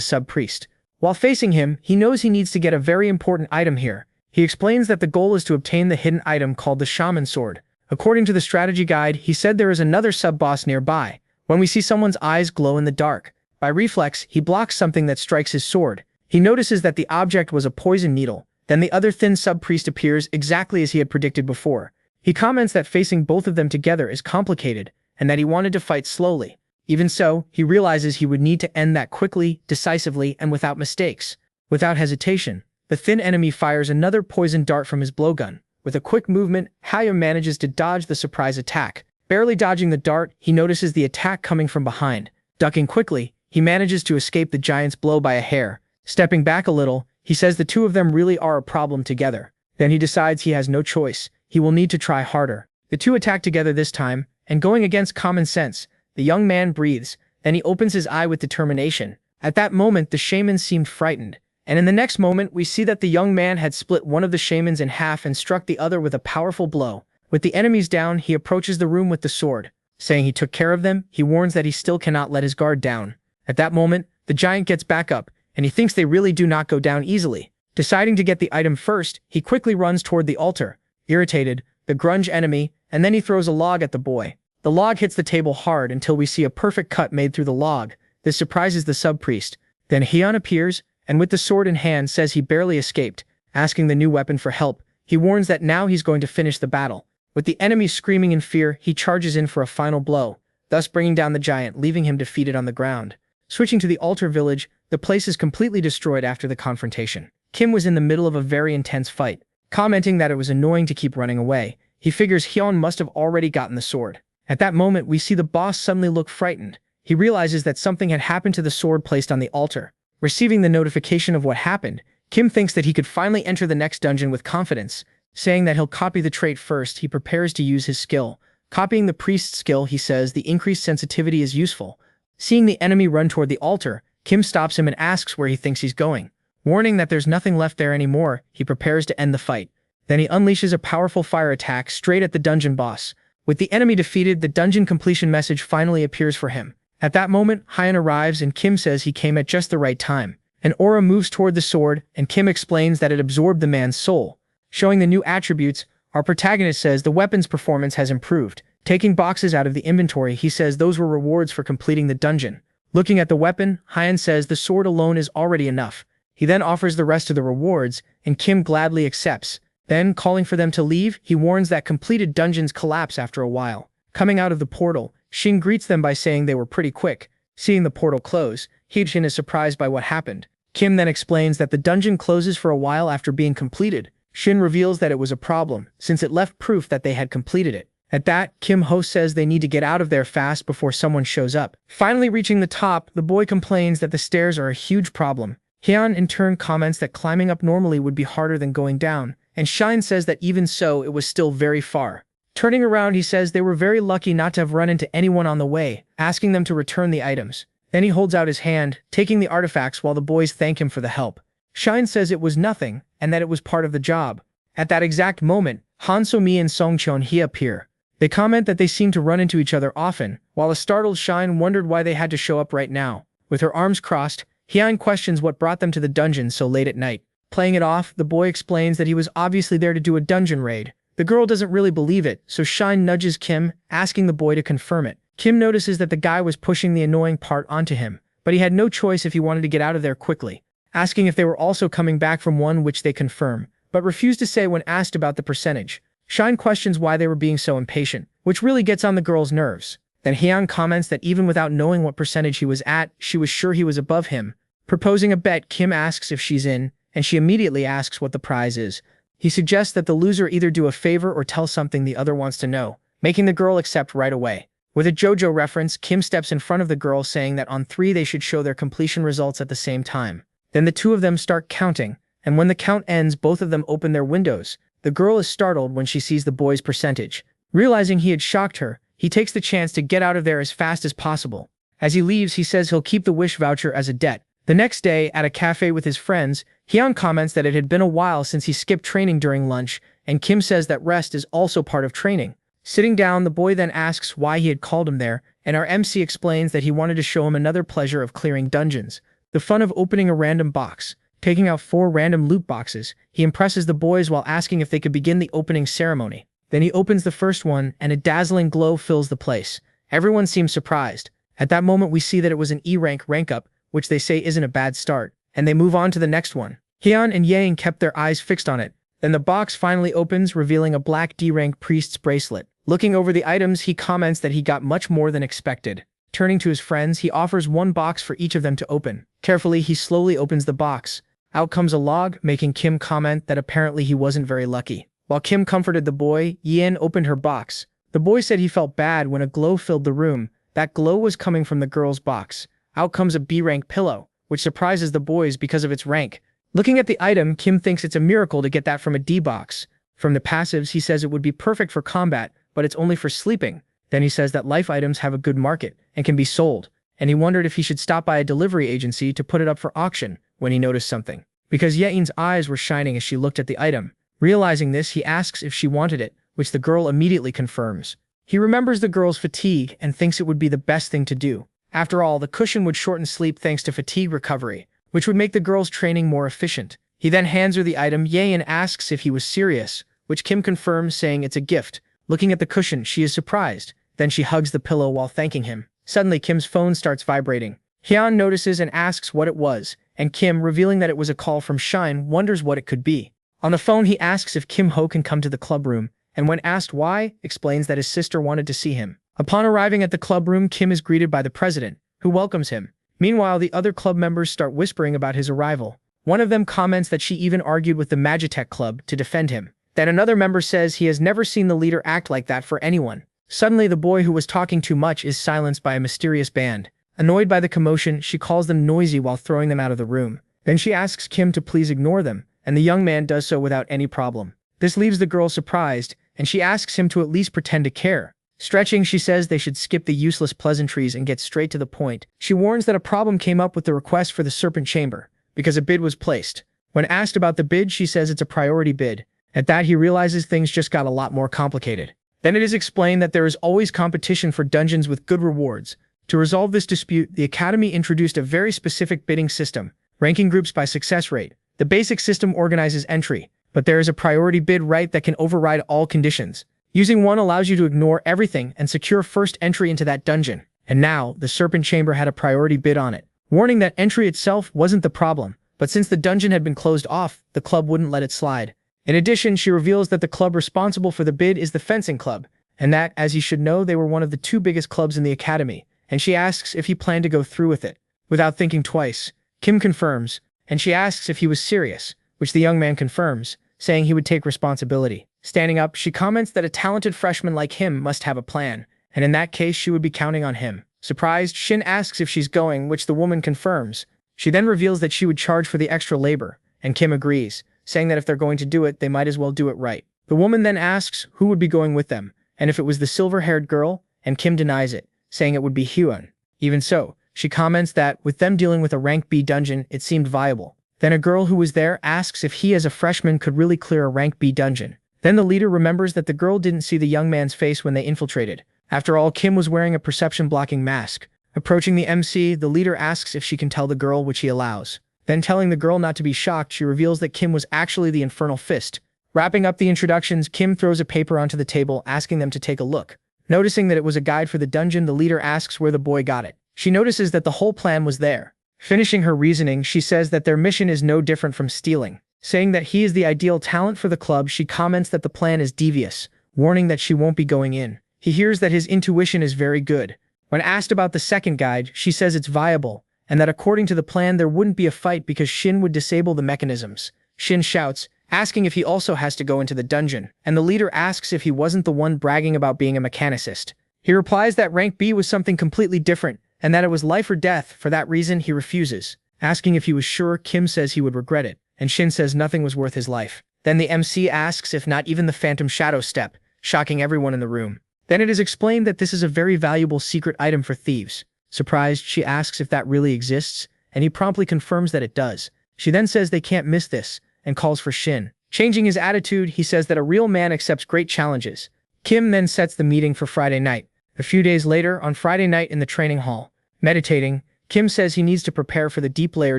sub-priest. While facing him, he knows he needs to get a very important item here. He explains that the goal is to obtain the hidden item called the Shaman Sword. According to the strategy guide, he said there is another sub-boss nearby. When we see someone's eyes glow in the dark, by reflex, he blocks something that strikes his sword. He notices that the object was a poison needle. Then the other thin sub-priest appears exactly as he had predicted before. He comments that facing both of them together is complicated, and that he wanted to fight slowly. Even so, he realizes he would need to end that quickly, decisively, and without mistakes. Without hesitation, the thin enemy fires another poison dart from his blowgun. With a quick movement, Hyun manages to dodge the surprise attack. Barely dodging the dart, he notices the attack coming from behind. Ducking quickly, he manages to escape the giant's blow by a hair. Stepping back a little, he says the two of them really are a problem together. Then he decides he has no choice. He will need to try harder. The two attack together this time, and going against common sense, the young man breathes, then he opens his eye with determination. At that moment, the shaman seemed frightened. And in the next moment, we see that the young man had split one of the shamans in half and struck the other with a powerful blow. With the enemies down, he approaches the room with the sword. Saying he took care of them, he warns that he still cannot let his guard down. At that moment, the giant gets back up, and he thinks they really do not go down easily. Deciding to get the item first, he quickly runs toward the altar. Irritated, the grunge enemy, and then he throws a log at the boy. The log hits the table hard until we see a perfect cut made through the log. This surprises the sub-priest. Then Hyun appears, and with the sword in hand says he barely escaped. Asking the new weapon for help, he warns that now he's going to finish the battle. With the enemy screaming in fear, he charges in for a final blow, thus bringing down the giant, leaving him defeated on the ground. Switching to the altar village, the place is completely destroyed after the confrontation. Kim was in the middle of a very intense fight. Commenting that it was annoying to keep running away, he figures Hyun must have already gotten the sword. At that moment, we see the boss suddenly look frightened. He realizes that something had happened to the sword placed on the altar. Receiving the notification of what happened, Kim thinks that he could finally enter the next dungeon with confidence. Saying that he'll copy the trait first, he prepares to use his skill. Copying the priest's skill, he says the increased sensitivity is useful. Seeing the enemy run toward the altar, Kim stops him and asks where he thinks he's going. Warning that there's nothing left there anymore, he prepares to end the fight. Then he unleashes a powerful fire attack straight at the dungeon boss. With the enemy defeated, the dungeon completion message finally appears for him. At that moment, Hyun arrives and Kim says he came at just the right time. An aura moves toward the sword, and Kim explains that it absorbed the man's soul. Showing the new attributes, our protagonist says the weapon's performance has improved. Taking boxes out of the inventory, he says those were rewards for completing the dungeon. Looking at the weapon, Hyan says the sword alone is already enough. He then offers the rest of the rewards, and Kim gladly accepts. Then, calling for them to leave, he warns that completed dungeons collapse after a while. Coming out of the portal, Shin greets them by saying they were pretty quick. Seeing the portal close, Shin is surprised by what happened. Kim then explains that the dungeon closes for a while after being completed. Shin reveals that it was a problem, since it left proof that they had completed it. At that, Kim Ho says they need to get out of there fast before someone shows up. Finally reaching the top, the boy complains that the stairs are a huge problem. Hyan in turn comments that climbing up normally would be harder than going down, and Shine says that even so, it was still very far. Turning around, he says they were very lucky not to have run into anyone on the way, asking them to return the items. Then he holds out his hand, taking the artifacts while the boys thank him for the help. Shine says it was nothing, and that it was part of the job. At that exact moment, Han So-mi and Song Cheon-hee appear. They comment that they seem to run into each other often, while a startled Shine wondered why they had to show up right now. With her arms crossed, Hyan questions what brought them to the dungeon so late at night. Playing it off, the boy explains that he was obviously there to do a dungeon raid. The girl doesn't really believe it, so Shine nudges Kim, asking the boy to confirm it. Kim notices that the guy was pushing the annoying part onto him, but he had no choice if he wanted to get out of there quickly. Asking if they were also coming back from one, which they confirm, but refuse to say when asked about the percentage. Shine questions why they were being so impatient, which really gets on the girl's nerves. Then Hyan comments that even without knowing what percentage he was at, she was sure he was above him. Proposing a bet, Kim asks if she's in, and she immediately asks what the prize is. He suggests that the loser either do a favor or tell something the other wants to know, making the girl accept right away. With a JoJo reference, Kim steps in front of the girl saying that on 3 they should show their completion results at the same time. Then the two of them start counting, and when the count ends, both of them open their windows. The girl is startled when she sees the boy's percentage. Realizing he had shocked her, he takes the chance to get out of there as fast as possible. As he leaves, he says he'll keep the wish voucher as a debt. The next day, at a cafe with his friends, Hyan comments that it had been a while since he skipped training during lunch, and Kim says that rest is also part of training. Sitting down, the boy then asks why he had called him there, and our MC explains that he wanted to show him another pleasure of clearing dungeons. The fun of opening a random box. Taking out 4 random loot boxes, he impresses the boys while asking if they could begin the opening ceremony. Then he opens the first one, and a dazzling glow fills the place. Everyone seems surprised. At that moment, we see that it was an E rank up, which they say isn't a bad start, and they move on to the next one. Hyan and Yang kept their eyes fixed on it. Then the box finally opens, revealing a black D-rank priest's bracelet. Looking over the items, he comments that he got much more than expected. Turning to his friends, he offers 1 box for each of them to open. Carefully, he slowly opens the box. Out comes a log, making Kim comment that apparently he wasn't very lucky. While Kim comforted the boy, Yen opened her box. The boy said he felt bad when a glow filled the room. That glow was coming from the girl's box. Out comes a B-rank pillow, which surprises the boys because of its rank. Looking at the item, Kim thinks it's a miracle to get that from a D box. From the passives, he says it would be perfect for combat, but it's only for sleeping. Then he says that life items have a good market and can be sold, and he wondered if he should stop by a delivery agency to put it up for auction when he noticed something. Because Yein's eyes were shining as she looked at the item. Realizing this, he asks if she wanted it, which the girl immediately confirms. He remembers the girl's fatigue and thinks it would be the best thing to do. After all, the cushion would shorten sleep thanks to fatigue recovery, which would make the girl's training more efficient. He then hands her the item. Yein asks if he was serious, which Kim confirms, saying it's a gift. Looking at the cushion, she is surprised. Then she hugs the pillow while thanking him. Suddenly, Kim's phone starts vibrating. Hyan notices and asks what it was, and Kim, revealing that it was a call from Shine, wonders what it could be. On the phone, he asks if Kim Ho can come to the club room, and when asked why, explains that his sister wanted to see him. Upon arriving at the club room, Kim is greeted by the president, who welcomes him. Meanwhile, the other club members start whispering about his arrival. One of them comments that she even argued with the Magitech Club to defend him. Then another member says he has never seen the leader act like that for anyone. Suddenly, the boy who was talking too much is silenced by a mysterious band. Annoyed by the commotion, she calls them noisy while throwing them out of the room. Then she asks Kim to please ignore them, and the young man does so without any problem. This leaves the girl surprised, and she asks him to at least pretend to care. Stretching, she says they should skip the useless pleasantries and get straight to the point. She warns that a problem came up with the request for the Serpent Chamber, because a bid was placed. When asked about the bid, she says it's a priority bid. At that, he realizes things just got a lot more complicated. Then it is explained that there is always competition for dungeons with good rewards. To resolve this dispute, the Academy introduced a very specific bidding system, ranking groups by success rate. The basic system organizes entry, but there is a priority bid right that can override all conditions. Using one allows you to ignore everything and secure first entry into that dungeon. And now, the Serpent Chamber had a priority bid on it, warning that entry itself wasn't the problem, but since the dungeon had been closed off, the club wouldn't let it slide. In addition, she reveals that the club responsible for the bid is the fencing club, and that, as he should know, they were one of the 2 biggest clubs in the academy, and she asks if he planned to go through with it. Without thinking twice, Kim confirms, and she asks if he was serious, which the young man confirms, saying he would take responsibility. Standing up, she comments that a talented freshman like him must have a plan, and in that case she would be counting on him. Surprised, Shin asks if she's going, which the woman confirms. She then reveals that she would charge for the extra labor, and Kim agrees, saying that if they're going to do it, they might as well do it right. The woman then asks who would be going with them, and if it was the silver-haired girl, and Kim denies it, saying it would be Hyun. Even so, she comments that, with them dealing with a rank B dungeon, it seemed viable. Then a girl who was there asks if he as a freshman could really clear a rank B dungeon. Then the leader remembers that the girl didn't see the young man's face when they infiltrated. After all, Kim was wearing a perception-blocking mask. Approaching the MC, the leader asks if she can tell the girl, which he allows. Then telling the girl not to be shocked, she reveals that Kim was actually the Infernal Fist. Wrapping up the introductions, Kim throws a paper onto the table, asking them to take a look. Noticing that it was a guide for the dungeon, the leader asks where the boy got it. She notices that the whole plan was there. Finishing her reasoning, she says that their mission is no different from stealing. Saying that he is the ideal talent for the club, she comments that the plan is devious, warning that she won't be going in. He hears that his intuition is very good. When asked about the second guide, she says it's viable, and that according to the plan there wouldn't be a fight because Shin would disable the mechanisms. Shin shouts, asking if he also has to go into the dungeon, and the leader asks if he wasn't the one bragging about being a mechanicist. He replies that rank B was something completely different, and that it was life or death. For that reason, he refuses. Asking if he was sure, Kim says he would regret it, and Shin says nothing was worth his life. Then the MC asks if not even the Phantom Shadow Step, shocking everyone in the room. Then it is explained that this is a very valuable secret item for thieves. Surprised, she asks if that really exists, and he promptly confirms that it does. She then says they can't miss this, and calls for Shin. Changing his attitude, he says that a real man accepts great challenges. Kim then sets the meeting for Friday night. A few days later, on Friday night in the training hall, meditating, Kim says he needs to prepare for the deep layer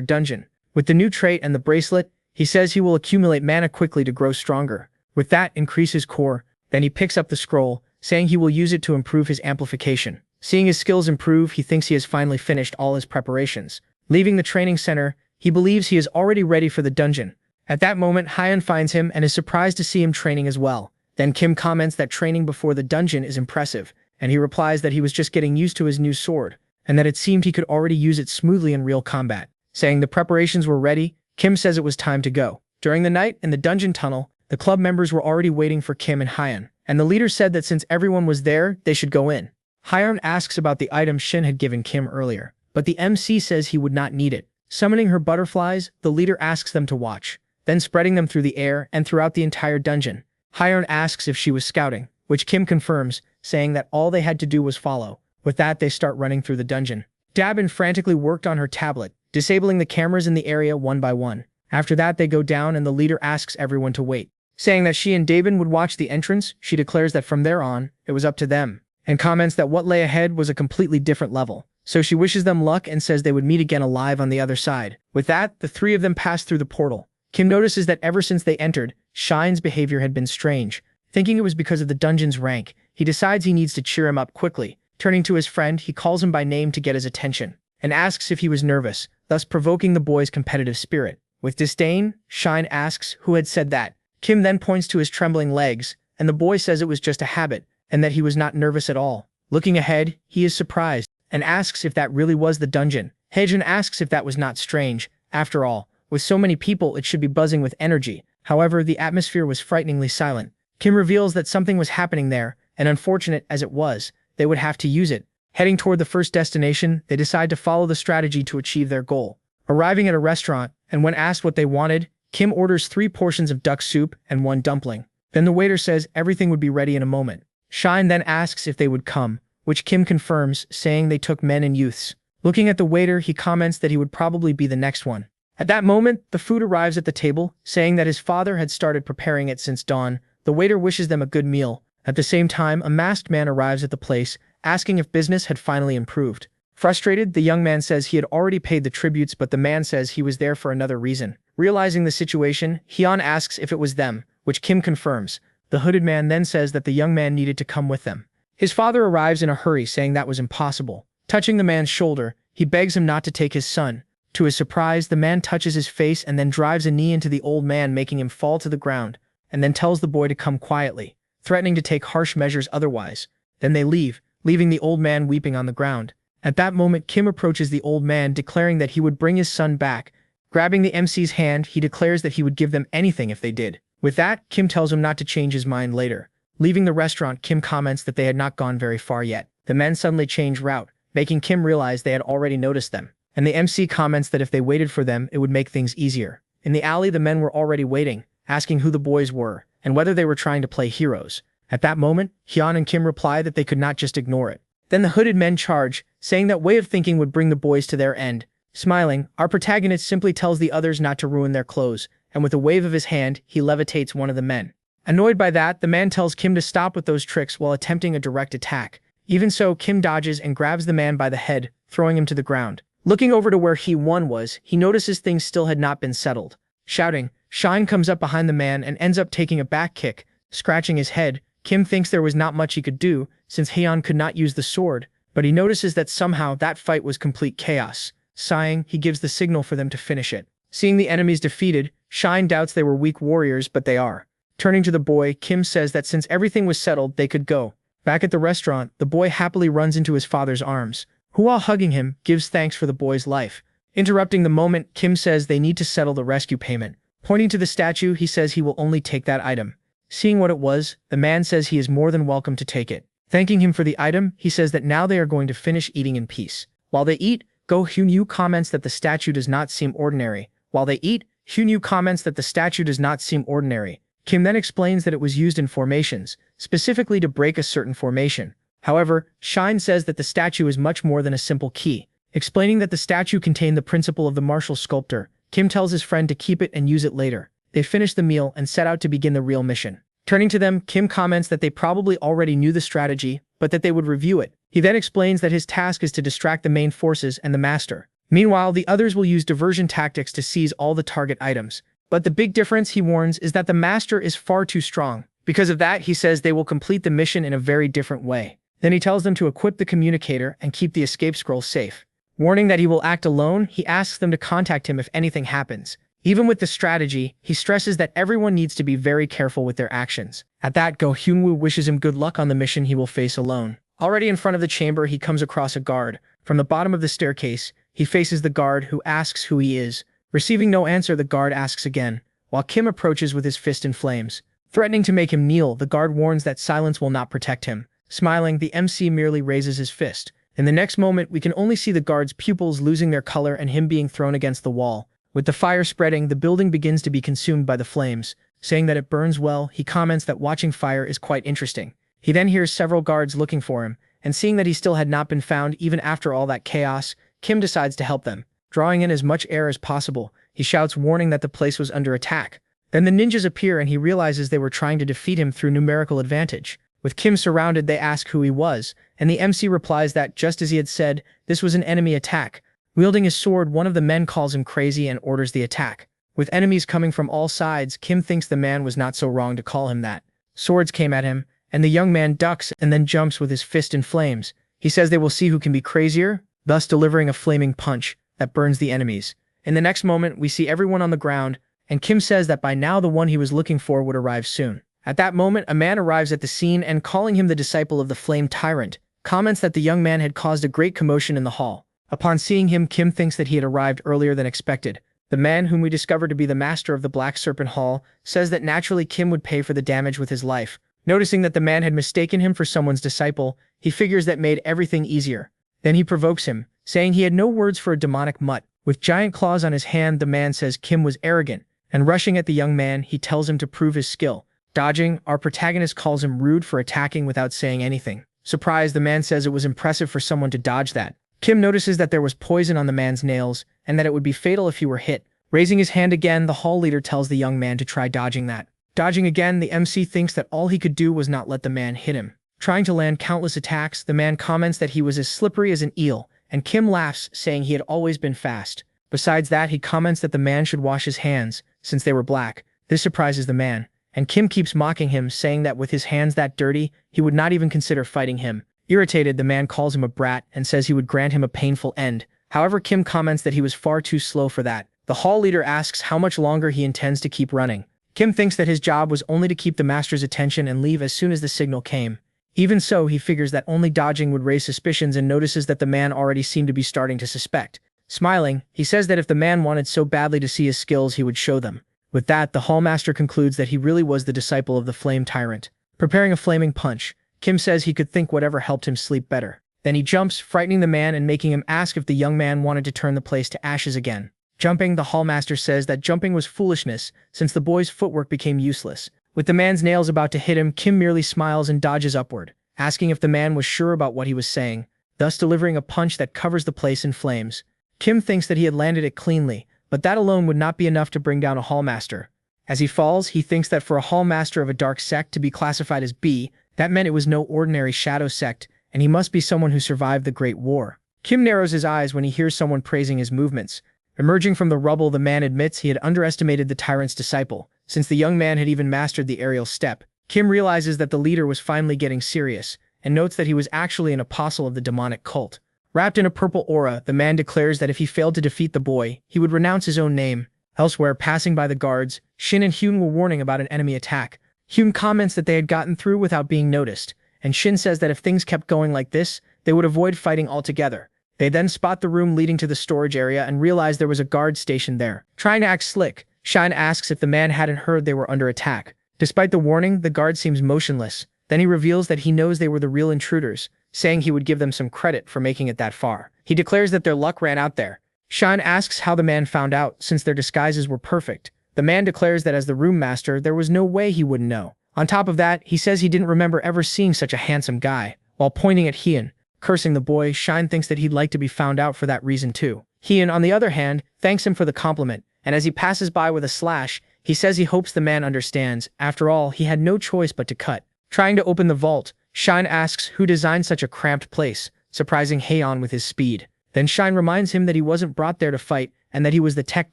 dungeon. With the new trait and the bracelet, he says he will accumulate mana quickly to grow stronger. With that, increase his core. Then he picks up the scroll, saying he will use it to improve his amplification. Seeing his skills improve, he thinks he has finally finished all his preparations. Leaving the training center, he believes he is already ready for the dungeon. At that moment, Hyun finds him and is surprised to see him training as well. Then Kim comments that training before the dungeon is impressive, and he replies that he was just getting used to his new sword, and that it seemed he could already use it smoothly in real combat. Saying the preparations were ready, Kim says it was time to go. During the night, in the dungeon tunnel, the club members were already waiting for Kim and Hyun, and the leader said that since everyone was there, they should go in. Hyun asks about the item Shin had given Kim earlier, but the MC says he would not need it. Summoning her butterflies, the leader asks them to watch, then spreading them through the air and throughout the entire dungeon. Hyun asks if she was scouting, which Kim confirms, saying that all they had to do was follow. With that, they start running through the dungeon. Dabin frantically worked on her tablet, disabling the cameras in the area one by one. After that, they go down and the leader asks everyone to wait. Saying that she and Dabin would watch the entrance, she declares that from there on, it was up to them, and comments that what lay ahead was a completely different level. So she wishes them luck and says they would meet again alive on the other side. With that, the three of them pass through the portal. Kim notices that ever since they entered, Shine's behavior had been strange. Thinking it was because of the dungeon's rank, he decides he needs to cheer him up quickly. Turning to his friend, he calls him by name to get his attention, and asks if he was nervous, thus provoking the boy's competitive spirit. With disdain, Shine asks who had said that. Kim then points to his trembling legs, and the boy says it was just a habit, and that he was not nervous at all. Looking ahead, he is surprised, and asks if that really was the dungeon. Haejun asks if that was not strange. After all, with so many people it should be buzzing with energy. However, the atmosphere was frighteningly silent. Kim reveals that something was happening there, and unfortunate as it was, they would have to use it. Heading toward the first destination, they decide to follow the strategy to achieve their goal. Arriving at a restaurant, and when asked what they wanted, Kim orders 3 portions of duck soup and 1 dumpling. Then the waiter says everything would be ready in a moment. Shine then asks if they would come, which Kim confirms, saying they took men and youths. Looking at the waiter, he comments that he would probably be the next one. At that moment, the food arrives at the table, saying that his father had started preparing it since dawn. The waiter wishes them a good meal. At the same time, a masked man arrives at the place, asking if business had finally improved. Frustrated, the young man says he had already paid the tributes, but the man says he was there for another reason. Realizing the situation, Hyun asks if it was them, which Kim confirms. The hooded man then says that the young man needed to come with them. His father arrives in a hurry, saying that was impossible. Touching the man's shoulder, he begs him not to take his son. To his surprise, the man touches his face and then drives a knee into the old man, making him fall to the ground, and then tells the boy to come quietly, threatening to take harsh measures otherwise. Then they leave, leaving the old man weeping on the ground. At that moment, Kim approaches the old man, declaring that he would bring his son back. Grabbing the MC's hand, he declares that he would give them anything if they did. With that, Kim tells him not to change his mind later. Leaving the restaurant, Kim comments that they had not gone very far yet. The men suddenly change route, making Kim realize they had already noticed them. And the MC comments that if they waited for them, it would make things easier. In the alley, the men were already waiting, asking who the boys were, and whether they were trying to play heroes. At that moment, Hyun and Kim reply that they could not just ignore it. Then the hooded men charge, saying that way of thinking would bring the boys to their end. Smiling, our protagonist simply tells the others not to ruin their clothes, and with a wave of his hand, he levitates one of the men. Annoyed by that, the man tells Kim to stop with those tricks while attempting a direct attack. Even so, Kim dodges and grabs the man by the head, throwing him to the ground. Looking over to where Hyun was, he notices things still had not been settled. Shouting, Shine comes up behind the man and ends up taking a back kick, scratching his head. Kim thinks there was not much he could do, since Hyun could not use the sword, but he notices that somehow that fight was complete chaos. Sighing, he gives the signal for them to finish it. Seeing the enemies defeated, Shine doubts they were weak warriors, but they are. Turning to the boy, Kim says that since everything was settled, they could go. Back at the restaurant, the boy happily runs into his father's arms, who, while hugging him, gives thanks for the boy's life. Interrupting the moment, Kim says they need to settle the rescue payment. Pointing to the statue, he says he will only take that item. Seeing what it was, the man says he is more than welcome to take it. Thanking him for the item, he says that now they are going to finish eating in peace. While they eat, Go Hyun comments that the statue does not seem ordinary. While they eat, Hyun comments that the statue does not seem ordinary. Kim then explains that it was used in formations, specifically to break a certain formation. However, Shine says that the statue is much more than a simple key. Explaining that the statue contained the principle of the martial sculptor, Kim tells his friend to keep it and use it later. They finish the meal and set out to begin the real mission. Turning to them, Kim comments that they probably already knew the strategy, but that they would review it. He then explains that his task is to distract the main forces and the master. Meanwhile, the others will use diversion tactics to seize all the target items. But the big difference, he warns, is that the master is far too strong. Because of that, he says they will complete the mission in a very different way. Then he tells them to equip the communicator and keep the escape scroll safe. Warning that he will act alone, he asks them to contact him if anything happens. Even with the strategy, he stresses that everyone needs to be very careful with their actions. At that, Go Hyun wishes him good luck on the mission he will face alone. Already in front of the chamber, he comes across a guard. From the bottom of the staircase, he faces the guard, who asks who he is. Receiving no answer, the guard asks again, while Kim approaches with his fist in flames. Threatening to make him kneel, the guard warns that silence will not protect him. Smiling, the MC merely raises his fist. In the next moment, we can only see the guard's pupils losing their color and him being thrown against the wall. With the fire spreading, the building begins to be consumed by the flames. Saying that it burns well, he comments that watching fire is quite interesting. He then hears several guards looking for him, and seeing that he still had not been found even after all that chaos, Kim decides to help them. Drawing in as much air as possible, he shouts, warning that the place was under attack. Then the ninjas appear and he realizes they were trying to defeat him through numerical advantage. With Kim surrounded, they ask who he was, and the MC replies that, just as he had said, this was an enemy attack. Wielding his sword, one of the men calls him crazy and orders the attack. With enemies coming from all sides, Kim thinks the man was not so wrong to call him that. Swords came at him, and the young man ducks and then jumps with his fist in flames. He says they will see who can be crazier, thus delivering a flaming punch that burns the enemies. In the next moment, we see everyone on the ground, and Kim says that by now the one he was looking for would arrive soon. At that moment, a man arrives at the scene and, calling him the disciple of the Flame Tyrant, comments that the young man had caused a great commotion in the hall. Upon seeing him, Kim thinks that he had arrived earlier than expected. The man, whom we discover to be the master of the Black Serpent Hall, says that naturally Kim would pay for the damage with his life. Noticing that the man had mistaken him for someone's disciple, he figures that made everything easier. Then he provokes him, saying he had no words for a demonic mutt. With giant claws on his hand, the man says Kim was arrogant, and rushing at the young man, he tells him to prove his skill. Dodging, our protagonist calls him rude for attacking without saying anything. Surprised, the man says it was impressive for someone to dodge that. Kim notices that there was poison on the man's nails, and that it would be fatal if he were hit. Raising his hand again, the hall leader tells the young man to try dodging that. Dodging again, the MC thinks that all he could do was not let the man hit him. Trying to land countless attacks, the man comments that he was as slippery as an eel, and Kim laughs, saying he had always been fast. Besides that, he comments that the man should wash his hands, since they were black. This surprises the man, and Kim keeps mocking him, saying that with his hands that dirty, he would not even consider fighting him. Irritated, the man calls him a brat and says he would grant him a painful end. However, Kim comments that he was far too slow for that. The hall leader asks how much longer he intends to keep running. Kim thinks that his job was only to keep the master's attention and leave as soon as the signal came. Even so, he figures that only dodging would raise suspicions and notices that the man already seemed to be starting to suspect. Smiling, he says that if the man wanted so badly to see his skills, he would show them. With that, the hallmaster concludes that he really was the disciple of the flame tyrant. Preparing a flaming punch, Kim says he could think whatever helped him sleep better. Then he jumps, frightening the man and making him ask if the young man wanted to turn the place to ashes again. Jumping, the hallmaster says that jumping was foolishness, since the boy's footwork became useless. With the man's nails about to hit him, Kim merely smiles and dodges upward, asking if the man was sure about what he was saying, thus delivering a punch that covers the place in flames. Kim thinks that he had landed it cleanly, but that alone would not be enough to bring down a hallmaster. As he falls, he thinks that for a hallmaster of a dark sect to be classified as B, that meant it was no ordinary shadow sect, and he must be someone who survived the Great War. Kim narrows his eyes when he hears someone praising his movements. Emerging from the rubble, the man admits he had underestimated the tyrant's disciple, since the young man had even mastered the aerial step. Kim realizes that the leader was finally getting serious, and notes that he was actually an apostle of the demonic cult. Wrapped in a purple aura, the man declares that if he failed to defeat the boy, he would renounce his own name. Elsewhere, passing by the guards, Shin and Hyun were warning about an enemy attack. Hyun comments that they had gotten through without being noticed, and Shin says that if things kept going like this, they would avoid fighting altogether. They then spot the room leading to the storage area and realize there was a guard stationed there. Trying to act slick, Shin asks if the man hadn't heard they were under attack. Despite the warning, the guard seems motionless. Then he reveals that he knows they were the real intruders, saying he would give them some credit for making it that far. He declares that their luck ran out there. Shin asks how the man found out, since their disguises were perfect. The man declares that as the room master, there was no way he wouldn't know. On top of that, he says he didn't remember ever seeing such a handsome guy. While pointing at Hyun, cursing the boy, Shin thinks that he'd like to be found out for that reason too. Hyun, on the other hand, thanks him for the compliment, and as he passes by with a slash, he says he hopes the man understands. After all, he had no choice but to cut. Trying to open the vault, Shin asks who designed such a cramped place, surprising Haeon with his speed. Then Shin reminds him that he wasn't brought there to fight and that he was the tech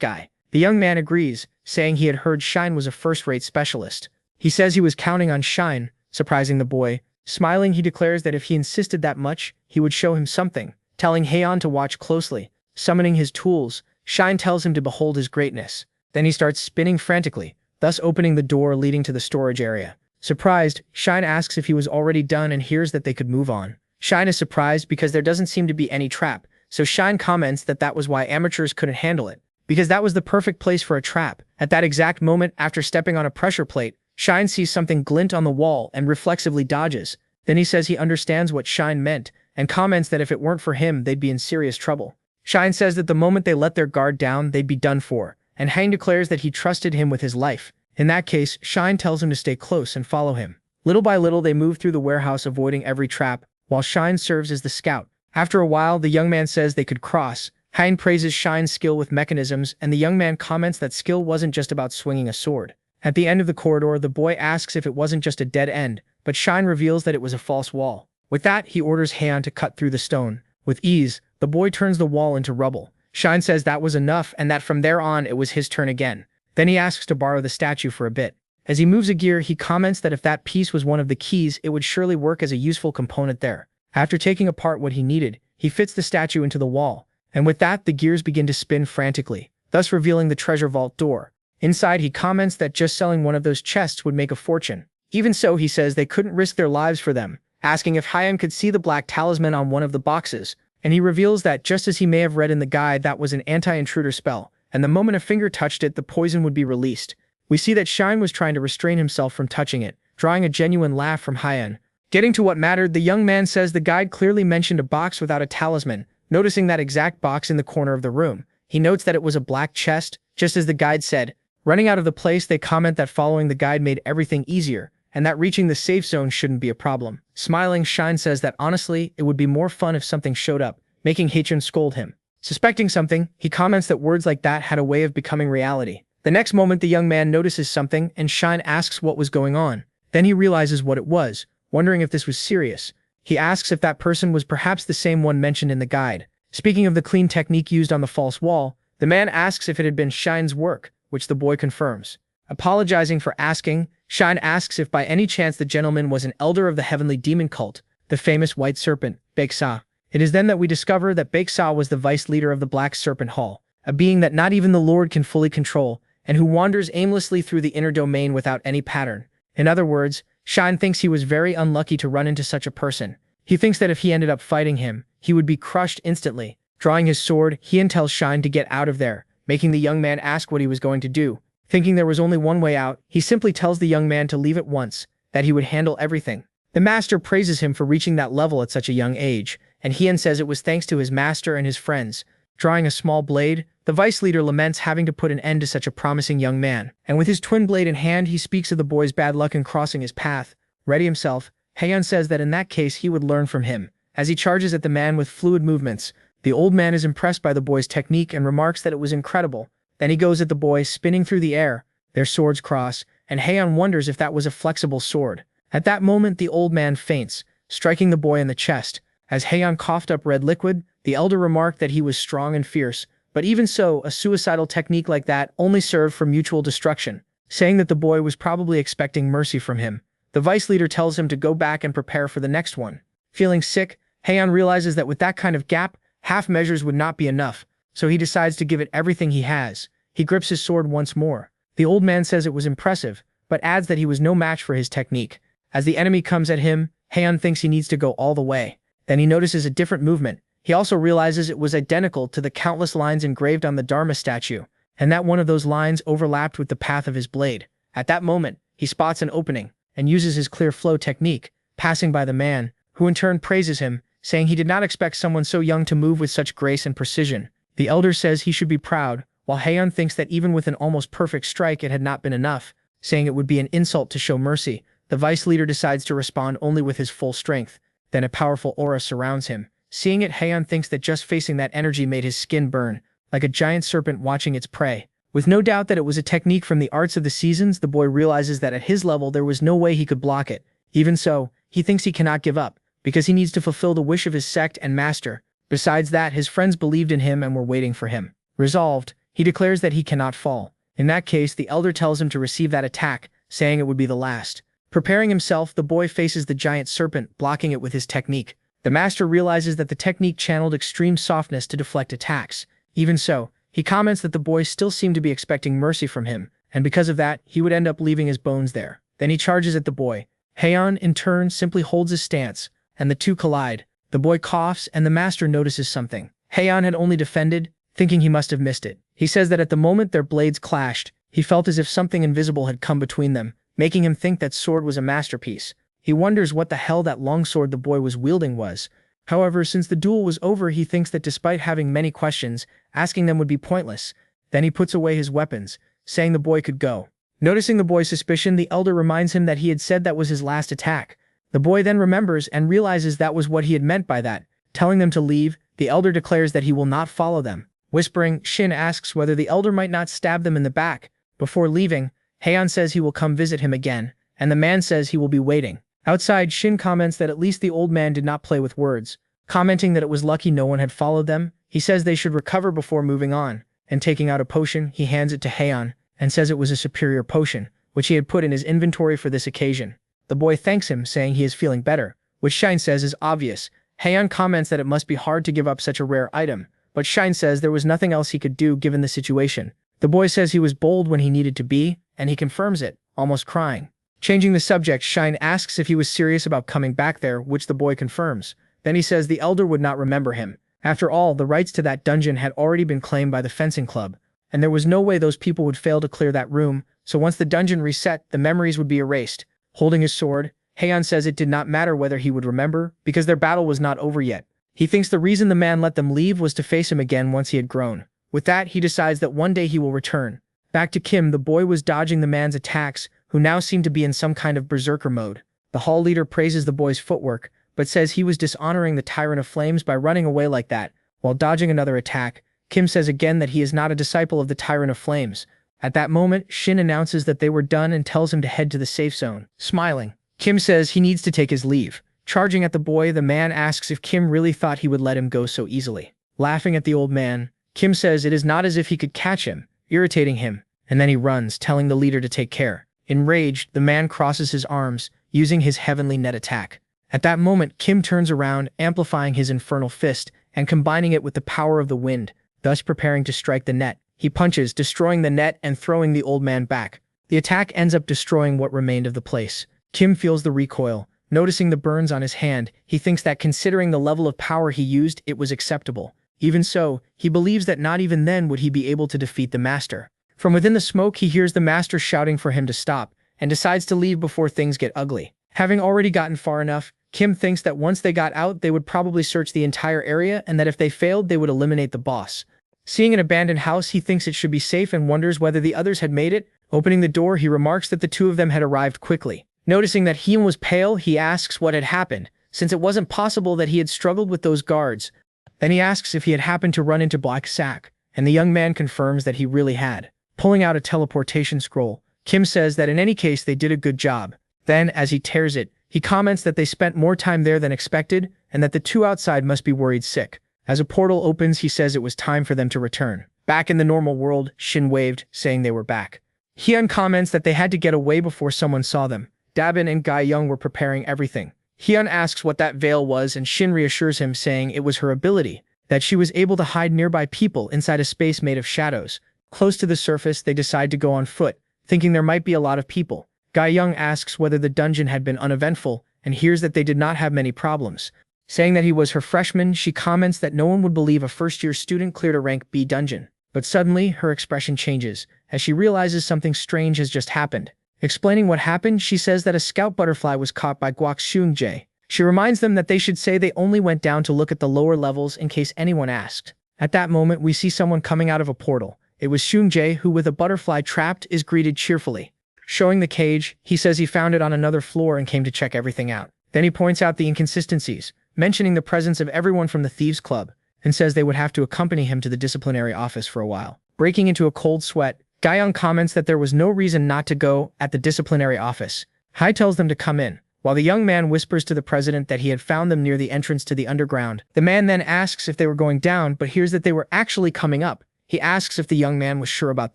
guy. The young man agrees, saying he had heard Shin was a first-rate specialist. He says he was counting on Shin, surprising the boy. Smiling, he declares that if he insisted that much, he would show him something, telling Haeon to watch closely. Summoning his tools, Shin tells him to behold his greatness. Then he starts spinning frantically, thus opening the door leading to the storage area. Surprised, Shin asks if he was already done and hears that they could move on. Shin is surprised because there doesn't seem to be any trap, so Shin comments that that was why amateurs couldn't handle it, because that was the perfect place for a trap. At that exact moment, after stepping on a pressure plate, Shin sees something glint on the wall and reflexively dodges. Then he says he understands what Shin meant, and comments that if it weren't for him, they'd be in serious trouble. Shin says that the moment they let their guard down, they'd be done for, and Haeon declares that he trusted him with his life. In that case, Shin tells him to stay close and follow him. Little by little, they move through the warehouse, avoiding every trap, while Shin serves as the scout. After a while, the young man says they could cross. Haeon praises Shin's skill with mechanisms, and the young man comments that skill wasn't just about swinging a sword. At the end of the corridor, the boy asks if it wasn't just a dead end, but Shin reveals that it was a false wall. With that, he orders Haeon to cut through the stone. With ease, the boy turns the wall into rubble. Shin says that was enough and that from there on it was his turn again. Then he asks to borrow the statue for a bit. As he moves a gear, he comments that if that piece was one of the keys, it would surely work as a useful component there. After taking apart what he needed, he fits the statue into the wall, and with that, the gears begin to spin frantically, thus revealing the treasure vault door. Inside, he comments that just selling one of those chests would make a fortune. Even so, he says they couldn't risk their lives for them, asking if Haeon could see the black talisman on one of the boxes, and he reveals that just as he may have read in the guide, that was an anti-intruder spell, and the moment a finger touched it, the poison would be released. We see that Shin was trying to restrain himself from touching it, drawing a genuine laugh from Haeon. Getting to what mattered, the young man says the guide clearly mentioned a box without a talisman. Noticing that exact box in the corner of the room, he notes that it was a black chest, just as the guide said. Running out of the place, they comment that following the guide made everything easier, and that reaching the safe zone shouldn't be a problem. Smiling, Shin says that honestly, it would be more fun if something showed up, making Haechun scold him. Suspecting something, he comments that words like that had a way of becoming reality. The next moment, the young man notices something, and Shin asks what was going on. Then he realizes what it was, wondering if this was serious. He asks if that person was perhaps the same one mentioned in the guide. Speaking of the clean technique used on the false wall, the man asks if it had been Shine's work, which the boy confirms. Apologizing for asking, Shine asks if by any chance the gentleman was an elder of the heavenly demon cult, the famous white serpent, Baeksa. It is then that we discover that Baeksa was the vice leader of the Black Serpent Hall, a being that not even the Lord can fully control, and who wanders aimlessly through the inner domain without any pattern. In other words, Shine thinks he was very unlucky to run into such a person. He thinks that if he ended up fighting him, he would be crushed instantly. Drawing his sword, he tells Shine to get out of there, making the young man ask what he was going to do. Thinking there was only one way out, he simply tells the young man to leave at once, that he would handle everything. The master praises him for reaching that level at such a young age, and Hien says it was thanks to his master and his friends. Drawing a small blade, the vice leader laments having to put an end to such a promising young man, and with his twin blade in hand he speaks of the boy's bad luck in crossing his path. Ready himself, Hien says that in that case he would learn from him. As he charges at the man with fluid movements, the old man is impressed by the boy's technique and remarks that it was incredible. Then he goes at the boy, spinning through the air. Their swords cross, and Hien wonders if that was a flexible sword. At that moment the old man faints, striking the boy in the chest. As Hien coughed up red liquid, the elder remarked that he was strong and fierce, but even so, a suicidal technique like that only served for mutual destruction, saying that the boy was probably expecting mercy from him. The vice leader tells him to go back and prepare for the next one. Feeling sick, Hien realizes that with that kind of gap, half measures would not be enough, so he decides to give it everything he has. He grips his sword once more. The old man says it was impressive, but adds that he was no match for his technique. As the enemy comes at him, Hien thinks he needs to go all the way. Then he notices a different movement. He also realizes it was identical to the countless lines engraved on the Dharma statue, and that one of those lines overlapped with the path of his blade. At that moment, he spots an opening, and uses his clear flow technique, passing by the man, who in turn praises him, saying he did not expect someone so young to move with such grace and precision. The elder says he should be proud, while Hien thinks that even with an almost perfect strike it had not been enough, saying it would be an insult to show mercy. The vice leader decides to respond only with his full strength. Then a powerful aura surrounds him. Seeing it, Hien thinks that just facing that energy made his skin burn, like a giant serpent watching its prey. With no doubt that it was a technique from the arts of the seasons, the boy realizes that at his level there was no way he could block it. Even so, he thinks he cannot give up, because he needs to fulfill the wish of his sect and master. Besides that, his friends believed in him and were waiting for him. Resolved, he declares that he cannot fall. In that case, the elder tells him to receive that attack, saying it would be the last. Preparing himself, the boy faces the giant serpent, blocking it with his technique. The master realizes that the technique channeled extreme softness to deflect attacks. Even so, he comments that the boy still seemed to be expecting mercy from him, and because of that, he would end up leaving his bones there. Then he charges at the boy. Hien, in turn, simply holds his stance, and the two collide. The boy coughs, and the master notices something. Hien had only defended, thinking he must have missed it. He says that at the moment their blades clashed, he felt as if something invisible had come between them, making him think that sword was a masterpiece. He wonders what the hell that longsword the boy was wielding was. However, since the duel was over, he thinks that despite having many questions, asking them would be pointless. Then he puts away his weapons, saying the boy could go. Noticing the boy's suspicion, the elder reminds him that he had said that was his last attack. The boy then remembers and realizes that was what he had meant by that. Telling them to leave, the elder declares that he will not follow them. Whispering, Shin asks whether the elder might not stab them in the back. Before leaving, Hien says he will come visit him again, and the man says he will be waiting. Outside, Shin comments that at least the old man did not play with words. Commenting that it was lucky no one had followed them, he says they should recover before moving on, and taking out a potion, he hands it to Hien, and says it was a superior potion, which he had put in his inventory for this occasion. The boy thanks him, saying he is feeling better, which Shine says is obvious. Hien comments that it must be hard to give up such a rare item, but Shine says there was nothing else he could do given the situation. The boy says he was bold when he needed to be, and he confirms it, almost crying. Changing the subject, Shine asks if he was serious about coming back there, which the boy confirms. Then he says the elder would not remember him. After all, the rights to that dungeon had already been claimed by the fencing club, and there was no way those people would fail to clear that room, so once the dungeon reset, the memories would be erased. Holding his sword, Hien says it did not matter whether he would remember, because their battle was not over yet. He thinks the reason the man let them leave was to face him again once he had grown. With that, he decides that one day he will return. Back to Kim, the boy was dodging the man's attacks, who now seemed to be in some kind of berserker mode. The hall leader praises the boy's footwork, but says he was dishonoring the Tyrant of Flames by running away like that. While dodging another attack, Kim says again that he is not a disciple of the Tyrant of Flames. At that moment, Shin announces that they were done and tells him to head to the safe zone. Smiling, Kim says he needs to take his leave. Charging at the boy, the man asks if Kim really thought he would let him go so easily. Laughing at the old man, Kim says it is not as if he could catch him, irritating him, and then he runs, telling the leader to take care. Enraged, the man crosses his arms, using his heavenly net attack. At that moment, Kim turns around, amplifying his infernal fist and combining it with the power of the wind, thus preparing to strike the net. He punches, destroying the net and throwing the old man back. The attack ends up destroying what remained of the place. Kim feels the recoil. Noticing the burns on his hand, he thinks that considering the level of power he used, it was acceptable. Even so, he believes that not even then would he be able to defeat the master. From within the smoke, he hears the master shouting for him to stop, and decides to leave before things get ugly. Having already gotten far enough, Kim thinks that once they got out, they would probably search the entire area, and that if they failed, they would eliminate the boss. Seeing an abandoned house, he thinks it should be safe and wonders whether the others had made it. Opening the door, he remarks that the two of them had arrived quickly. Noticing that Hyun was pale, he asks what had happened, since it wasn't possible that he had struggled with those guards. Then he asks if he had happened to run into Black Sack, and the young man confirms that he really had. Pulling out a teleportation scroll, Kim says that in any case they did a good job. Then, as he tears it, he comments that they spent more time there than expected, and that the two outside must be worried sick. As a portal opens, he says it was time for them to return. Back in the normal world, Shin waved, saying they were back. Hyun comments that they had to get away before someone saw them. Dabin and Ga Young were preparing everything. Hyun asks what that veil was, and Shin reassures him, saying it was her ability, that she was able to hide nearby people inside a space made of shadows. Close to the surface, they decide to go on foot, thinking there might be a lot of people. Ga Young asks whether the dungeon had been uneventful, and hears that they did not have many problems. Saying that he was her freshman, she comments that no one would believe a first-year student cleared a rank B dungeon. But suddenly, her expression changes, as she realizes something strange has just happened. Explaining what happened, she says that a scout butterfly was caught by Guak Seung-jae. She reminds them that they should say they only went down to look at the lower levels in case anyone asked. At that moment, we see someone coming out of a portal. It was Seung-jae, who with a butterfly trapped is greeted cheerfully. Showing the cage, he says he found it on another floor and came to check everything out. Then he points out the inconsistencies, mentioning the presence of everyone from the Thieves' Club, and says they would have to accompany him to the disciplinary office for a while. Breaking into a cold sweat, Ga-young comments that there was no reason not to go at the disciplinary office. Hai tells them to come in, while the young man whispers to the president that he had found them near the entrance to the underground. The man then asks if they were going down, but hears that they were actually coming up. He asks if the young man was sure about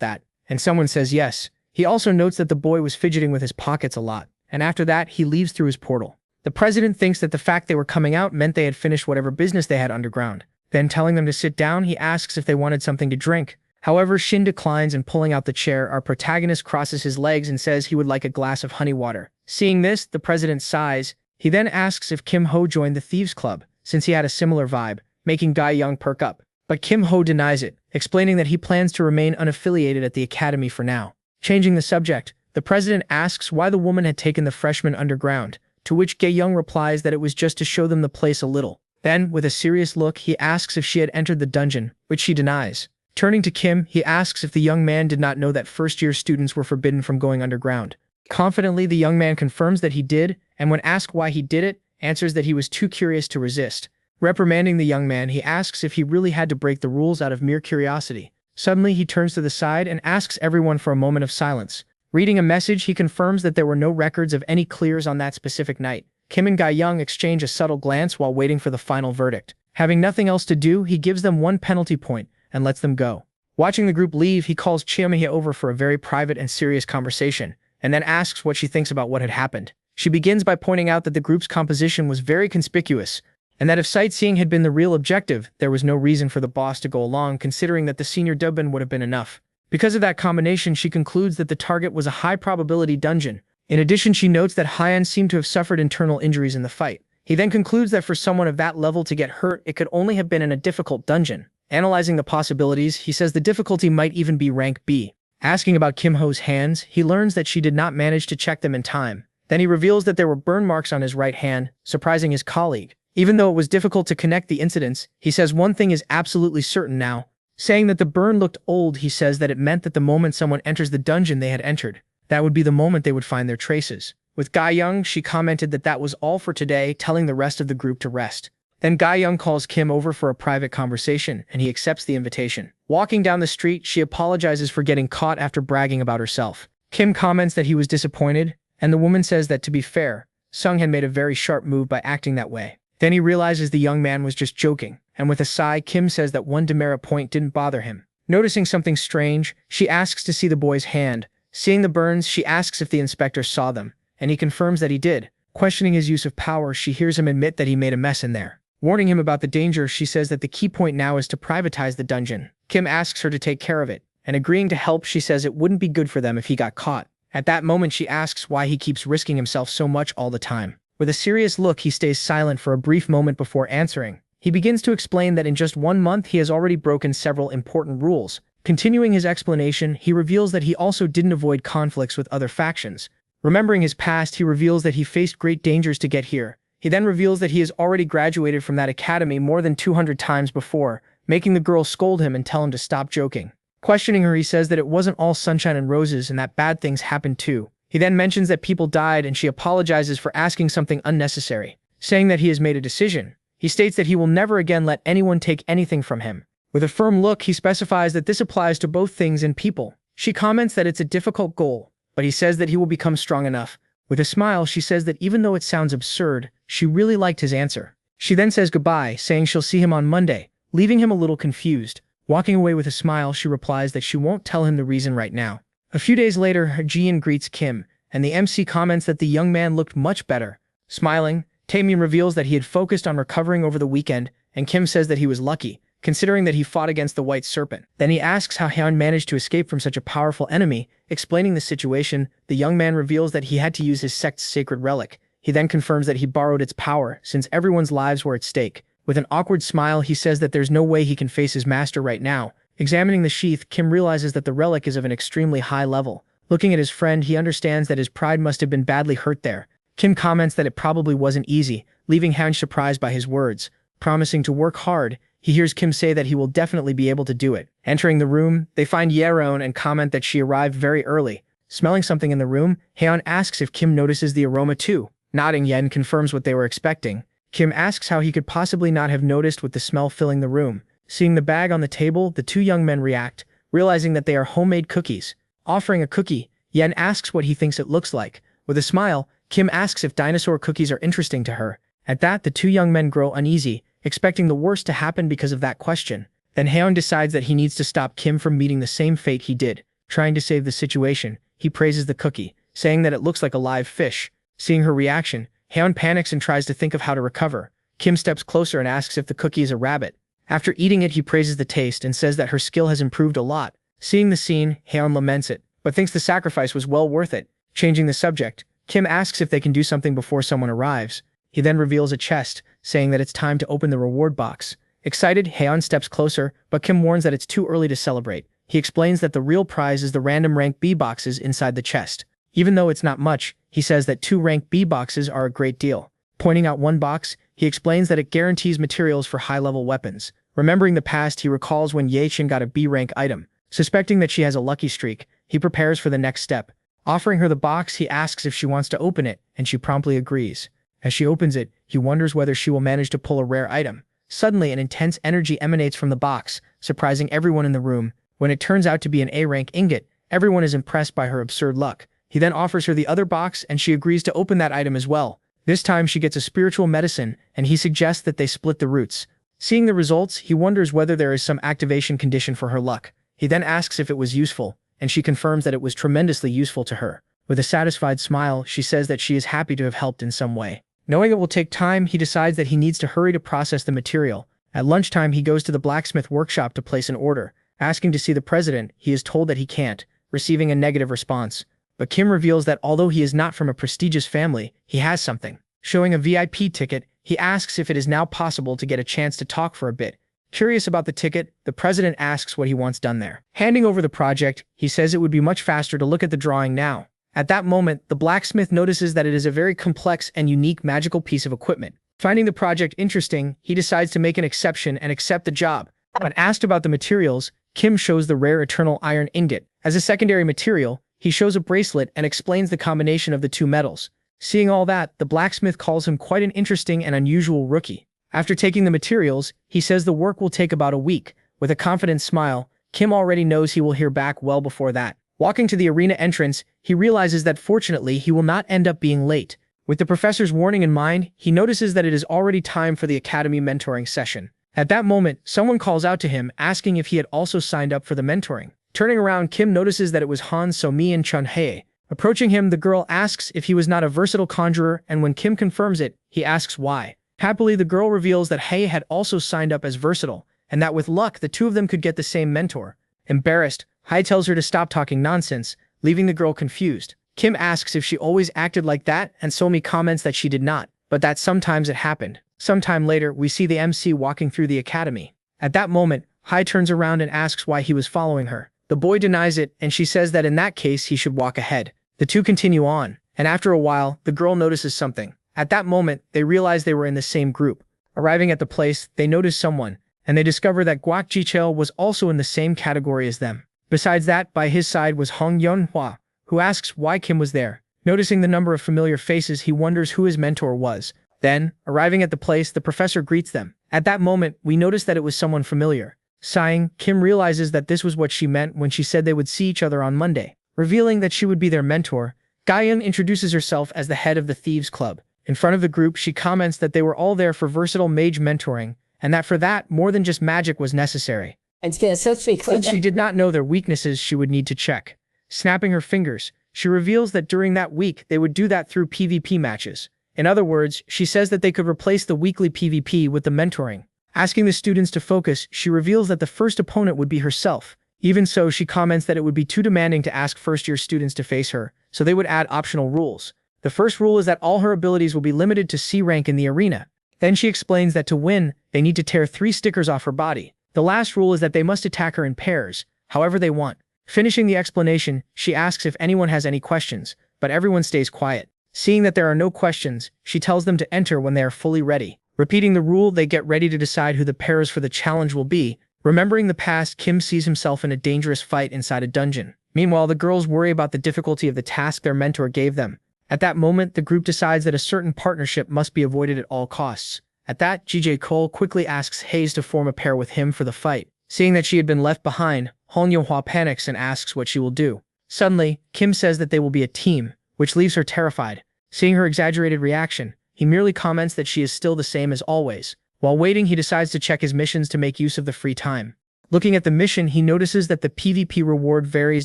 that, and someone says yes. He also notes that the boy was fidgeting with his pockets a lot, and after that, he leaves through his portal. The president thinks that the fact they were coming out meant they had finished whatever business they had underground. Then, telling them to sit down, he asks if they wanted something to drink. However, Shin declines, and pulling out the chair, our protagonist crosses his legs and says he would like a glass of honey water. Seeing this, the president sighs. He then asks if Kim Ho joined the Thieves' Club, since he had a similar vibe, making Ga-young perk up. But Kim Ho denies it, explaining that he plans to remain unaffiliated at the academy for now. Changing the subject, the president asks why the woman had taken the freshmen underground, to which Ga-young replies that it was just to show them the place a little. Then, with a serious look, he asks if she had entered the dungeon, which she denies. Turning to Kim, he asks if the young man did not know that first-year students were forbidden from going underground. Confidently, the young man confirms that he did, and when asked why he did it, answers that he was too curious to resist. Reprimanding the young man, he asks if he really had to break the rules out of mere curiosity. Suddenly, he turns to the side and asks everyone for a moment of silence. Reading a message, he confirms that there were no records of any clears on that specific night. Kim and Ga-young exchange a subtle glance while waiting for the final verdict. Having nothing else to do, he gives them one penalty point and lets them go. Watching the group leave, he calls Chiyomiya over for a very private and serious conversation, and then asks what she thinks about what had happened. She begins by pointing out that the group's composition was very conspicuous, and that if sightseeing had been the real objective, there was no reason for the boss to go along, considering that the senior Dubin would have been enough. Because of that combination, she concludes that the target was a high-probability dungeon. In addition, she notes that Hyan seemed to have suffered internal injuries in the fight. He then concludes that for someone of that level to get hurt, it could only have been in a difficult dungeon. Analyzing the possibilities, he says the difficulty might even be rank B. Asking about Kim Ho's hands, he learns that she did not manage to check them in time. Then he reveals that there were burn marks on his right hand, surprising his colleague. Even though it was difficult to connect the incidents, he says one thing is absolutely certain now. Saying that the burn looked old, he says that it meant that the moment someone enters the dungeon they had entered, that would be the moment they would find their traces. With Ga-young, she commented that that was all for today, telling the rest of the group to rest. Then Ga-young calls Kim over for a private conversation, and he accepts the invitation. Walking down the street, she apologizes for getting caught after bragging about herself. Kim comments that he was disappointed, and the woman says that, to be fair, Sung had made a very sharp move by acting that way. Then he realizes the young man was just joking, and with a sigh, Kim says that one demerit point didn't bother him. Noticing something strange, she asks to see the boy's hand. Seeing the burns, she asks if the inspector saw them, and he confirms that he did. Questioning his use of power, she hears him admit that he made a mess in there. Warning him about the danger, she says that the key point now is to privatize the dungeon. Kim asks her to take care of it, and agreeing to help, she says it wouldn't be good for them if he got caught. At that moment, she asks why he keeps risking himself so much all the time. With a serious look, he stays silent for a brief moment before answering. He begins to explain that in just 1 month, he has already broken several important rules. Continuing his explanation, he reveals that he also didn't avoid conflicts with other factions. Remembering his past, he reveals that he faced great dangers to get here. He then reveals that he has already graduated from that academy more than 200 times before, making the girl scold him and tell him to stop joking. Questioning her, he says that it wasn't all sunshine and roses and that bad things happened too. He then mentions that people died and she apologizes for asking something unnecessary, saying that he has made a decision. He states that he will never again let anyone take anything from him. With a firm look, he specifies that this applies to both things and people. She comments that it's a difficult goal, but he says that he will become strong enough. With a smile, she says that even though it sounds absurd, she really liked his answer. She then says goodbye, saying she'll see him on Monday, leaving him a little confused. Walking away with a smile, she replies that she won't tell him the reason right now. A few days later, Jian greets Kim, and the MC comments that the young man looked much better. Smiling, Taemin reveals that he had focused on recovering over the weekend, and Kim says that he was lucky, considering that he fought against the White Serpent. Then he asks how Hyun managed to escape from such a powerful enemy. Explaining the situation, the young man reveals that he had to use his sect's sacred relic. He then confirms that he borrowed its power, since everyone's lives were at stake. With an awkward smile, he says that there's no way he can face his master right now. Examining the sheath, Kim realizes that the relic is of an extremely high level. Looking at his friend, he understands that his pride must have been badly hurt there. Kim comments that it probably wasn't easy, leaving Hyun surprised by his words. Promising to work hard, he hears Kim say that he will definitely be able to do it. Entering the room, they find Yeon and comment that she arrived very early. Smelling something in the room, Hyun asks if Kim notices the aroma too. Nodding, Yen confirms what they were expecting. Kim asks how he could possibly not have noticed with the smell filling the room. Seeing the bag on the table, the two young men react, realizing that they are homemade cookies. Offering a cookie, Yen asks what he thinks it looks like. With a smile, Kim asks if dinosaur cookies are interesting to her. At that, the two young men grow uneasy, expecting the worst to happen because of that question. Then Haeon decides that he needs to stop Kim from meeting the same fate he did. Trying to save the situation, he praises the cookie, saying that it looks like a live fish. Seeing her reaction, Haeon panics and tries to think of how to recover. Kim steps closer and asks if the cookie is a rabbit. After eating it, he praises the taste and says that her skill has improved a lot. Seeing the scene, Haeon laments it, but thinks the sacrifice was well worth it. Changing the subject, Kim asks if they can do something before someone arrives. He then reveals a chest, saying that it's time to open the reward box. Excited, Haeon steps closer, but Kim warns that it's too early to celebrate. He explains that the real prize is the random rank B boxes inside the chest. Even though it's not much, he says that 2 rank B boxes are a great deal. Pointing out one box, he explains that it guarantees materials for high-level weapons. Remembering the past, he recalls when Ye-chin got a B rank item. Suspecting that she has a lucky streak, he prepares for the next step. Offering her the box, he asks if she wants to open it, and she promptly agrees. As she opens it, he wonders whether she will manage to pull a rare item. Suddenly, an intense energy emanates from the box, surprising everyone in the room. When it turns out to be an A-rank ingot, everyone is impressed by her absurd luck. He then offers her the other box, and she agrees to open that item as well. This time, she gets a spiritual medicine, and he suggests that they split the roots. Seeing the results, he wonders whether there is some activation condition for her luck. He then asks if it was useful, and she confirms that it was tremendously useful to her. With a satisfied smile, she says that she is happy to have helped in some way. Knowing it will take time, he decides that he needs to hurry to process the material. At lunchtime, he goes to the blacksmith workshop to place an order. Asking to see the president, he is told that he can't, receiving a negative response. But Kim reveals that although he is not from a prestigious family, he has something. Showing a VIP ticket, he asks if it is now possible to get a chance to talk for a bit. Curious about the ticket, the president asks what he wants done there. Handing over the project, he says it would be much faster to look at the drawing now. At that moment, the blacksmith notices that it is a very complex and unique magical piece of equipment. Finding the project interesting, he decides to make an exception and accept the job. When asked about the materials, Kim shows the rare eternal iron ingot. As a secondary material, he shows a bracelet and explains the combination of the two metals. Seeing all that, the blacksmith calls him quite an interesting and unusual rookie. After taking the materials, he says the work will take about a week. With a confident smile, Kim already knows he will hear back well before that. Walking to the arena entrance, he realizes that fortunately he will not end up being late. With the professor's warning in mind, he notices that it is already time for the academy mentoring session. At that moment, someone calls out to him, asking if he had also signed up for the mentoring. Turning around, Kim notices that it was Han So-mi and Chun-hae. Approaching him, the girl asks if he was not a versatile conjurer, and when Kim confirms it, he asks why. Happily, the girl reveals that Hae had also signed up as versatile, and that with luck, the two of them could get the same mentor. Embarrassed, Hae tells her to stop talking nonsense, leaving the girl confused. Kim asks if she always acted like that, and So-mi comments that she did not, but that sometimes it happened. Sometime later, we see the MC walking through the academy. At that moment, Hae turns around and asks why he was following her. The boy denies it, and she says that in that case he should walk ahead. The two continue on, and after a while, the girl notices something. At that moment, they realize they were in the same group. Arriving at the place, they notice someone, and they discover that Guak Jichel was also in the same category as them. Besides that, by his side was Hong Yunhua, who asks why Kim was there. Noticing the number of familiar faces, he wonders who his mentor was. Then, arriving at the place, the professor greets them. At that moment, we notice that it was someone familiar. Sighing, Kim realizes that this was what she meant when she said they would see each other on Monday. Revealing that she would be their mentor, Gaeun introduces herself as the head of the Thieves Club. In front of the group, she comments that they were all there for versatile mage mentoring, and that for that, more than just magic was necessary. Since she did not know their weaknesses, she would need to check. Snapping her fingers, she reveals that during that week, they would do that through PvP matches. In other words, she says that they could replace the weekly PvP with the mentoring. Asking the students to focus, she reveals that the first opponent would be herself. Even so, she comments that it would be too demanding to ask first-year students to face her, so they would add optional rules. The first rule is that all her abilities will be limited to C rank in the arena. Then she explains that to win, they need to tear 3 stickers off her body. The last rule is that they must attack her in pairs, however they want. Finishing the explanation, she asks if anyone has any questions, but everyone stays quiet. Seeing that there are no questions, she tells them to enter when they are fully ready. Repeating the rule, they get ready to decide who the pairs for the challenge will be. Remembering the past, Kim sees himself in a dangerous fight inside a dungeon. Meanwhile, the girls worry about the difficulty of the task their mentor gave them. At that moment, the group decides that a certain partnership must be avoided at all costs. At that, GJ Cole quickly asks Hayes to form a pair with him for the fight. Seeing that she had been left behind, Hong Yonghua panics and asks what she will do. Suddenly, Kim says that they will be a team, which leaves her terrified. Seeing her exaggerated reaction, he merely comments that she is still the same as always. While waiting, he decides to check his missions to make use of the free time. Looking at the mission, he notices that the PvP reward varies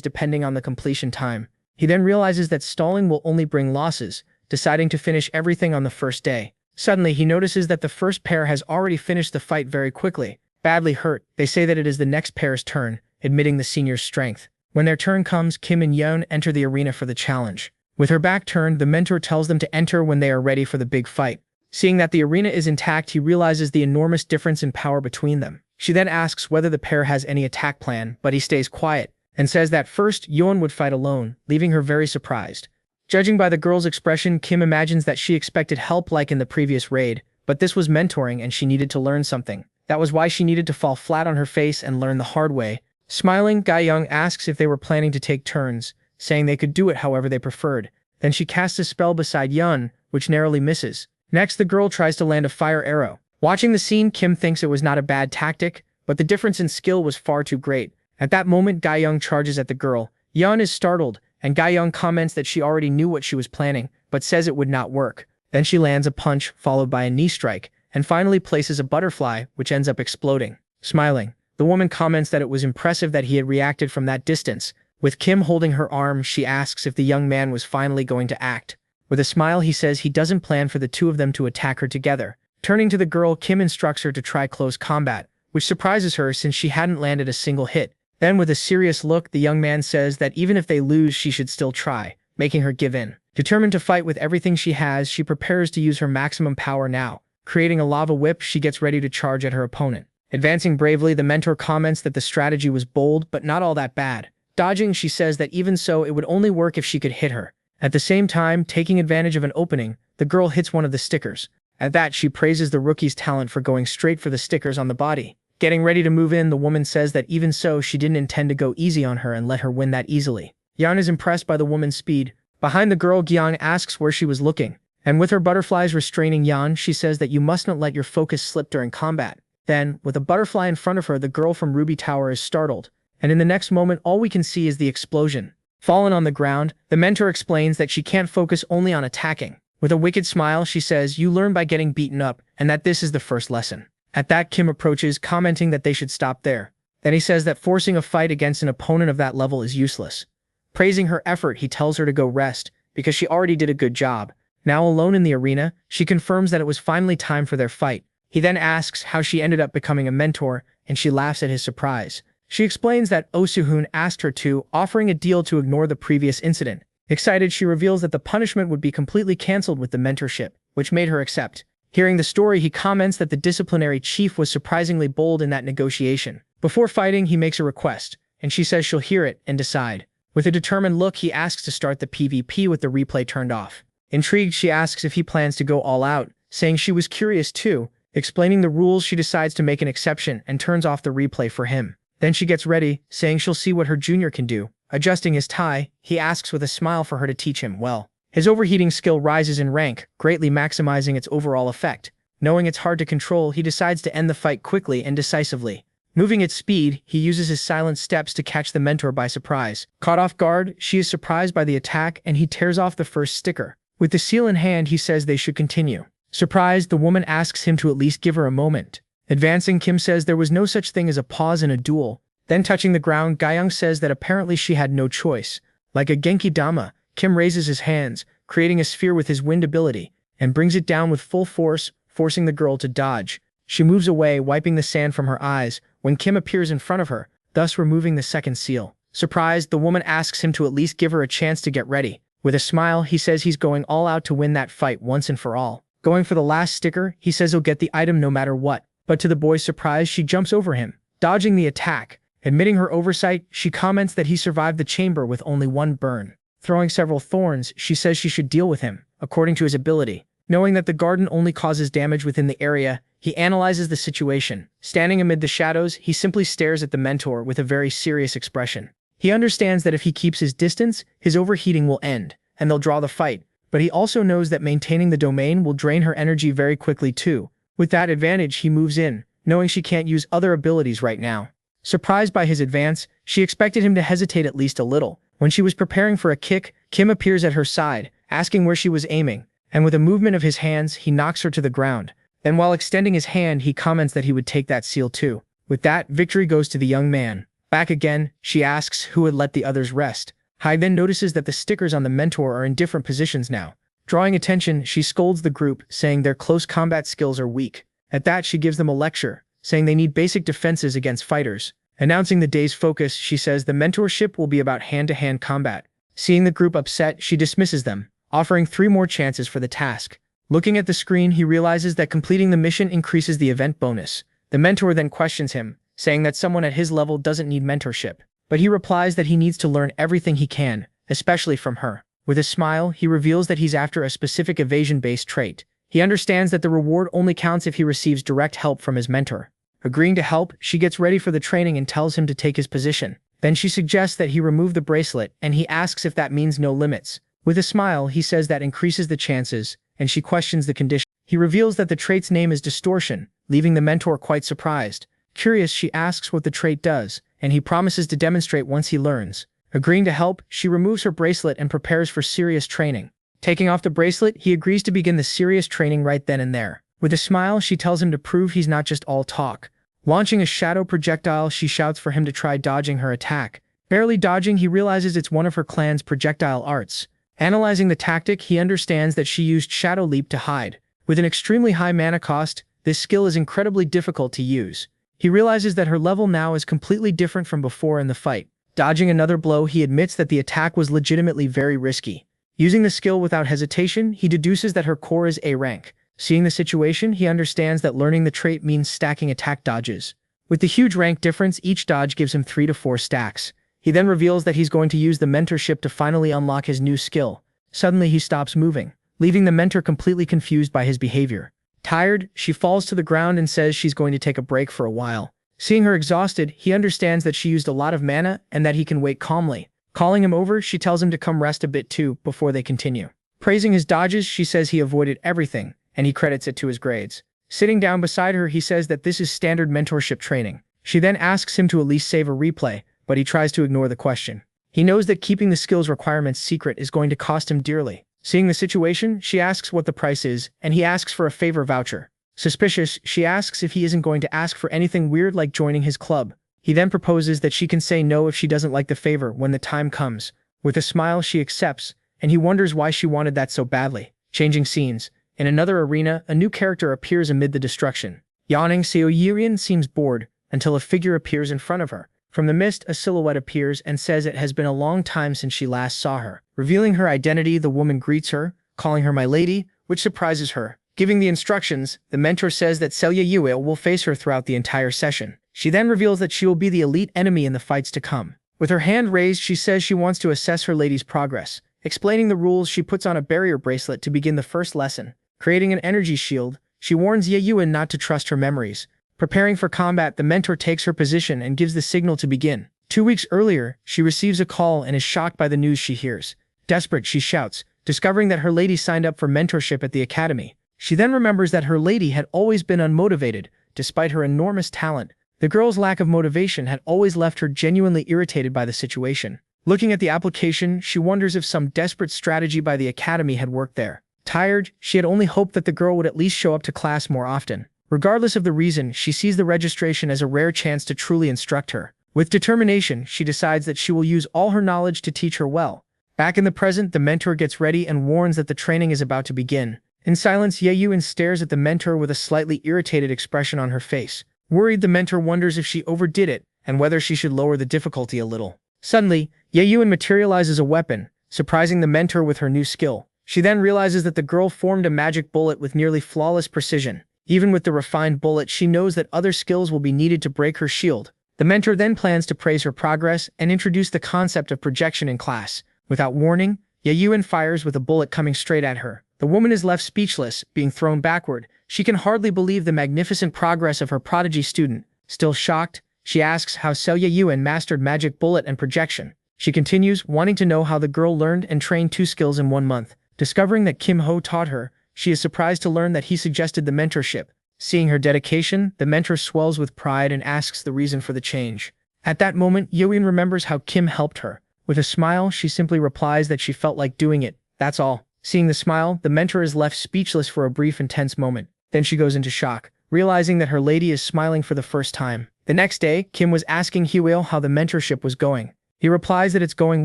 depending on the completion time. He then realizes that stalling will only bring losses, deciding to finish everything on the first day. Suddenly, he notices that the first pair has already finished the fight very quickly. Badly hurt, they say that it is the next pair's turn, admitting the senior's strength. When their turn comes, Kim and Yeon enter the arena for the challenge. With her back turned, the mentor tells them to enter when they are ready for the big fight. Seeing that the arena is intact, he realizes the enormous difference in power between them. She then asks whether the pair has any attack plan, but he stays quiet, and says that first, Yeon would fight alone, leaving her very surprised. Judging by the girl's expression, Kim imagines that she expected help like in the previous raid, but this was mentoring and she needed to learn something. That was why she needed to fall flat on her face and learn the hard way. Smiling, Gaeyoung asks if they were planning to take turns, saying they could do it however they preferred. Then she casts a spell beside Yeon, which narrowly misses. Next, the girl tries to land a fire arrow. Watching the scene, Kim thinks it was not a bad tactic, but the difference in skill was far too great. At that moment, Gaeyoung charges at the girl. Yeon is startled, and Gaeyoung comments that she already knew what she was planning, but says it would not work. Then she lands a punch, followed by a knee strike, and finally places a butterfly, which ends up exploding. Smiling, the woman comments that it was impressive that he had reacted from that distance. With Kim holding her arm, she asks if the young man was finally going to act. With a smile, he says he doesn't plan for the two of them to attack her together. Turning to the girl, Kim instructs her to try close combat, which surprises her since she hadn't landed a single hit. Then with a serious look, the young man says that even if they lose, she should still try, making her give in. Determined to fight with everything she has, she prepares to use her maximum power now. Creating a lava whip, she gets ready to charge at her opponent. Advancing bravely, the mentor comments that the strategy was bold, but not all that bad. Dodging, she says that even so, it would only work if she could hit her. At the same time, taking advantage of an opening, the girl hits one of the stickers. At that, she praises the rookie's talent for going straight for the stickers on the body. Getting ready to move in, the woman says that even so, she didn't intend to go easy on her and let her win that easily. Yeon is impressed by the woman's speed. Behind the girl, Gyeong asks where she was looking. And with her butterflies restraining Yeon, she says that you must not let your focus slip during combat. Then, with a butterfly in front of her, the girl from Ruby Tower is startled. And in the next moment, all we can see is the explosion. Fallen on the ground, the mentor explains that she can't focus only on attacking. With a wicked smile, she says, "You learn by getting beaten up, and that this is the first lesson." At that, Kim approaches, commenting that they should stop there. Then he says that forcing a fight against an opponent of that level is useless. Praising her effort, he tells her to go rest, because she already did a good job. Now alone in the arena, she confirms that it was finally time for their fight. He then asks how she ended up becoming a mentor, and she laughs at his surprise. She explains that Oh-Soo-hoon asked her to, offering a deal to ignore the previous incident. Excited, she reveals that the punishment would be completely cancelled with the mentorship, which made her accept. Hearing the story, he comments that the disciplinary chief was surprisingly bold in that negotiation. Before fighting, he makes a request, and she says she'll hear it and decide. With a determined look, he asks to start the PvP with the replay turned off. Intrigued, she asks if he plans to go all out, saying she was curious too. Explaining the rules, she decides to make an exception and turns off the replay for him. Then she gets ready, saying she'll see what her junior can do. Adjusting his tie, he asks with a smile for her to teach him well. His overheating skill rises in rank, greatly maximizing its overall effect. Knowing it's hard to control, he decides to end the fight quickly and decisively. Moving at speed, he uses his silent steps to catch the mentor by surprise. Caught off guard, she is surprised by the attack and he tears off the first sticker. With the seal in hand, he says they should continue. Surprised, the woman asks him to at least give her a moment. Advancing, Kim says there was no such thing as a pause in a duel. Then touching the ground, Gyeong says that apparently she had no choice. Like a Genki Dama, Kim raises his hands, creating a sphere with his wind ability, and brings it down with full force, forcing the girl to dodge. She moves away, wiping the sand from her eyes, when Kim appears in front of her, thus removing the second seal. Surprised, the woman asks him to at least give her a chance to get ready. With a smile, he says he's going all out to win that fight once and for all. Going for the last sticker, he says he'll get the item no matter what. But to the boy's surprise, she jumps over him, dodging the attack. Admitting her oversight, she comments that he survived the chamber with only one burn. Throwing several thorns, she says she should deal with him, according to his ability. Knowing that the garden only causes damage within the area, he analyzes the situation. Standing amid the shadows, he simply stares at the mentor with a very serious expression. He understands that if he keeps his distance, his overheating will end, and they'll draw the fight. But he also knows that maintaining the domain will drain her energy very quickly too. With that advantage, he moves in, knowing she can't use other abilities right now. Surprised by his advance, she expected him to hesitate at least a little. When she was preparing for a kick, Kim appears at her side, asking where she was aiming, and with a movement of his hands, he knocks her to the ground. Then while extending his hand, he comments that he would take that seal too. With that, victory goes to the young man. Back again, she asks who had let the others rest. Hai then notices that the stickers on the mentor are in different positions now. Drawing attention, she scolds the group, saying their close combat skills are weak. At that, she gives them a lecture, saying they need basic defenses against fighters. Announcing the day's focus, she says the mentorship will be about hand-to-hand combat. Seeing the group upset, she dismisses them, offering 3 more chances for the task. Looking at the screen, he realizes that completing the mission increases the event bonus. The mentor then questions him, saying that someone at his level doesn't need mentorship. But he replies that he needs to learn everything he can, especially from her. With a smile, he reveals that he's after a specific evasion-based trait. He understands that the reward only counts if he receives direct help from his mentor. Agreeing to help, she gets ready for the training and tells him to take his position. Then she suggests that he remove the bracelet, and he asks if that means no limits. With a smile, he says that increases the chances, and she questions the condition. He reveals that the trait's name is Distortion, leaving the mentor quite surprised. Curious, she asks what the trait does, and he promises to demonstrate once he learns. Agreeing to help, she removes her bracelet and prepares for serious training. Taking off the bracelet, he agrees to begin the serious training right then and there. With a smile, she tells him to prove he's not just all talk. Launching a shadow projectile, she shouts for him to try dodging her attack. Barely dodging, he realizes it's one of her clan's projectile arts. Analyzing the tactic, he understands that she used Shadow Leap to hide. With an extremely high mana cost, this skill is incredibly difficult to use. He realizes that her level now is completely different from before in the fight. Dodging another blow, he admits that the attack was legitimately very risky. Using the skill without hesitation, he deduces that her core is A rank. Seeing the situation, he understands that learning the trait means stacking attack dodges. With the huge rank difference, each dodge gives him 3 to 4 stacks. He then reveals that he's going to use the mentorship to finally unlock his new skill. Suddenly, he stops moving, leaving the mentor completely confused by his behavior. Tired, she falls to the ground and says she's going to take a break for a while. Seeing her exhausted, he understands that she used a lot of mana and that he can wait calmly. Calling him over, she tells him to come rest a bit too before they continue. Praising his dodges, she says he avoided everything, and he credits it to his grades. Sitting down beside her, he says that this is standard mentorship training. She then asks him to at least save a replay, but he tries to ignore the question. He knows that keeping the skills requirements secret is going to cost him dearly. Seeing the situation, she asks what the price is, and he asks for a favor voucher. Suspicious, she asks if he isn't going to ask for anything weird like joining his club. He then proposes that she can say no if she doesn't like the favor when the time comes. With a smile, she accepts, and he wonders why she wanted that so badly. Changing scenes. In another arena, a new character appears amid the destruction. Yawning, Seo Yirian seems bored, until a figure appears in front of her. From the mist, a silhouette appears and says it has been a long time since she last saw her. Revealing her identity, the woman greets her, calling her my lady, which surprises her. Giving the instructions, the mentor says that Selya Yuil will face her throughout the entire session. She then reveals that she will be the elite enemy in the fights to come. With her hand raised, she says she wants to assess her lady's progress. Explaining the rules, she puts on a barrier bracelet to begin the first lesson. Creating an energy shield, she warns Ye Yuan not to trust her memories. Preparing for combat, the mentor takes her position and gives the signal to begin. 2 weeks earlier, she receives a call and is shocked by the news she hears. Desperate, she shouts, discovering that her lady signed up for mentorship at the academy. She then remembers that her lady had always been unmotivated, despite her enormous talent. The girl's lack of motivation had always left her genuinely irritated by the situation. Looking at the application, she wonders if some desperate strategy by the academy had worked there. Tired, she had only hoped that the girl would at least show up to class more often. Regardless of the reason, she sees the registration as a rare chance to truly instruct her. With determination, she decides that she will use all her knowledge to teach her well. Back in the present, the mentor gets ready and warns that the training is about to begin. In silence, Ye Yuan stares at the mentor with a slightly irritated expression on her face. Worried, the mentor wonders if she overdid it, and whether she should lower the difficulty a little. Suddenly, Ye Yuan materializes a weapon, surprising the mentor with her new skill. She then realizes that the girl formed a magic bullet with nearly flawless precision. Even with the refined bullet, she knows that other skills will be needed to break her shield. The mentor then plans to praise her progress and introduce the concept of projection in class. Without warning, Ye Yuan fires with a bullet coming straight at her. The woman is left speechless, being thrown backward. She can hardly believe the magnificent progress of her prodigy student. Still shocked, she asks how Selya Yuan mastered magic bullet and projection. She continues, wanting to know how the girl learned and trained 2 skills in 1 month. Discovering that Kim Ho taught her, she is surprised to learn that he suggested the mentorship. Seeing her dedication, the mentor swells with pride and asks the reason for the change. At that moment, Yoin remembers how Kim helped her. With a smile, she simply replies that she felt like doing it. That's all. Seeing the smile, the mentor is left speechless for a brief and tense moment. Then she goes into shock, realizing that her lady is smiling for the first time. The next day, Kim was asking Hwil how the mentorship was going. He replies that it's going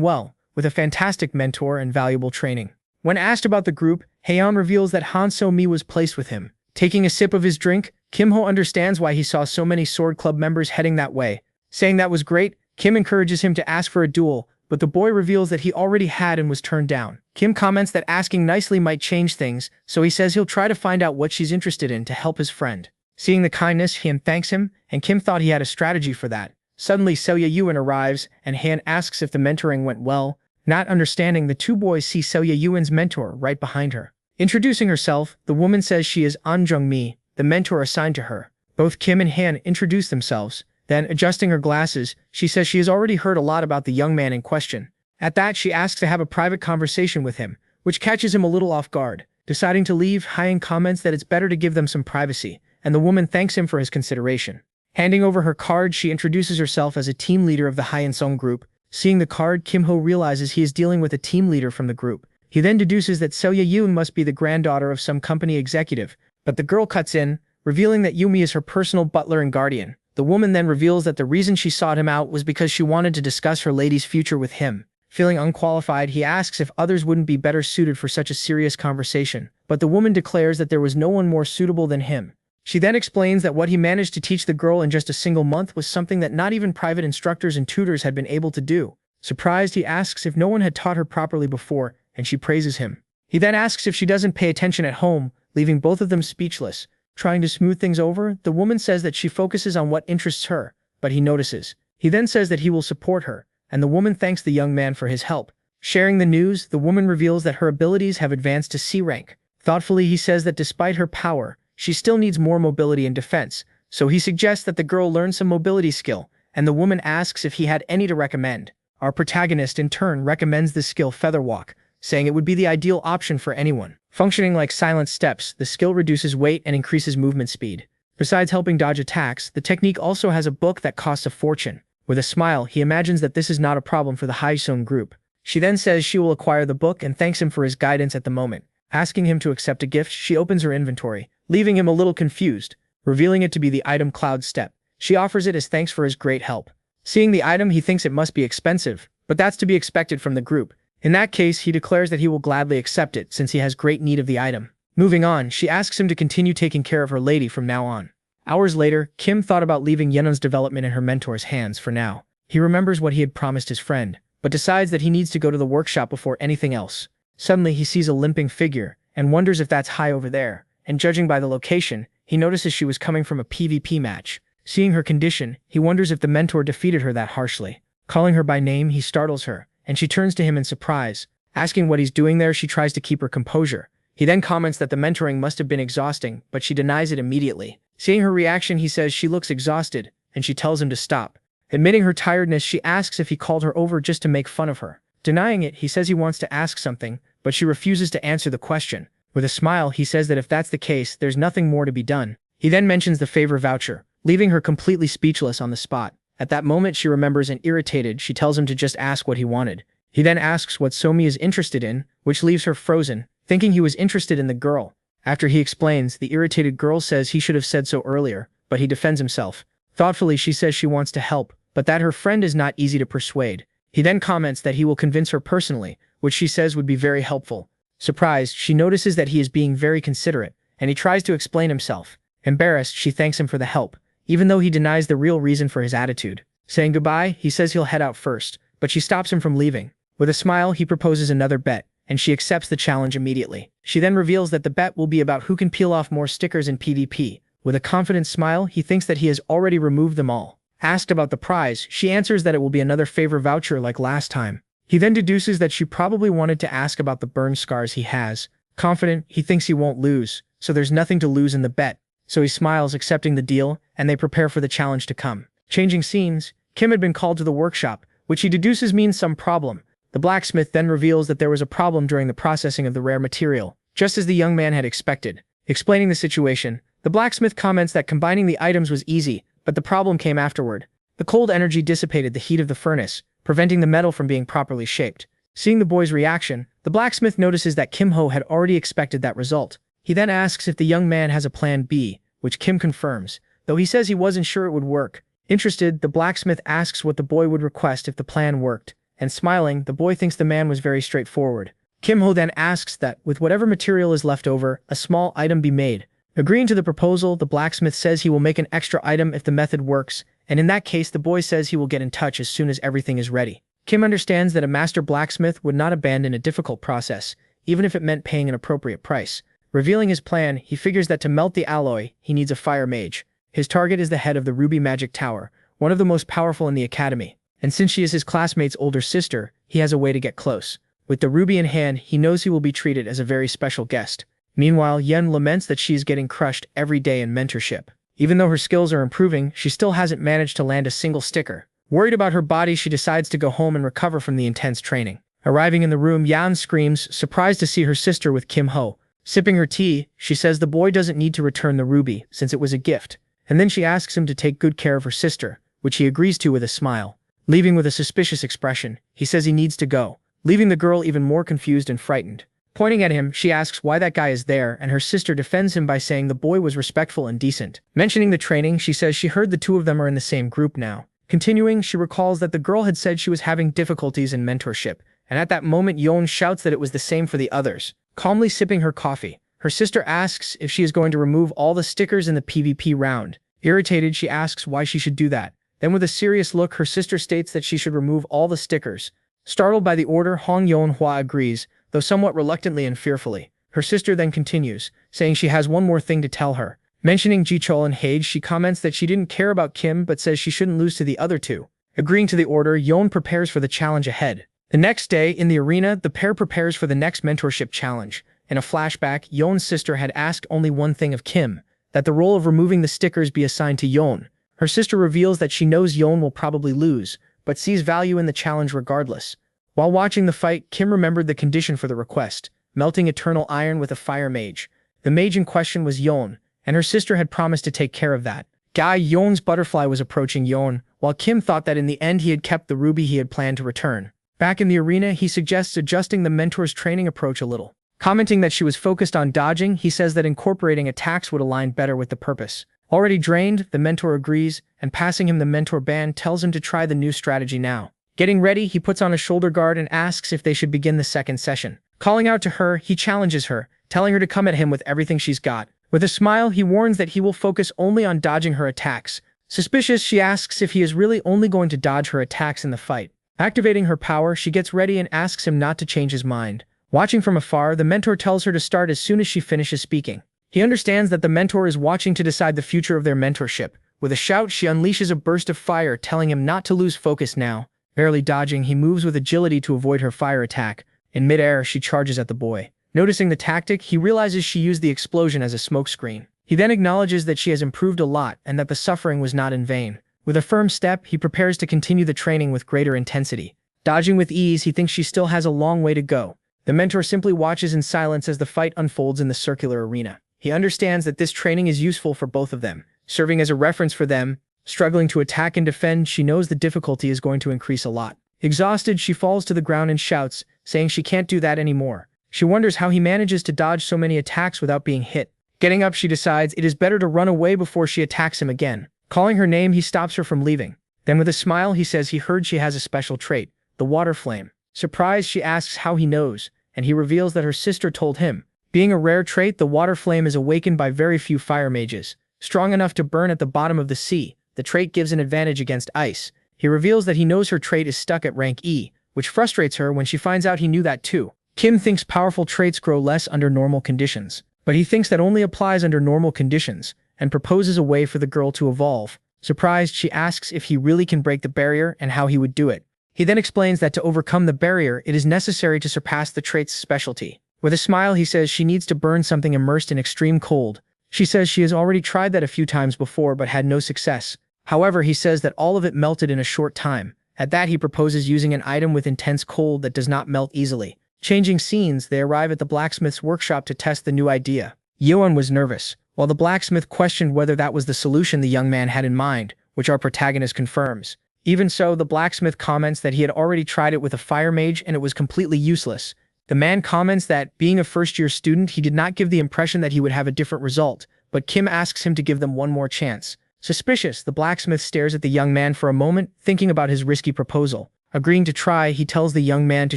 well, with a fantastic mentor and valuable training. When asked about the group, Haeyeon reveals that Han So-mi was placed with him. Taking a sip of his drink, Kim Ho understands why he saw so many Sword Club members heading that way. Saying that was great, Kim encourages him to ask for a duel, but the boy reveals that he already had and was turned down. Kim comments that asking nicely might change things, so he says he'll try to find out what she's interested in to help his friend. Seeing the kindness, Hien thanks him, and Kim thought he had a strategy for that. Suddenly, Selya Yuan arrives, and Hien asks if the mentoring went well. Not understanding, the 2 boys see Selya Yuan's mentor right behind her. Introducing herself, the woman says she is An Jung-mi, the mentor assigned to her. Both Kim and Han introduce themselves. Then, adjusting her glasses, she says she has already heard a lot about the young man in question. At that, she asks to have a private conversation with him, which catches him a little off guard. Deciding to leave, Hyen comments that it's better to give them some privacy, and the woman thanks him for his consideration. Handing over her card, she introduces herself as a team leader of the Hyen-sung group. Seeing the card, Kim Ho realizes he is dealing with a team leader from the group. He then deduces that Selya Yoon must be the granddaughter of some company executive, but the girl cuts in, revealing that Yumi is her personal butler and guardian. The woman then reveals that the reason she sought him out was because she wanted to discuss her lady's future with him. Feeling unqualified, he asks if others wouldn't be better suited for such a serious conversation, but the woman declares that there was no one more suitable than him. She then explains that what he managed to teach the girl in just a single month was something that not even private instructors and tutors had been able to do. Surprised, he asks if no one had taught her properly before, and she praises him. He then asks if she doesn't pay attention at home, leaving both of them speechless. Trying to smooth things over, the woman says that she focuses on what interests her, but he notices. He then says that he will support her, and the woman thanks the young man for his help. Sharing the news, the woman reveals that her abilities have advanced to C rank. Thoughtfully, he says that despite her power, she still needs more mobility and defense, so he suggests that the girl learn some mobility skill, and the woman asks if he had any to recommend. Our protagonist in turn recommends the skill Featherwalk, saying it would be the ideal option for anyone. Functioning like silent steps, the skill reduces weight and increases movement speed. Besides helping dodge attacks, the technique also has a book that costs a fortune. With a smile, he imagines that this is not a problem for the Haisung group. She then says she will acquire the book and thanks him for his guidance at the moment. Asking him to accept a gift, she opens her inventory, leaving him a little confused, revealing it to be the item Cloud Step. She offers it as thanks for his great help. Seeing the item, he thinks it must be expensive, but that's to be expected from the group. In that case, he declares that he will gladly accept it since he has great need of the item. Moving on, she asks him to continue taking care of her lady from now on. Hours later, Kim thought about leaving Yenon's development in her mentor's hands for now. He remembers what he had promised his friend, but decides that he needs to go to the workshop before anything else. Suddenly, he sees a limping figure and wonders if that's Hai over there, and judging by the location, he notices she was coming from a PvP match. Seeing her condition, he wonders if the mentor defeated her that harshly. Calling her by name, he startles her, and she turns to him in surprise. Asking what he's doing there, she tries to keep her composure. He then comments that the mentoring must have been exhausting, but she denies it immediately. Seeing her reaction, he says she looks exhausted, and she tells him to stop. Admitting her tiredness, she asks if he called her over just to make fun of her. Denying it, he says he wants to ask something, but she refuses to answer the question. With a smile, he says that if that's the case, there's nothing more to be done. He then mentions the favor voucher, leaving her completely speechless on the spot. At that moment, she remembers and irritated, she tells him to just ask what he wanted. He then asks what Somi is interested in, which leaves her frozen, thinking he was interested in the girl. After he explains, the irritated girl says he should have said so earlier, but he defends himself. Thoughtfully, she says she wants to help, but that her friend is not easy to persuade. He then comments that he will convince her personally, which she says would be very helpful. Surprised, she notices that he is being very considerate, and he tries to explain himself. Embarrassed, she thanks him for the help, even though he denies the real reason for his attitude. Saying goodbye, he says he'll head out first, but she stops him from leaving. With a smile, he proposes another bet, and she accepts the challenge immediately. She then reveals that the bet will be about who can peel off more stickers in PvP. With a confident smile, he thinks that he has already removed them all. Asked about the prize, she answers that it will be another favor voucher like last time. He then deduces that she probably wanted to ask about the burn scars he has. Confident, he thinks he won't lose, so there's nothing to lose in the bet. So he smiles, accepting the deal, and they prepare for the challenge to come. Changing scenes, Kim had been called to the workshop, which he deduces means some problem. The blacksmith then reveals that there was a problem during the processing of the rare material, just as the young man had expected. Explaining the situation, the blacksmith comments that combining the items was easy, but the problem came afterward. The cold energy dissipated the heat of the furnace, preventing the metal from being properly shaped. Seeing the boy's reaction, the blacksmith notices that Kim Ho had already expected that result. He then asks if the young man has a plan B, which Kim confirms, though he says he wasn't sure it would work. Interested, the blacksmith asks what the boy would request if the plan worked, and smiling, the boy thinks the man was very straightforward. Kim Ho then asks that, with whatever material is left over, a small item be made. Agreeing to the proposal, the blacksmith says he will make an extra item if the method works, and in that case the boy says he will get in touch as soon as everything is ready. Kim understands that a master blacksmith would not abandon a difficult process, even if it meant paying an appropriate price. Revealing his plan, he figures that to melt the alloy, he needs a fire mage. His target is the head of the Ruby Magic Tower, one of the most powerful in the academy, and since she is his classmate's older sister, he has a way to get close. With the ruby in hand, he knows he will be treated as a very special guest. Meanwhile, Yen laments that she is getting crushed every day in mentorship. Even though her skills are improving, she still hasn't managed to land a single sticker. Worried about her body, she decides to go home and recover from the intense training. Arriving in the room, Yan screams, surprised to see her sister with Kim Ho. Sipping her tea, she says the boy doesn't need to return the ruby, since it was a gift. And then she asks him to take good care of her sister, which he agrees to with a smile. Leaving with a suspicious expression, he says he needs to go, leaving the girl even more confused and frightened. Pointing at him, she asks why that guy is there, and her sister defends him by saying the boy was respectful and decent. Mentioning the training, she says she heard the two of them are in the same group now. Continuing, she recalls that the girl had said she was having difficulties in mentorship, and at that moment Yon shouts that it was the same for the others. Calmly sipping her coffee, her sister asks if she is going to remove all the stickers in the PvP round. Irritated, she asks why she should do that. Then with a serious look, her sister states that she should remove all the stickers. Startled by the order, Hong Yon-hwa agrees, though somewhat reluctantly and fearfully. Her sister then continues, saying she has one more thing to tell her. Mentioning Ji-chul and Hage, she comments that she didn't care about Kim but says she shouldn't lose to the other two. Agreeing to the order, Yon prepares for the challenge ahead. The next day, in the arena, the pair prepares for the next mentorship challenge. In a flashback, Yon's sister had asked only one thing of Kim, that the role of removing the stickers be assigned to Yon. Her sister reveals that she knows Yon will probably lose, but sees value in the challenge regardless. While watching the fight, Kim remembered the condition for the request, melting eternal iron with a fire mage. The mage in question was Yon, and her sister had promised to take care of that. Yon's butterfly was approaching Yon, while Kim thought that in the end he had kept the ruby he had planned to return. Back in the arena, he suggests adjusting the mentor's training approach a little. Commenting that she was focused on dodging, he says that incorporating attacks would align better with the purpose. Already drained, the mentor agrees, and passing him the mentor band tells him to try the new strategy now. Getting ready, he puts on a shoulder guard and asks if they should begin the second session. Calling out to her, he challenges her, telling her to come at him with everything she's got. With a smile, he warns that he will focus only on dodging her attacks. Suspicious, she asks if he is really only going to dodge her attacks in the fight. Activating her power, she gets ready and asks him not to change his mind. Watching from afar, the mentor tells her to start as soon as she finishes speaking. He understands that the mentor is watching to decide the future of their mentorship. With a shout, she unleashes a burst of fire, telling him not to lose focus now. Barely dodging, he moves with agility to avoid her fire attack. In midair, she charges at the boy. Noticing the tactic, he realizes she used the explosion as a smokescreen. He then acknowledges that she has improved a lot and that the suffering was not in vain. With a firm step, he prepares to continue the training with greater intensity. Dodging with ease, he thinks she still has a long way to go. The mentor simply watches in silence as the fight unfolds in the circular arena. He understands that this training is useful for both of them, serving as a reference for them. Struggling to attack and defend, she knows the difficulty is going to increase a lot. Exhausted, she falls to the ground and shouts, saying she can't do that anymore. She wonders how he manages to dodge so many attacks without being hit. Getting up, she decides it is better to run away before she attacks him again. Calling her name, he stops her from leaving. Then with a smile, he says he heard she has a special trait, the water flame. Surprised, she asks how he knows, and he reveals that her sister told him. Being a rare trait, the water flame is awakened by very few fire mages. Strong enough to burn at the bottom of the sea, the trait gives an advantage against ice. He reveals that he knows her trait is stuck at rank E, which frustrates her when she finds out he knew that too. Kim thinks powerful traits grow less under normal conditions, but he thinks that only applies under normal conditions, and proposes a way for the girl to evolve. Surprised, she asks if he really can break the barrier and how he would do it. He then explains that to overcome the barrier, it is necessary to surpass the trait's specialty. With a smile, he says she needs to burn something immersed in extreme cold. She says she has already tried that a few times before but had no success. However, he says that all of it melted in a short time. At that, he proposes using an item with intense cold that does not melt easily. Changing scenes, they arrive at the blacksmith's workshop to test the new idea. Yoan was nervous, while the blacksmith questioned whether that was the solution the young man had in mind, which our protagonist confirms. Even so, the blacksmith comments that he had already tried it with a fire mage and it was completely useless. The man comments that, being a first-year student, he did not give the impression that he would have a different result, but Kim asks him to give them one more chance. Suspicious, the blacksmith stares at the young man for a moment, thinking about his risky proposal. Agreeing to try, he tells the young man to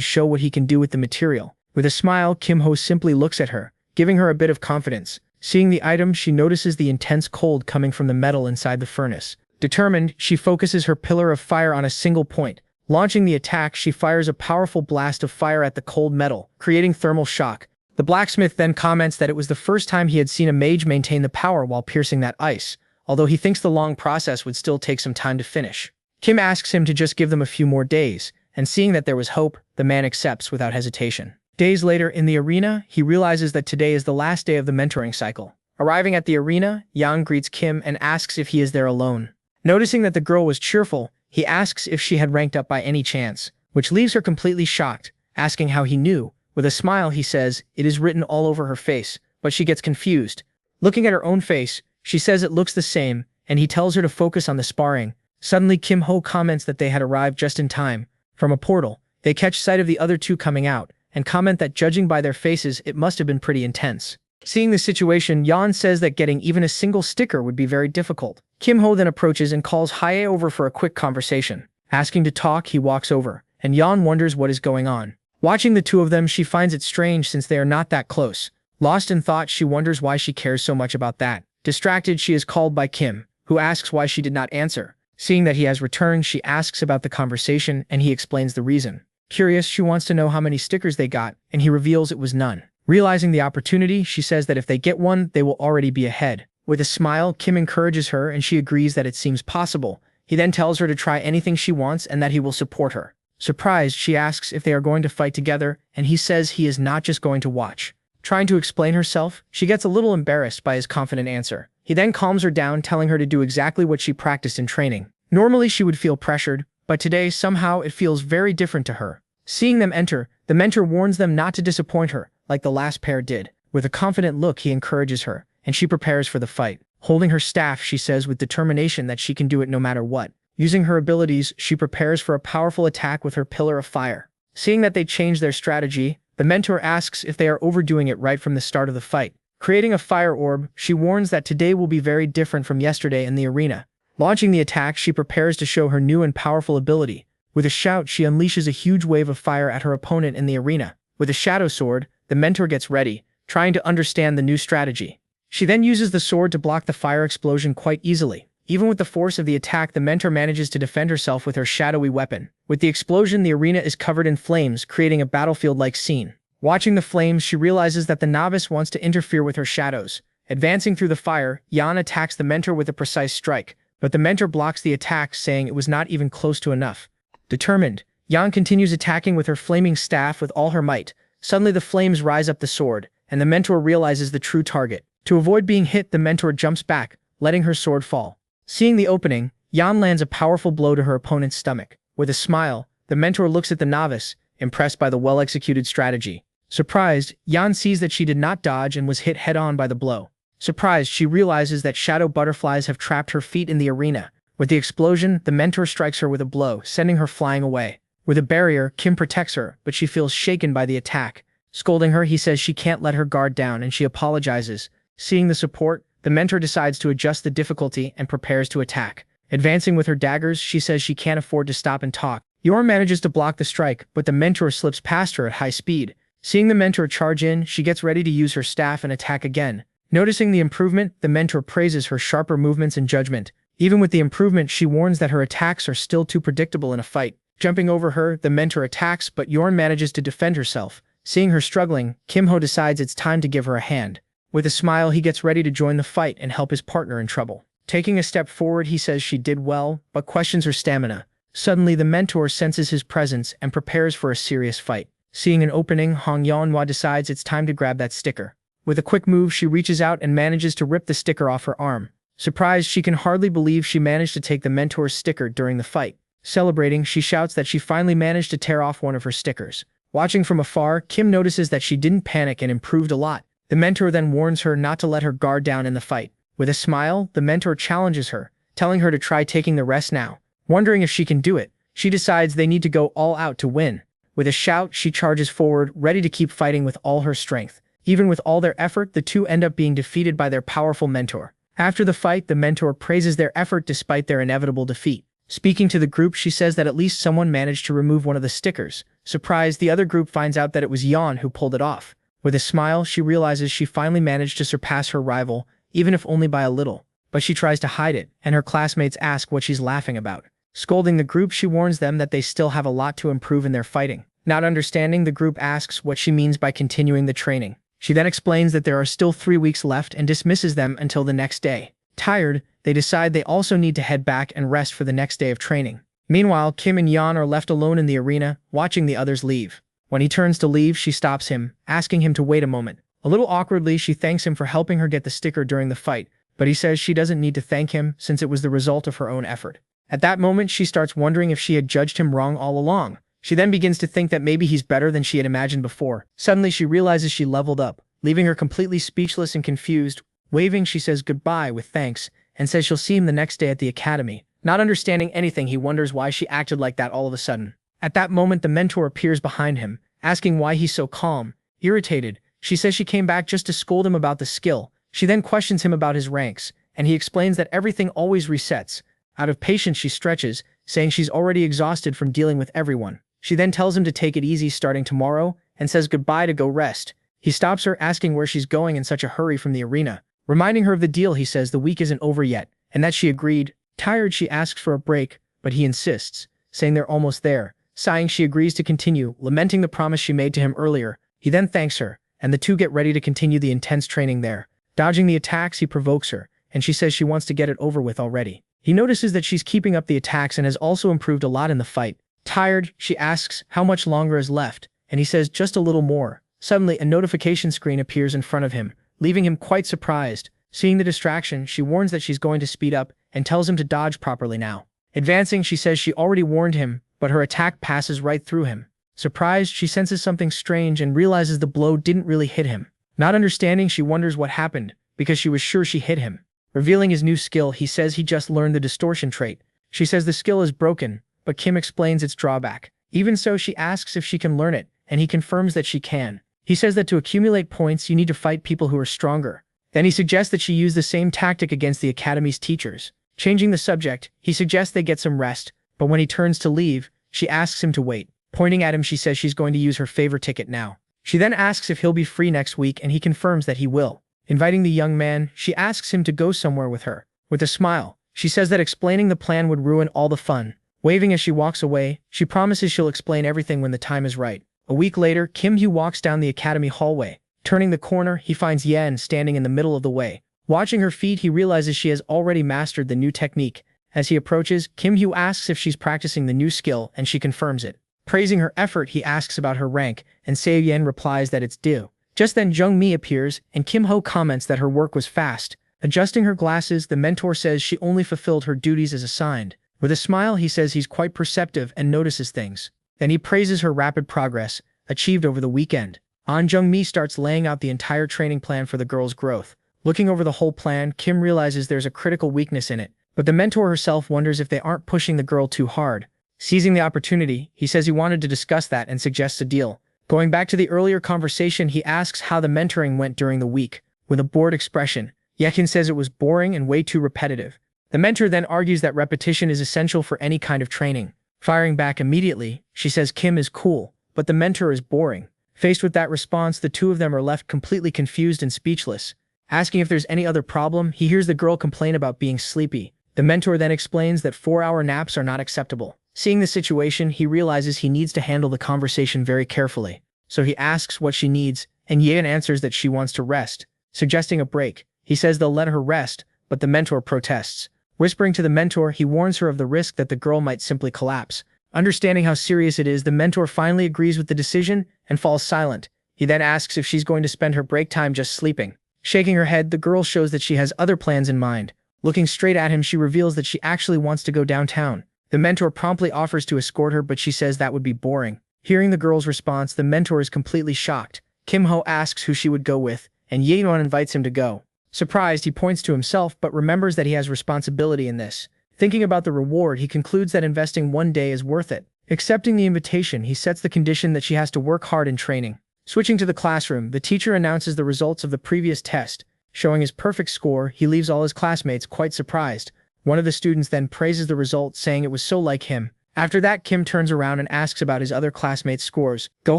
show what he can do with the material. With a smile, Kim Ho simply looks at her, giving her a bit of confidence. Seeing the item, she notices the intense cold coming from the metal inside the furnace. Determined, she focuses her pillar of fire on a single point. Launching the attack, she fires a powerful blast of fire at the cold metal, creating thermal shock. The blacksmith then comments that it was the first time he had seen a mage maintain the power while piercing that ice, although he thinks the long process would still take some time to finish. Kim asks him to just give them a few more days, and seeing that there was hope, the man accepts without hesitation. Days later, in the arena, he realizes that today is the last day of the mentoring cycle. Arriving at the arena, Yang greets Kim and asks if he is there alone. Noticing that the girl was cheerful, he asks if she had ranked up by any chance, which leaves her completely shocked, asking how he knew. With a smile, he says it is written all over her face, but she gets confused. Looking at her own face, she says it looks the same, and he tells her to focus on the sparring. Suddenly, Kim Ho comments that they had arrived just in time. From a portal, they catch sight of the other two coming out, and comment that judging by their faces, it must have been pretty intense. Seeing the situation, Yan says that getting even a single sticker would be very difficult. Kim Ho then approaches and calls Hae over for a quick conversation. Asking to talk, he walks over, and Yan wonders what is going on. Watching the two of them, she finds it strange since they are not that close. Lost in thought, she wonders why she cares so much about that. Distracted, she is called by Kim, who asks why she did not answer. Seeing that he has returned, she asks about the conversation, and he explains the reason. Curious, she wants to know how many stickers they got, and he reveals it was none. Realizing the opportunity, she says that if they get one, they will already be ahead. With a smile, Kim encourages her and she agrees that it seems possible. He then tells her to try anything she wants and that he will support her. Surprised, she asks if they are going to fight together, and he says he is not just going to watch. Trying to explain herself, she gets a little embarrassed by his confident answer. He then calms her down, telling her to do exactly what she practiced in training. Normally she would feel pressured, but today somehow it feels very different to her. Seeing them enter, the mentor warns them not to disappoint her, like the last pair did. With a confident look, he encourages her, and she prepares for the fight. Holding her staff, she says with determination that she can do it no matter what. Using her abilities, she prepares for a powerful attack with her pillar of fire. Seeing that they change their strategy, The mentor asks if they are overdoing it right from the start of the fight. Creating a fire orb, she warns that today will be very different from yesterday in the arena. Launching the attack, she prepares to show her new and powerful ability. With a shout, she unleashes a huge wave of fire at her opponent in the arena. With a shadow sword, the mentor gets ready, trying to understand the new strategy. She then uses the sword to block the fire explosion quite easily. Even with the force of the attack, the mentor manages to defend herself with her shadowy weapon. With the explosion, the arena is covered in flames, creating a battlefield-like scene. Watching the flames, she realizes that the novice wants to interfere with her shadows. Advancing through the fire, Yan attacks the mentor with a precise strike, but the mentor blocks the attack, saying it was not even close to enough. Determined, Yan continues attacking with her flaming staff with all her might. Suddenly the flames rise up the sword, and the mentor realizes the true target. To avoid being hit, the mentor jumps back, letting her sword fall. Seeing the opening, Yan lands a powerful blow to her opponent's stomach. With a smile, the mentor looks at the novice, impressed by the well-executed strategy. Surprised, Yan sees that she did not dodge and was hit head-on by the blow. Surprised, she realizes that shadow butterflies have trapped her feet in the arena. With the explosion, the mentor strikes her with a blow, sending her flying away. With a barrier, Kim protects her, but she feels shaken by the attack. Scolding her, he says she can't let her guard down, and she apologizes. Seeing the support, the mentor decides to adjust the difficulty and prepares to attack. Advancing with her daggers, she says she can't afford to stop and talk. Yorn manages to block the strike, but the mentor slips past her at high speed. Seeing the mentor charge in, she gets ready to use her staff and attack again. Noticing the improvement, the mentor praises her sharper movements and judgment. Even with the improvement, she warns that her attacks are still too predictable in a fight. Jumping over her, the mentor attacks, but Yorn manages to defend herself. Seeing her struggling, Kim-ho decides it's time to give her a hand. With a smile, he gets ready to join the fight and help his partner in trouble. Taking a step forward, he says she did well, but questions her stamina. Suddenly, the mentor senses his presence and prepares for a serious fight. Seeing an opening, Hong Yanhua decides it's time to grab that sticker. With a quick move, she reaches out and manages to rip the sticker off her arm. Surprised, she can hardly believe she managed to take the mentor's sticker during the fight. Celebrating, she shouts that she finally managed to tear off one of her stickers. Watching from afar, Kim notices that she didn't panic and improved a lot. The mentor then warns her not to let her guard down in the fight. With a smile, the mentor challenges her, telling her to try taking the rest now. Wondering if she can do it, she decides they need to go all out to win. With a shout, she charges forward, ready to keep fighting with all her strength. Even with all their effort, the two end up being defeated by their powerful mentor. After the fight, the mentor praises their effort despite their inevitable defeat. Speaking to the group, she says that at least someone managed to remove one of the stickers. Surprised, the other group finds out that it was Yan who pulled it off. With a smile, she realizes she finally managed to surpass her rival, even if only by a little. But she tries to hide it, and her classmates ask what she's laughing about. Scolding the group, she warns them that they still have a lot to improve in their fighting. Not understanding, the group asks what she means by continuing the training. She then explains that there are still 3 weeks left and dismisses them until the next day. Tired, they decide they also need to head back and rest for the next day of training. Meanwhile, Kim and Yan are left alone in the arena, watching the others leave. When he turns to leave, she stops him, asking him to wait a moment. A little awkwardly, she thanks him for helping her get the sticker during the fight, but he says she doesn't need to thank him since it was the result of her own effort. At that moment, she starts wondering if she had judged him wrong all along. She then begins to think that maybe he's better than she had imagined before. Suddenly, she realizes she leveled up, leaving her completely speechless and confused. Waving, she says goodbye with thanks, and says she'll see him the next day at the academy. Not understanding anything, he wonders why she acted like that all of a sudden. At that moment, the mentor appears behind him, asking why he's so calm. Irritated, she says she came back just to scold him about the skill. She then questions him about his ranks, and he explains that everything always resets. Out of patience, she stretches, saying she's already exhausted from dealing with everyone. She then tells him to take it easy starting tomorrow, and says goodbye to go rest. He stops her, asking where she's going in such a hurry from the arena. Reminding her of the deal, he says the week isn't over yet, and that she agreed. Tired, she asks for a break, but he insists, saying they're almost there. Sighing, she agrees to continue, lamenting the promise she made to him earlier. He then thanks her, and the two get ready to continue the intense training there. Dodging the attacks, he provokes her, and she says she wants to get it over with already. He notices that she's keeping up the attacks and has also improved a lot in the fight. Tired, she asks how much longer is left, and he says just a little more. Suddenly, a notification screen appears in front of him, leaving him quite surprised. Seeing the distraction, she warns that she's going to speed up and tells him to dodge properly now. Advancing, she says she already warned him, but her attack passes right through him. Surprised, she senses something strange and realizes the blow didn't really hit him. Not understanding, she wonders what happened, because she was sure she hit him. Revealing his new skill, he says he just learned the distortion trait. She says the skill is broken, but Kim explains its drawback. Even so, she asks if she can learn it, and he confirms that she can. He says that to accumulate points, you need to fight people who are stronger. Then he suggests that she use the same tactic against the academy's teachers. Changing the subject, he suggests they get some rest, but when he turns to leave, she asks him to wait. Pointing at him, she says she's going to use her favor ticket now. She then asks if he'll be free next week, and he confirms that he will. Inviting the young man, she asks him to go somewhere with her. With a smile, she says that explaining the plan would ruin all the fun. Waving as she walks away, she promises she'll explain everything when the time is right. A week later, Kim-hyo walks down the academy hallway. Turning the corner, he finds Yen standing in the middle of the way. Watching her feet, he realizes she has already mastered the new technique. As he approaches, Kim-hyo asks if she's practicing the new skill, and she confirms it. Praising her effort, he asks about her rank, and Seo-yen replies that it's due. Just then Jung-mi appears, and Kim-ho comments that her work was fast. Adjusting her glasses, the mentor says she only fulfilled her duties as assigned. With a smile, he says he's quite perceptive and notices things. Then he praises her rapid progress, achieved over the weekend. Jung-mi starts laying out the entire training plan for the girl's growth. Looking over the whole plan, Kim realizes there's a critical weakness in it, but the mentor herself wonders if they aren't pushing the girl too hard. Seizing the opportunity, he says he wanted to discuss that and suggests a deal. Going back to the earlier conversation, he asks how the mentoring went during the week. With a bored expression, Yakin says it was boring and way too repetitive. The mentor then argues that repetition is essential for any kind of training. Firing back immediately, she says Kim is cool, but the mentor is boring. Faced with that response, the two of them are left completely confused and speechless. Asking if there's any other problem, he hears the girl complain about being sleepy. The mentor then explains that 4-hour naps are not acceptable. Seeing the situation, he realizes he needs to handle the conversation very carefully. So he asks what she needs, and Yeon answers that she wants to rest. Suggesting a break, he says they'll let her rest, but the mentor protests. Whispering to the mentor, he warns her of the risk that the girl might simply collapse. Understanding how serious it is, the mentor finally agrees with the decision and falls silent. He then asks if she's going to spend her break time just sleeping. Shaking her head, the girl shows that she has other plans in mind. Looking straight at him, she reveals that she actually wants to go downtown. The mentor promptly offers to escort her, but she says that would be boring. Hearing the girl's response, the mentor is completely shocked. Kim-ho asks who she would go with, and Yeon invites him to go. Surprised, he points to himself, but remembers that he has responsibility in this. Thinking about the reward, he concludes that investing one day is worth it. Accepting the invitation, he sets the condition that she has to work hard in training. Switching to the classroom, the teacher announces the results of the previous test. Showing his perfect score, he leaves all his classmates quite surprised. One of the students then praises the result, saying it was so like him. After that, Kim turns around and asks about his other classmates' scores. Go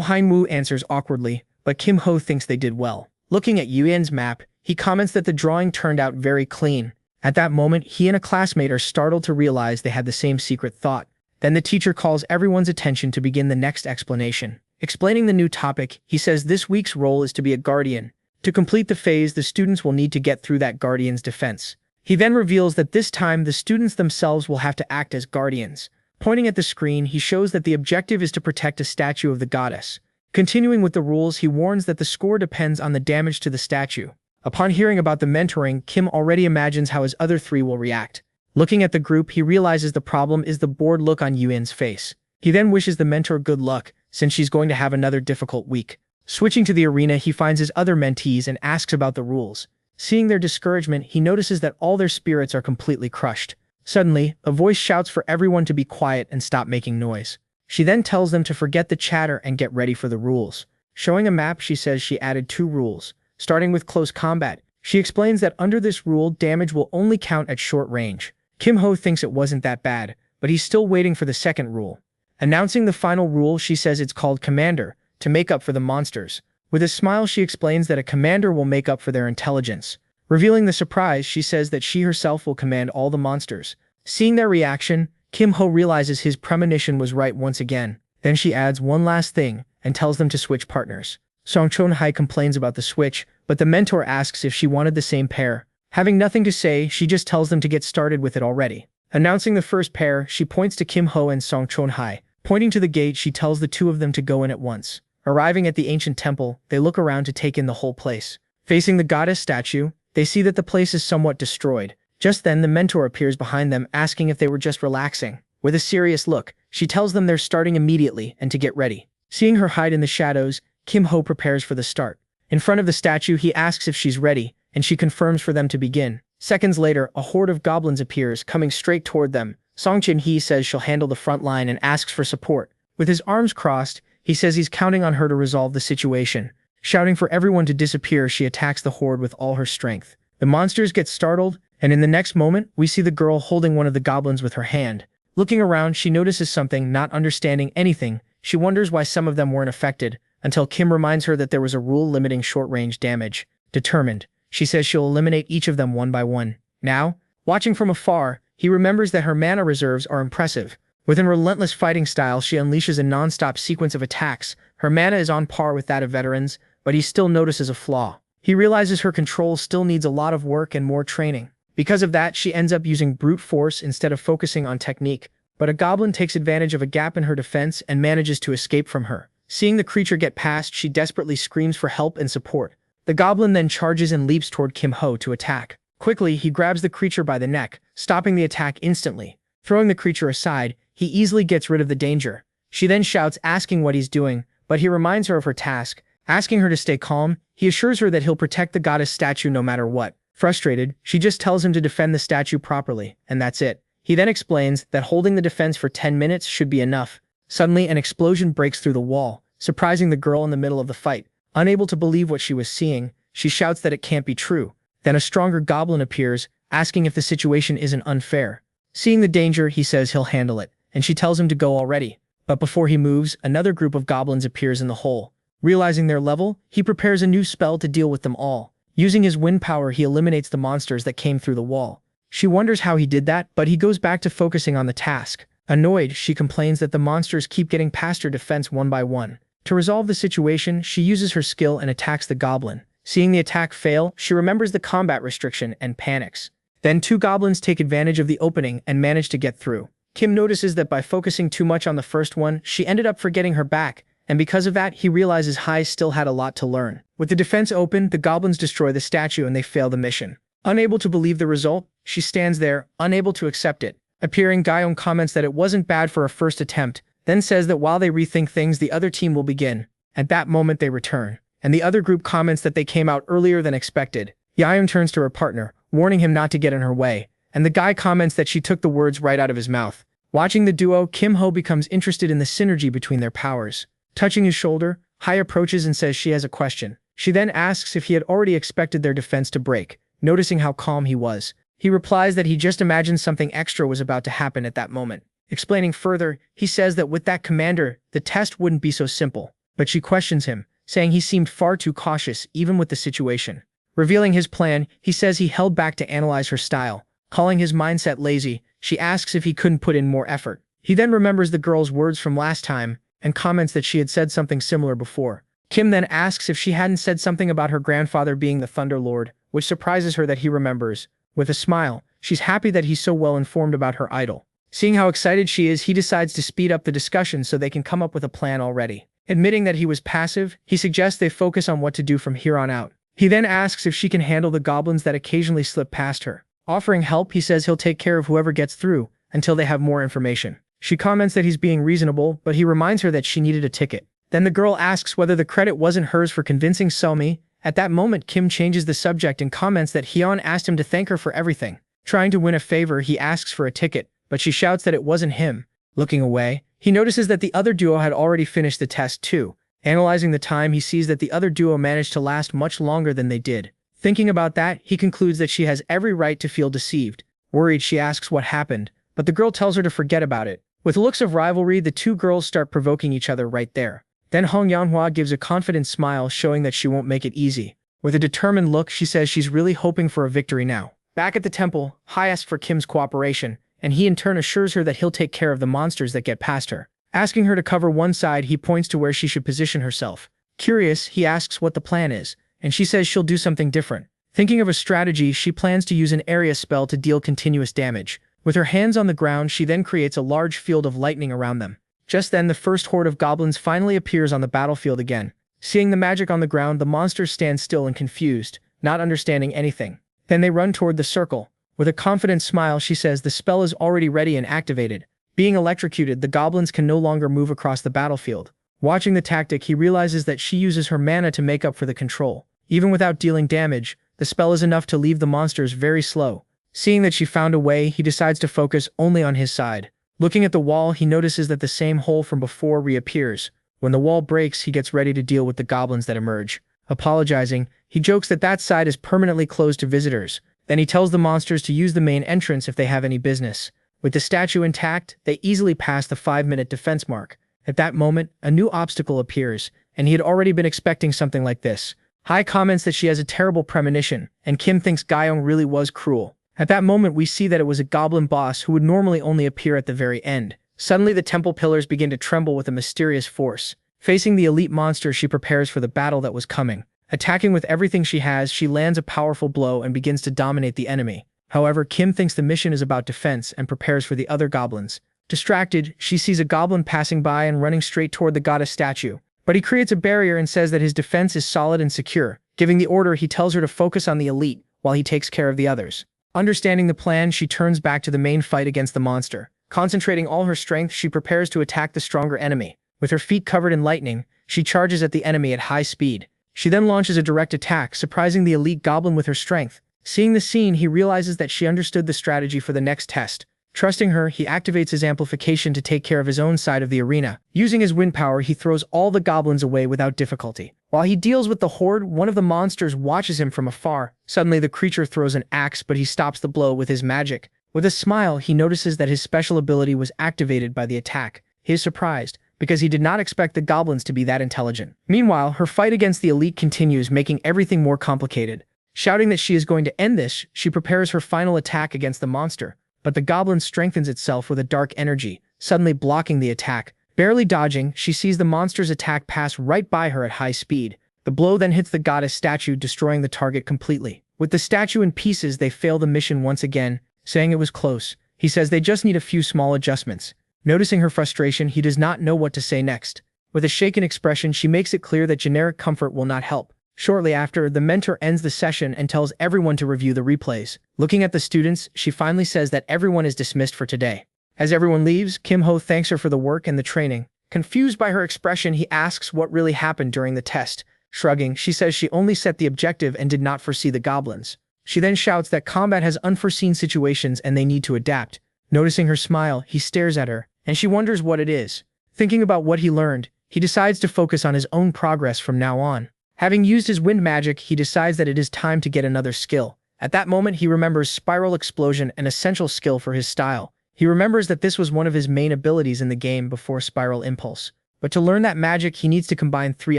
Hein-woo answers awkwardly, but Kim-ho thinks they did well. Looking at Yuyen's map, he comments that the drawing turned out very clean. At that moment, he and a classmate are startled to realize they had the same secret thought. Then the teacher calls everyone's attention to begin the next explanation. Explaining the new topic, he says this week's role is to be a guardian. To complete the phase, the students will need to get through that guardian's defense. He then reveals that this time the students themselves will have to act as guardians. Pointing at the screen, he shows that the objective is to protect a statue of the goddess. Continuing with the rules, he warns that the score depends on the damage to the statue. Upon hearing about the mentoring, Kim already imagines how his other three will react. Looking at the group, he realizes the problem is the bored look on Yuen's face. He then wishes the mentor good luck, since she's going to have another difficult week. Switching to the arena, he finds his other mentees and asks about the rules. Seeing their discouragement, he notices that all their spirits are completely crushed. Suddenly, a voice shouts for everyone to be quiet and stop making noise. She then tells them to forget the chatter and get ready for the rules. Showing a map, she says she added 2 rules. Starting with close combat, she explains that under this rule, damage will only count at short range. Kim-ho thinks it wasn't that bad, but he's still waiting for the second rule. Announcing the final rule, she says it's called Commander, to make up for the monsters. With a smile, she explains that a commander will make up for their intelligence. Revealing the surprise, she says that she herself will command all the monsters. Seeing their reaction, Kim-ho realizes his premonition was right once again. Then she adds one last thing, and tells them to switch partners. Song Chon-hai complains about the switch, but the mentor asks if she wanted the same pair. Having nothing to say, she just tells them to get started with it already. Announcing the first pair, she points to Kim-ho and Song Chon-hai. Pointing to the gate, she tells the two of them to go in at once. Arriving at the ancient temple, they look around to take in the whole place. Facing the goddess statue, they see that the place is somewhat destroyed. Just then, the mentor appears behind them, asking if they were just relaxing. With a serious look, she tells them they're starting immediately and to get ready. Seeing her hide in the shadows, Kim-ho prepares for the start. In front of the statue, he asks if she's ready, and she confirms for them to begin. Seconds later, a horde of goblins appears, coming straight toward them. Song Chin-hee says she'll handle the front line and asks for support. With his arms crossed, He says he's counting on her to resolve the situation. Shouting for everyone to disappear, she attacks the horde with all her strength. The monsters get startled, and in the next moment, we see the girl holding one of the goblins with her hand. Looking around, she notices something, not understanding anything. She wonders why some of them weren't affected, until Kim reminds her that there was a rule limiting short-range damage. Determined, she says she'll eliminate each of them one by one. Now, watching from afar, he remembers that her mana reserves are impressive. With a relentless fighting style, she unleashes a non-stop sequence of attacks. Her mana is on par with that of veterans, but he still notices a flaw. He realizes her control still needs a lot of work and more training. Because of that, she ends up using brute force instead of focusing on technique. But a goblin takes advantage of a gap in her defense and manages to escape from her. Seeing the creature get past, she desperately screams for help and support. The goblin then charges and leaps toward Kim Ho to attack. Quickly, he grabs the creature by the neck, stopping the attack instantly. Throwing the creature aside, he easily gets rid of the danger. She then shouts, asking what he's doing, but he reminds her of her task. Asking her to stay calm, he assures her that he'll protect the goddess statue no matter what. Frustrated, she just tells him to defend the statue properly, and that's it. He then explains that holding the defense for 10 minutes should be enough. Suddenly, an explosion breaks through the wall, surprising the girl in the middle of the fight. Unable to believe what she was seeing, she shouts that it can't be true. Then a stronger goblin appears, asking if the situation isn't unfair. Seeing the danger, he says he'll handle it, and she tells him to go already. But before he moves, another group of goblins appears in the hole. Realizing their level, he prepares a new spell to deal with them all. Using his wind power, he eliminates the monsters that came through the wall. She wonders how he did that, but he goes back to focusing on the task. Annoyed, she complains that the monsters keep getting past her defense one by one. To resolve the situation, she uses her skill and attacks the goblin. Seeing the attack fail, she remembers the combat restriction and panics. Then 2 goblins take advantage of the opening and manage to get through. Kim notices that by focusing too much on the first one, she ended up forgetting her back, and because of that, he realizes Hai still had a lot to learn. With the defense open, the goblins destroy the statue and they fail the mission. Unable to believe the result, she stands there, unable to accept it. Appearing, Gyeong comments that it wasn't bad for a first attempt, then says that while they rethink things, the other team will begin. At that moment, they return, and the other group comments that they came out earlier than expected. Gyeong turns to her partner, warning him not to get in her way, and the guy comments that she took the words right out of his mouth. Watching the duo, Kim Ho becomes interested in the synergy between their powers. Touching his shoulder, Hai approaches and says she has a question. She then asks if he had already expected their defense to break. Noticing how calm he was, he replies that he just imagined something extra was about to happen at that moment. Explaining further, he says that with that commander, the test wouldn't be so simple. But she questions him, saying he seemed far too cautious even with the situation. Revealing his plan, he says he held back to analyze her style. Calling his mindset lazy, she asks if he couldn't put in more effort. He then remembers the girl's words from last time, and comments that she had said something similar before. Kim then asks if she hadn't said something about her grandfather being the Thunder Lord, which surprises her that he remembers. With a smile, she's happy that he's so well informed about her idol. Seeing how excited she is, he decides to speed up the discussion so they can come up with a plan already. Admitting that he was passive, he suggests they focus on what to do from here on out. He then asks if she can handle the goblins that occasionally slip past her. Offering help, he says he'll take care of whoever gets through, until they have more information. She comments that he's being reasonable, but he reminds her that she needed a ticket. Then the girl asks whether the credit wasn't hers for convincing Selmi. At that moment, Kim changes the subject and comments that Hyun asked him to thank her for everything. Trying to win a favor, he asks for a ticket, but she shouts that it wasn't him. Looking away, he notices that the other duo had already finished the test too. Analyzing the time, he sees that the other duo managed to last much longer than they did. Thinking about that, he concludes that she has every right to feel deceived. Worried, she asks what happened, but the girl tells her to forget about it. With looks of rivalry, the 2 girls start provoking each other right there. Then Hong Yanhua gives a confident smile, showing that she won't make it easy. With a determined look, she says she's really hoping for a victory now. Back at the temple, Hai asks for Kim's cooperation, and he in turn assures her that he'll take care of the monsters that get past her. Asking her to cover one side, he points to where she should position herself. Curious, he asks what the plan is, and she says she'll do something different. Thinking of a strategy, she plans to use an area spell to deal continuous damage. With her hands on the ground, she then creates a large field of lightning around them. Just then, the first horde of goblins finally appears on the battlefield again. Seeing the magic on the ground, the monsters stand still and confused, not understanding anything. Then they run toward the circle. With a confident smile, she says the spell is already ready and activated. Being electrocuted, the goblins can no longer move across the battlefield. Watching the tactic, he realizes that she uses her mana to make up for the control. Even without dealing damage, the spell is enough to leave the monsters very slow. Seeing that she found a way, he decides to focus only on his side. Looking at the wall, he notices that the same hole from before reappears. When the wall breaks, he gets ready to deal with the goblins that emerge. Apologizing, he jokes that that side is permanently closed to visitors. Then he tells the monsters to use the main entrance if they have any business. With the statue intact, they easily pass the 5-minute defense mark. At that moment, a new obstacle appears, and he had already been expecting something like this. Hai comments that she has a terrible premonition, and Kim thinks Gyeong really was cruel. At that moment, we see that it was a goblin boss who would normally only appear at the very end. Suddenly, the temple pillars begin to tremble with a mysterious force. Facing the elite monster, she prepares for the battle that was coming. Attacking with everything she has, she lands a powerful blow and begins to dominate the enemy. However, Kim thinks the mission is about defense and prepares for the other goblins. Distracted, she sees a goblin passing by and running straight toward the goddess statue. But he creates a barrier and says that his defense is solid and secure. Giving the order, he tells her to focus on the elite while he takes care of the others. Understanding the plan, she turns back to the main fight against the monster. Concentrating all her strength, she prepares to attack the stronger enemy. With her feet covered in lightning, she charges at the enemy at high speed. She then launches a direct attack, surprising the elite goblin with her strength. Seeing the scene, he realizes that she understood the strategy for the next test. Trusting her, he activates his amplification to take care of his own side of the arena. Using his wind power, he throws all the goblins away without difficulty. While he deals with the horde, one of the monsters watches him from afar. Suddenly, the creature throws an axe, but he stops the blow with his magic. With a smile, he notices that his special ability was activated by the attack. He is surprised, because he did not expect the goblins to be that intelligent. Meanwhile, her fight against the elite continues, making everything more complicated. Shouting that she is going to end this, she prepares her final attack against the monster. But the goblin strengthens itself with a dark energy, suddenly blocking the attack. Barely dodging, she sees the monster's attack pass right by her at high speed. The blow then hits the goddess statue, destroying the target completely. With the statue in pieces, they fail the mission once again, saying it was close. He says they just need a few small adjustments. Noticing her frustration, he does not know what to say next. With a shaken expression, she makes it clear that generic comfort will not help. Shortly after, the mentor ends the session and tells everyone to review the replays. Looking at the students, she finally says that everyone is dismissed for today. As everyone leaves, Kim Ho thanks her for the work and the training. Confused by her expression, he asks what really happened during the test. Shrugging, she says she only set the objective and did not foresee the goblins. She then shouts that combat has unforeseen situations and they need to adapt. Noticing her smile, he stares at her, and she wonders what it is. Thinking about what he learned, he decides to focus on his own progress from now on. Having used his wind magic, he decides that it is time to get another skill. At that moment, he remembers Spiral Explosion, an essential skill for his style. He remembers that this was one of his main abilities in the game before Spiral Impulse. But to learn that magic, he needs to combine 3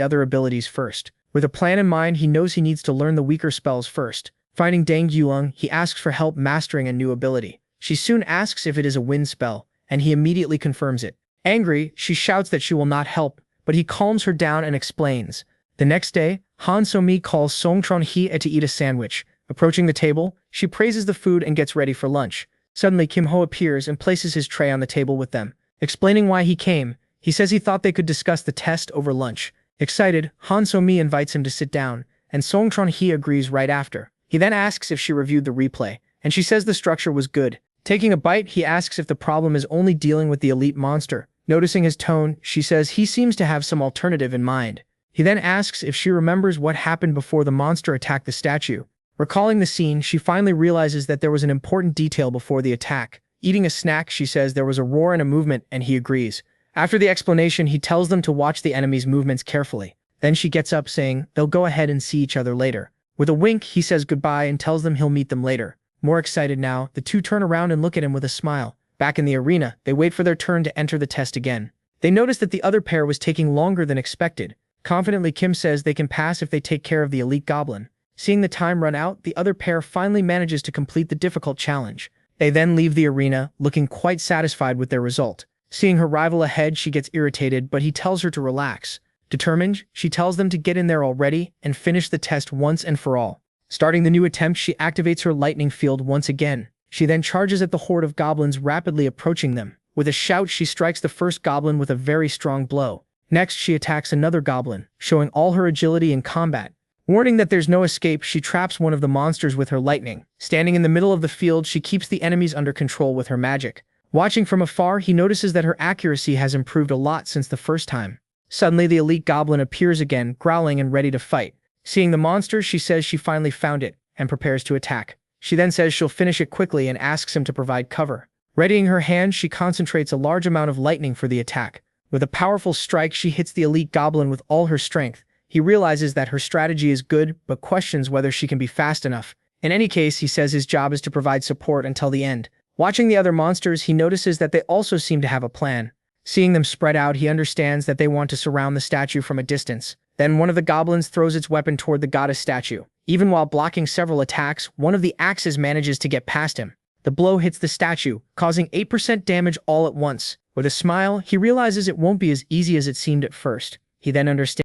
other abilities first. With a plan in mind, he knows he needs to learn the weaker spells first. Finding Dang Yulong, he asks for help mastering a new ability. She soon asks if it is a wind spell, and he immediately confirms it. Angry, she shouts that she will not help, but he calms her down and explains. The next day, Han So-mi calls Song Tron-hee to eat a sandwich. Approaching the table, she praises the food and gets ready for lunch. Suddenly, Kim Ho appears and places his tray on the table with them. Explaining why he came, he says he thought they could discuss the test over lunch. Excited, Han So-mi invites him to sit down, and Song Tron-hee agrees right after. He then asks if she reviewed the replay, and she says the structure was good. Taking a bite, he asks if the problem is only dealing with the elite monster. Noticing his tone, she says he seems to have some alternative in mind. He then asks if she remembers what happened before the monster attacked the statue. Recalling the scene, she finally realizes that there was an important detail before the attack. Eating a snack, she says there was a roar and a movement, and he agrees. After the explanation, he tells them to watch the enemy's movements carefully. Then she gets up, saying they'll go ahead and see each other later. With a wink, he says goodbye and tells them he'll meet them later. More excited now, the two turn around and look at him with a smile. Back in the arena, they wait for their turn to enter the test again. They notice that the other pair was taking longer than expected. Confidently, Kim says they can pass if they take care of the elite goblin. Seeing the time run out, the other pair finally manages to complete the difficult challenge. They then leave the arena, looking quite satisfied with their result. Seeing her rival ahead, she gets irritated, but he tells her to relax. Determined, she tells them to get in there already and finish the test once and for all. Starting the new attempt, she activates her lightning field once again. She then charges at the horde of goblins, rapidly approaching them. With a shout, she strikes the first goblin with a very strong blow. Next, she attacks another goblin, showing all her agility in combat. Warning that there's no escape, she traps one of the monsters with her lightning. Standing in the middle of the field, she keeps the enemies under control with her magic. Watching from afar, he notices that her accuracy has improved a lot since the first time. Suddenly, the elite goblin appears again, growling and ready to fight. Seeing the monster, she says she finally found it, and prepares to attack. She then says she'll finish it quickly and asks him to provide cover. Readying her hand, she concentrates a large amount of lightning for the attack. With a powerful strike, she hits the elite goblin with all her strength. He realizes that her strategy is good, but questions whether she can be fast enough. In any case, he says his job is to provide support until the end. Watching the other monsters, he notices that they also seem to have a plan. Seeing them spread out, he understands that they want to surround the statue from a distance. Then one of the goblins throws its weapon toward the goddess statue. Even while blocking several attacks, one of the axes manages to get past him. The blow hits the statue, causing 8% damage all at once. With a smile, he realizes it won't be as easy as it seemed at first. He then understands